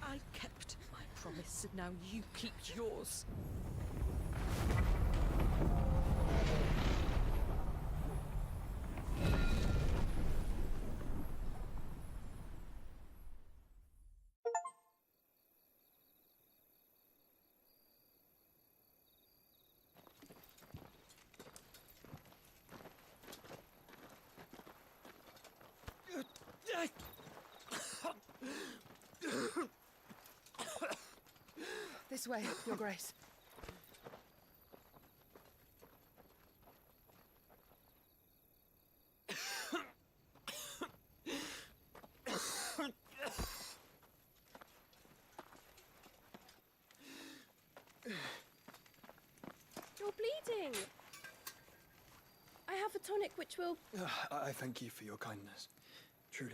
I kept my promise, and now you keep yours. This way, Your Grace. You're bleeding. I have a tonic which will... I thank you for your kindness, truly.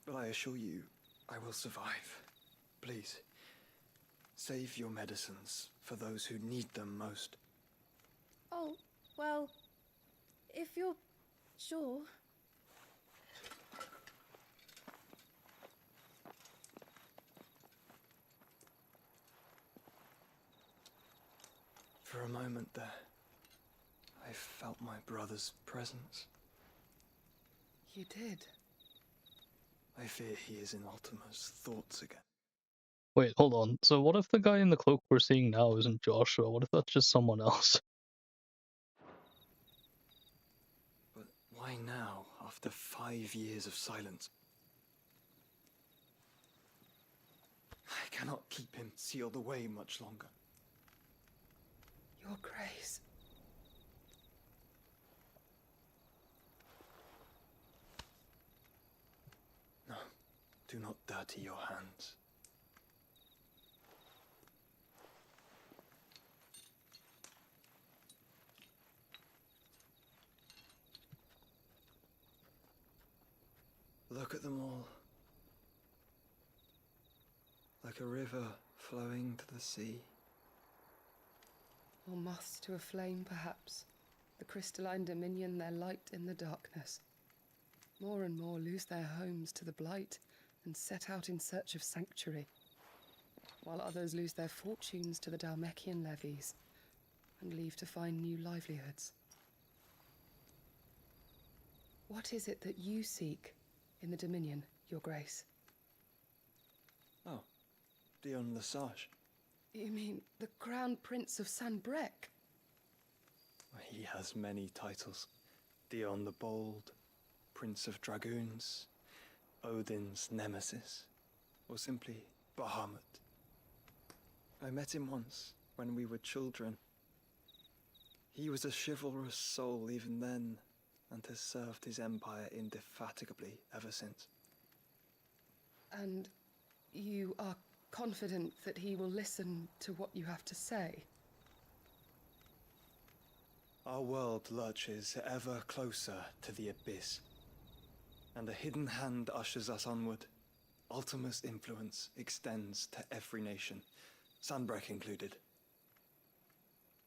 But I assure you, I will survive. Please, save your medicines for those who need them most. Oh, well, if you're sure. For a moment there, I felt my brother's presence. You did? I fear he is in Ultima's thoughts again. Wait, hold on. So what if the guy in the cloak we're seeing now isn't Joshua? What if that's just someone else? But why now, after 5 years of silence? I cannot keep him sealed away much longer. Your Grace. No, do not dirty your hands. Look at them all. Like a river flowing to the sea. Or moths to a flame, perhaps. The crystalline dominion, their light in the darkness. More and more lose their homes to the blight and set out in search of sanctuary, while others lose their fortunes to the Dhalmekian levies and leave to find new livelihoods. What is it that you seek in the Dominion, Your Grace? Oh, Dion Lesage. You mean the Crown Prince of Sanbreque? He has many titles. Dion the Bold, Prince of Dragoons, Odin's Nemesis, or simply Bahamut. I met him once, when we were children. He was a chivalrous soul even then, and has served his empire indefatigably ever since. And you are confident that he will listen to what you have to say? Our world lurches ever closer to the abyss, and a hidden hand ushers us onward. Ultima's influence extends to every nation, Sanbreque included.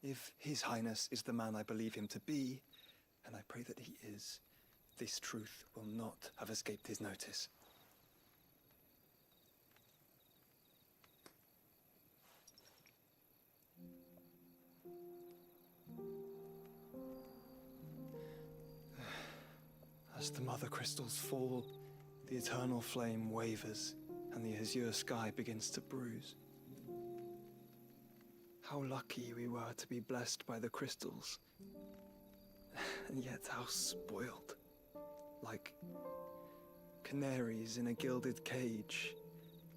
If His Highness is the man I believe him to be, and I pray that he is, this truth will not have escaped his notice. As the mother crystals fall, the eternal flame wavers, and the azure sky begins to bruise. How lucky we were to be blessed by the crystals, and yet how spoiled. Like canaries in a gilded cage,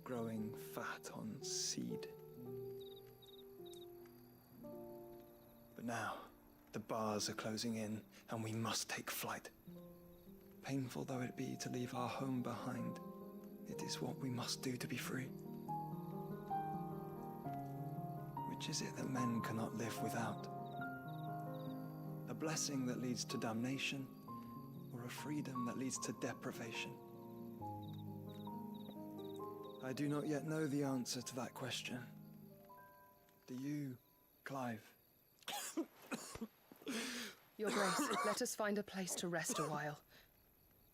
growing fat on seed. But now, the bars are closing in, and we must take flight. Painful though it be to leave our home behind, it is what we must do to be free. Which is it that men cannot live without? A blessing that leads to damnation, or a freedom that leads to deprivation? I do not yet know the answer to that question. Do you, Clive? Your Grace, let us find a place to rest a while.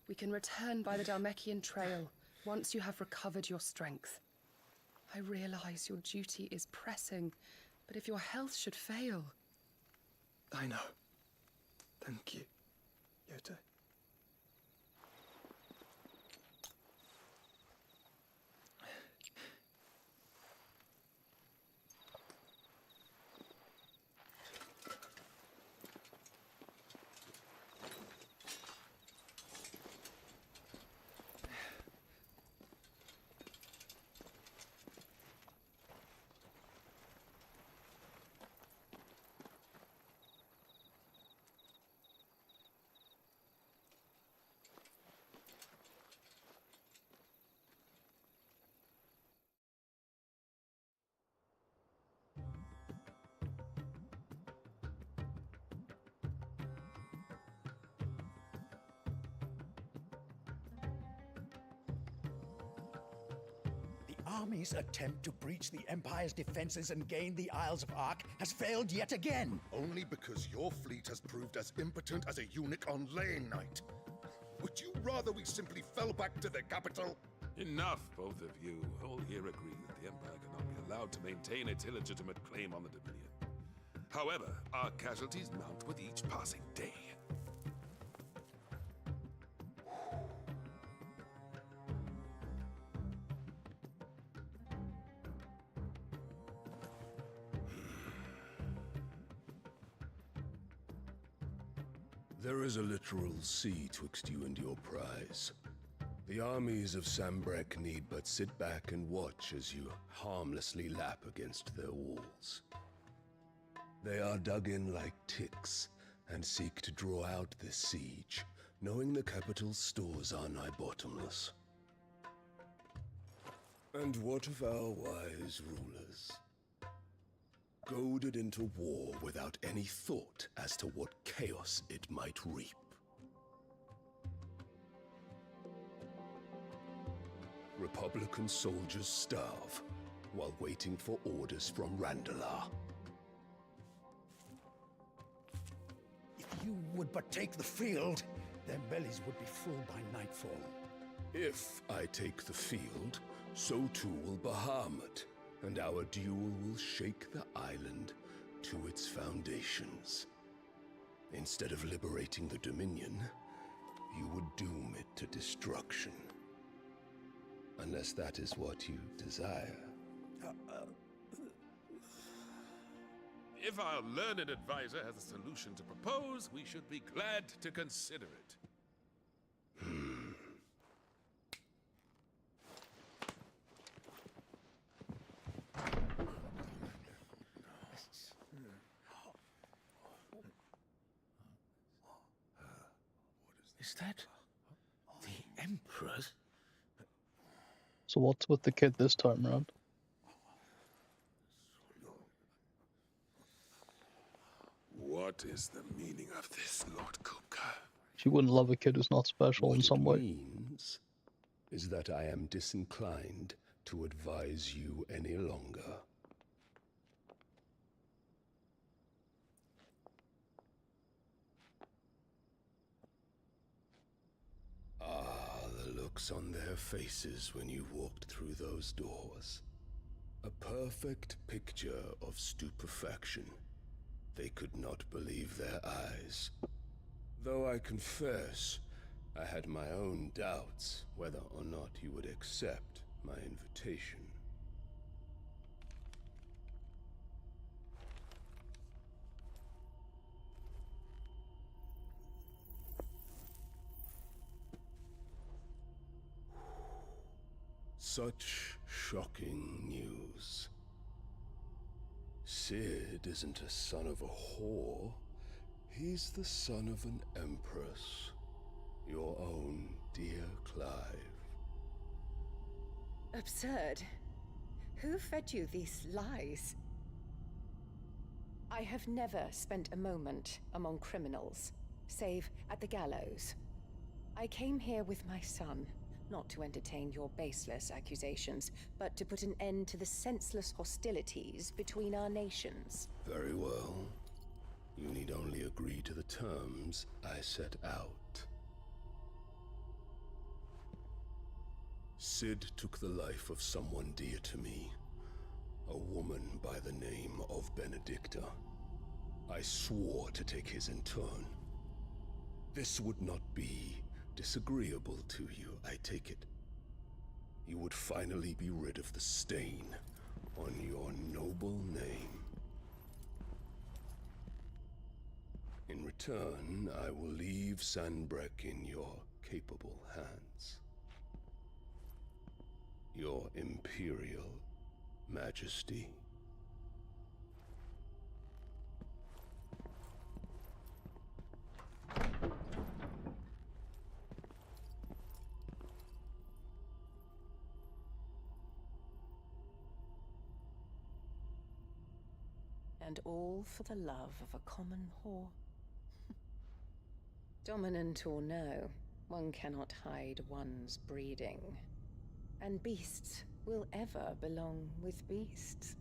We can return by the Dhalmekian trail once you have recovered your strength. I realize your duty is pressing, but if your health should fail... I know. Thank you, Yote. army's attempt to breach the Empire's defenses and gain the Isles of Ark has failed yet again. Only because your fleet has proved as impotent as a eunuch on Lane Night. Would you rather we simply fell back to the capital? Enough, both of you. All here agree that the Empire cannot be allowed to maintain its illegitimate claim on the Dominion. However, our casualties mount with each passing day. There is a literal sea twixt you and your prize. The armies of Sambrek need but sit back and watch as you harmlessly lap against their walls. They are dug in like ticks and seek to draw out this siege, knowing the capital's stores are nigh bottomless. And what of our wise rulers? Goaded into war without any thought as to what chaos it might reap. Republican soldiers starve while waiting for orders from Randalar. If you would but take the field, their bellies would be full by nightfall. If I take the field, so too will Bahamut, and our duel will shake the island to its foundations. Instead of liberating the Dominion, you would doom it to destruction. Unless that is what you desire. If our learned advisor has a solution to propose, we should be glad to consider it. Is that the Emperor's? So what's with the kid this time around? What is the meaning of this, Lord Kupka? She wouldn't love a kid who's not special in some way. What it means is that I am disinclined to advise you any longer. Ah, the looks on their faces when you walked through those doors. A perfect picture of stupefaction. They could not believe their eyes. Though I confess, I had my own doubts whether or not you would accept my invitation. Such shocking news. Sid isn't a son of a whore. He's the son of an empress. Your own dear Clive. Absurd. Who fed you these lies? I have never spent a moment among criminals, save at the gallows. I came here with my son, not to entertain your baseless accusations, but to put an end to the senseless hostilities between our nations. Very well. You need only agree to the terms I set out. Sid took the life of someone dear to me, a woman by the name of Benedicta. I swore to take his in turn. This would not be disagreeable to you, I take it. You would finally be rid of the stain on your noble name. In return, I will leave Sanbrek in your capable hands. Your Imperial Majesty. And all for the love of a common whore. Dominant or no, one cannot hide one's breeding. And beasts will ever belong with beasts.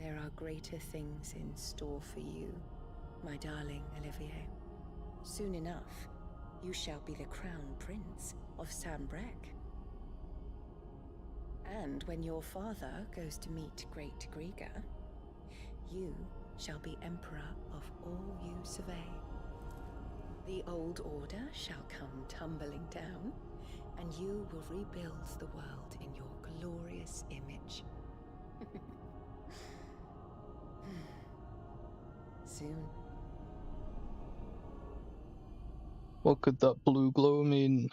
There are greater things in store for you, my darling Olivier. Soon enough, you shall be the crown prince of Sambrec. And when your father goes to meet Great Grieger, you shall be emperor of all you survey. The old order shall come tumbling down, and you will rebuild the world in your glorious image. Soon. What could that blue glow mean?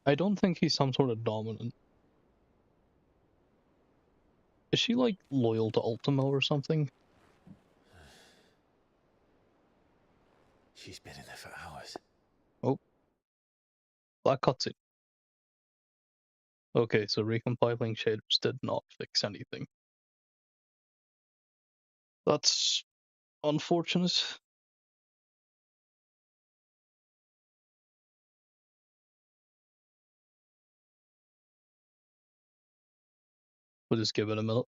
I don't think he's some sort of dominant. Is she like loyal to Ultimo or something? She's been in there for hours. Oh. That cutscene. Okay, so recompiling shaders did not fix anything. That's unfortunate. We'll just give it a minute.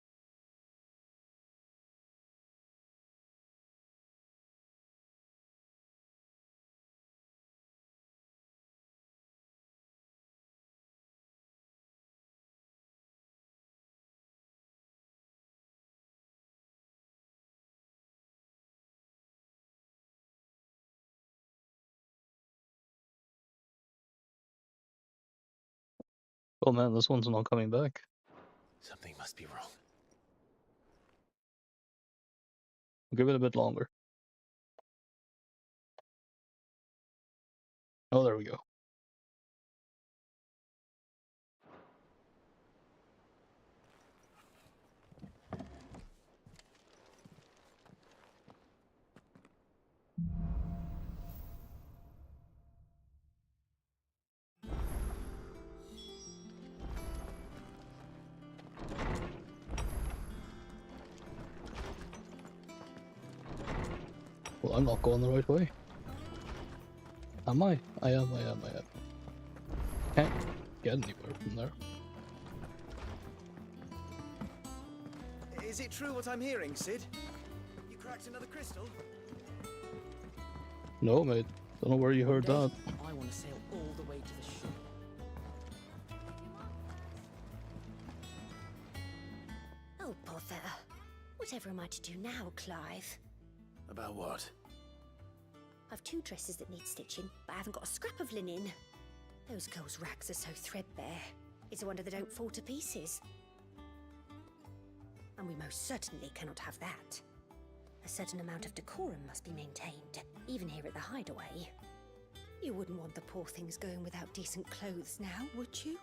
Oh man, this one's not coming back. Something must be wrong. We'll give it a bit longer. Oh, there we go. Well, I'm not going the right way. Am I? I am. Can't get anywhere from there. Is it true what I'm hearing, Sid? You cracked another crystal? No, mate. Don't know where you heard that. I want to sail all the way to the shore. Oh, bother. Whatever am I to do now, Clive? About what? I've 2 dresses that need stitching, but I haven't got a scrap of linen. Those girls' rags are so threadbare. It's a wonder they don't fall to pieces. And we most certainly cannot have that. A certain amount of decorum must be maintained, even here at the hideaway. You wouldn't want the poor things going without decent clothes now, would you?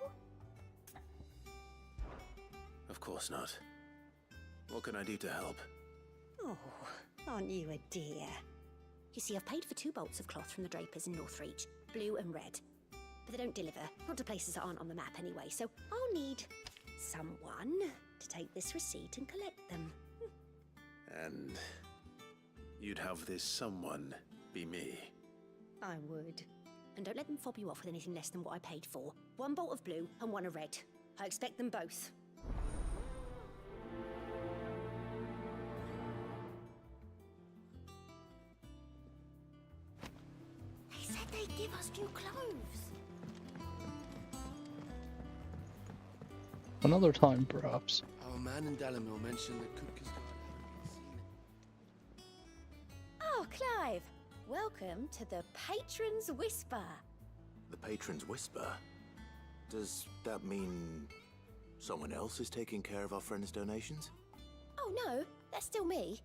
Of course not. What can I do to help? Oh, aren't you a dear? You see, I've paid for 2 bolts of cloth from the drapers in Northreach, blue and red. But they don't deliver, not to places that aren't on the map anyway, so I'll need someone to take this receipt and collect them. And you'd have this someone be me? I would. And don't let them fob you off with anything less than what I paid for. 1 bolt of blue and 1 of red. I expect them both. They said they'd give us new clothes. Another time, perhaps. Our man in Dalamil mentioned that Kupka's guard hadn't been seen. Oh, Clive! Welcome to the Patron's Whisper. The Patron's Whisper? Does that mean someone else is taking care of our friend's donations? Oh no, that's still me.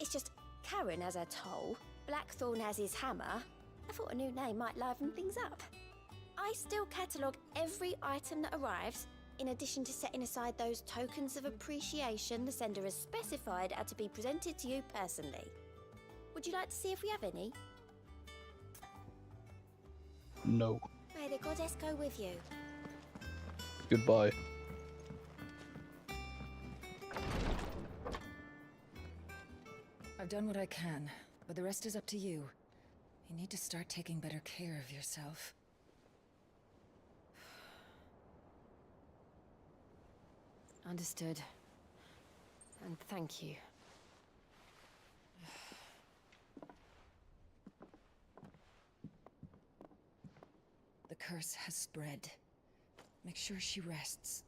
It's just Karen has her toll, Blackthorn has his hammer. I thought a new name might liven things up. I still catalogue every item that arrives, in addition to setting aside those tokens of appreciation the sender has specified are to be presented to you personally. Would you like to see if we have any? No. May the goddess go with you. Goodbye. I've done what I can. But the rest is up to you. You need to start taking better care of yourself. Understood. And thank you. The curse has spread. Make sure she rests.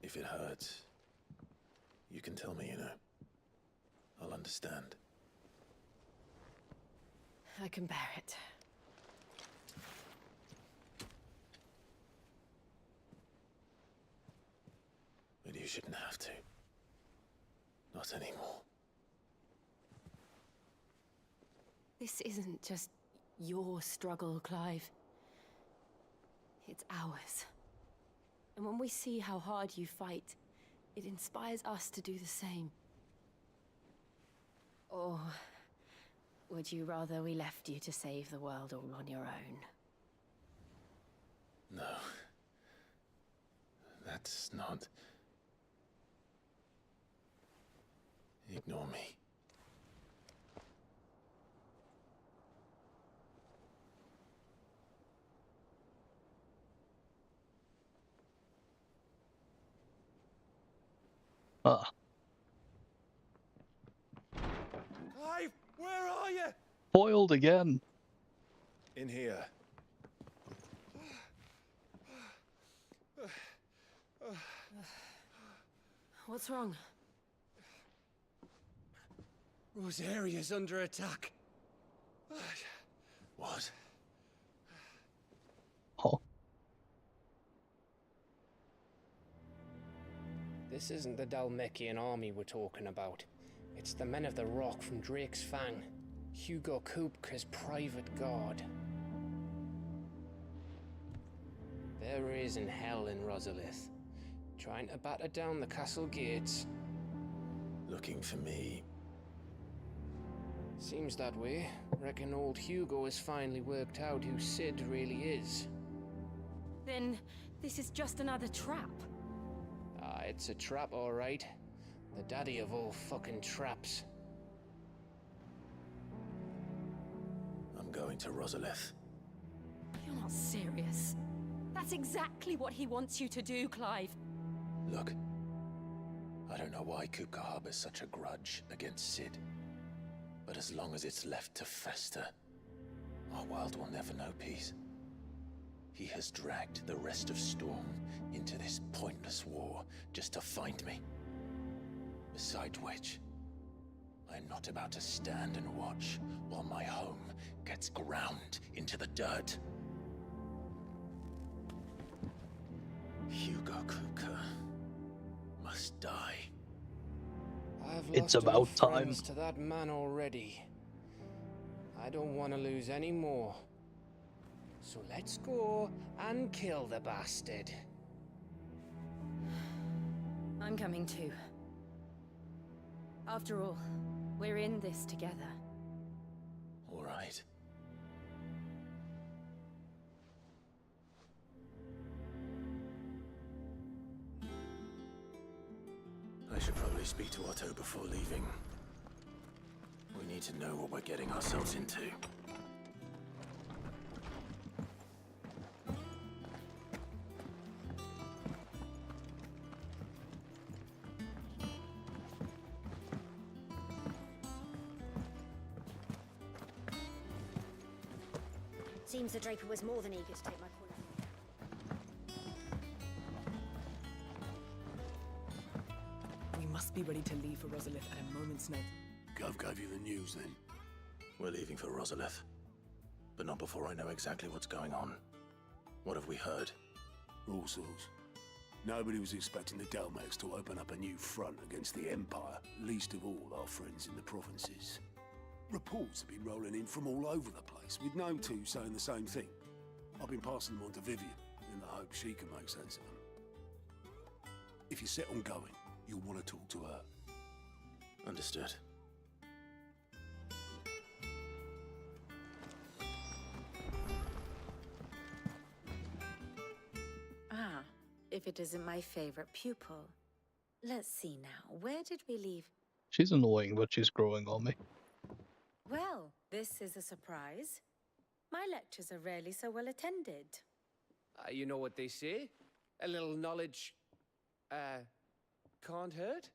If it hurts, you can tell me, you know. I'll understand. I can bear it. But you shouldn't have to. Not anymore. This isn't just your struggle, Clive. It's ours. And when we see how hard you fight, it inspires us to do the same. Or would you rather we left you to save the world all on your own? No. That's not... Ignore me. Clive, where are you? Foiled again. In here. What's wrong? Rosaria's under attack. What? Oh. This isn't the Dalmekian army we're talking about. It's the men of the Rock from Drake's Fang. Hugo Kupka's private guard. There is in hell in Rosalith, trying to batter down the castle gates. Looking for me. Seems that way. Reckon old Hugo has finally worked out who Sid really is. Then this is just another trap. Ah, it's a trap, all right. The daddy of all fucking traps. I'm going to Rosalith. You're not serious. That's exactly what he wants you to do, Clive. Look, I don't know why Kupka harbors such a grudge against Sid. But as long as it's left to fester, our world will never know peace. He has dragged the rest of Storm into this pointless war just to find me. Besides which, I'm not about to stand and watch while my home gets ground into the dirt. Hugo Kupka must die. I've It's lost about enough time. friends to that man already. I don't want to lose any more. So let's go and kill the bastard. I'm coming too. After all, we're in this together. All right. I should probably speak to Otto before leaving. We need to know what we're getting ourselves into. Seems the Draper was more than eager to take my call. We must be ready to leave for Rosalith at a moment's notice. Gov gave you the news then? We're leaving for Rosalith. But not before I know exactly what's going on. What have we heard? All sorts. Nobody was expecting the Dalmaks to open up a new front against the Empire, least of all our friends in the provinces. Reports have been rolling in from all over the place, with no two saying the same thing. I've been passing them on to Vivian, in the hope she can make sense of them. If you're set on going, you'll want to talk to her. Understood. Ah, if if it isn't my favorite pupil. Let's see now, where did we leave? She's annoying, but she's growing on me. Well, this is a surprise. My lectures are rarely so well attended. You know what they say? A little knowledge, can't hurt?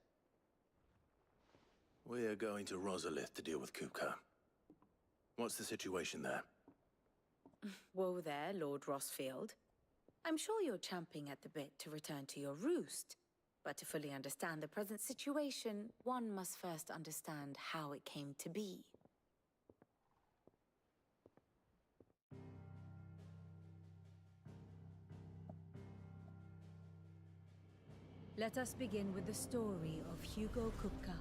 We're going to Rosalith to deal with Kupka. What's the situation there? Whoa there, Lord Rosfield. I'm sure you're champing at the bit to return to your roost. But to fully understand the present situation, one must first understand how it came to be. Let us begin with the story of Hugo Kupka,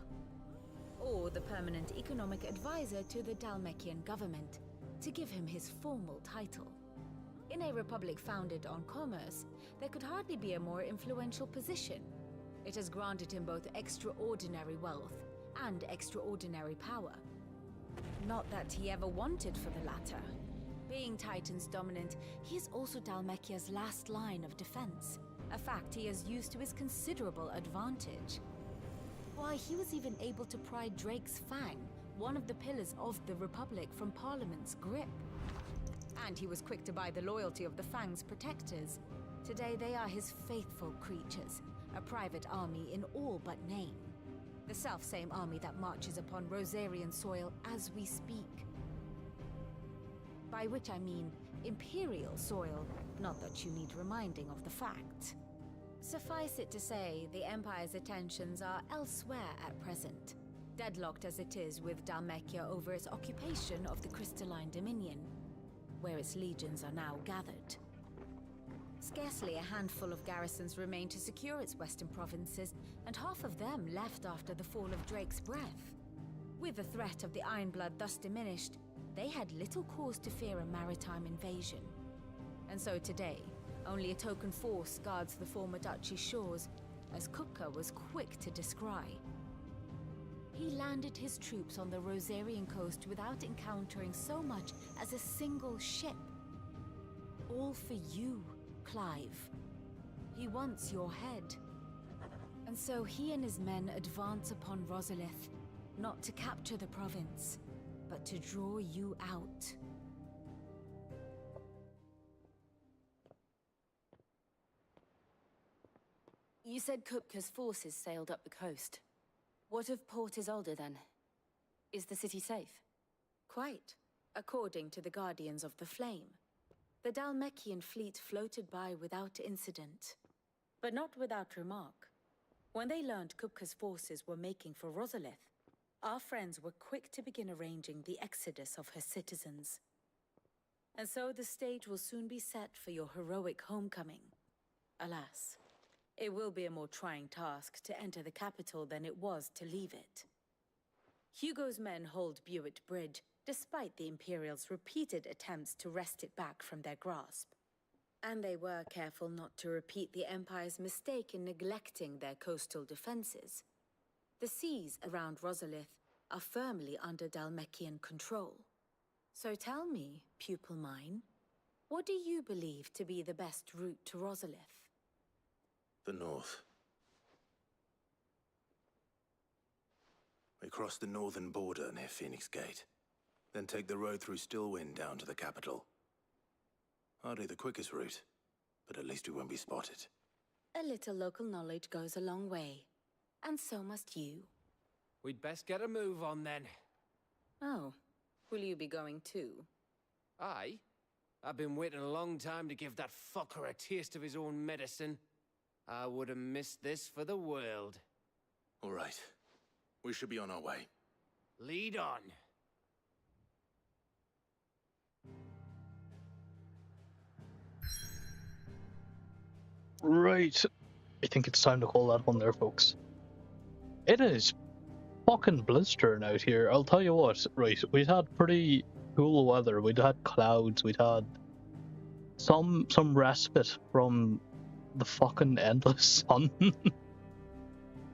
or the permanent economic advisor to the Dhalmekian government, to give him his formal title. In a republic founded on commerce, there could hardly be a more influential position. It has granted him both extraordinary wealth and extraordinary power. Not that he ever wanted for the latter. Being Titan's dominant, he is also Dhalmekia's last line of defense, a fact he has used to his considerable advantage. Why, he was even able to pry Drake's Fang, one of the pillars of the Republic, from Parliament's grip. And he was quick to buy the loyalty of the Fang's protectors. Today they are his faithful creatures, a private army in all but name. The self-same army that marches upon Rosarian soil as we speak. By which I mean Imperial soil, not that you need reminding of the fact. Suffice it to say, the Empire's attentions are elsewhere at present, deadlocked as it is with Dhalmekia over its occupation of the Crystalline Dominion, where its legions are now gathered. Scarcely a handful of garrisons remain to secure its western provinces, and half of them left after the fall of Drake's Breath. With the threat of the Ironblood thus diminished, they had little cause to fear a maritime invasion. And so today, only a token force guards the former duchy's shores, as Kupka was quick to descry. He landed his troops on the Rosarian coast without encountering so much as a single ship. All for you, Clive. He wants your head. And so he and his men advance upon Rosalith, not to capture the province, but to draw you out. You said Kupka's forces sailed up the coast. What of Port Isolde then? Is the city safe? Quite, according to the Guardians of the Flame. The Dhalmekian fleet floated by without incident, but not without remark. When they learned Kupka's forces were making for Rosalith, our friends were quick to begin arranging the exodus of her citizens. And so the stage will soon be set for your heroic homecoming. Alas, it will be a more trying task to enter the capital than it was to leave it. Hugo's men hold Buet Bridge, despite the Imperials' repeated attempts to wrest it back from their grasp. And they were careful not to repeat the Empire's mistake in neglecting their coastal defenses. The seas around Rosalith are firmly under Dhalmekian control. So tell me, pupil mine, what do you believe to be the best route to Rosalith? The north. We cross the northern border near Phoenix Gate, then take the road through Stillwind down to the capital. Hardly the quickest route, but at least we won't be spotted. A little local knowledge goes a long way, and so must you. We'd best get a move on then. Oh, will you be going too? Aye. I've been waiting a long time to give that fucker a taste of his own medicine. I would have missed this for the world. All right. We should be on our way. Lead on. Right. I think it's time to call that one there, folks. It is fucking blistering out here. I'll tell you what, right, we'd had pretty cool weather. We'd had clouds, we'd had some respite from the fucking endless sun.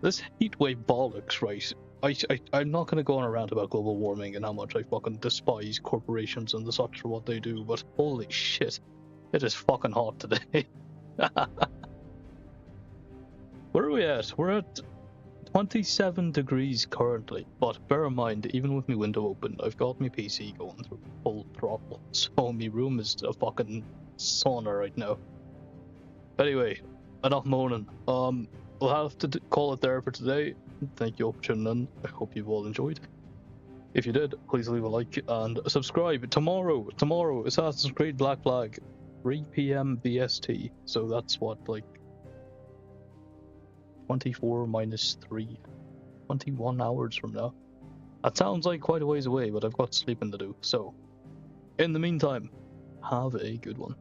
This heatwave bollocks, right? I'm not going to go on a rant about global warming and how much I fucking despise corporations and the such for what they do, but holy shit, it is fucking hot today. Where are we at? We're at 27 degrees currently, but bear in mind, even with my window open, I've got my PC going through full throttle, so my room is a fucking sauna right now. Anyway, enough moaning. We'll have to call it there for today. Thank you all for tuning in. I hope you've all enjoyed. If you did, please leave a like and subscribe. Tomorrow, Assassin's Creed Black Flag, 3 PM BST. So that's what, like, 24 minus 3, 21 hours from now. That sounds like quite a ways away, but I've got sleeping to do. So, in the meantime, have a good one.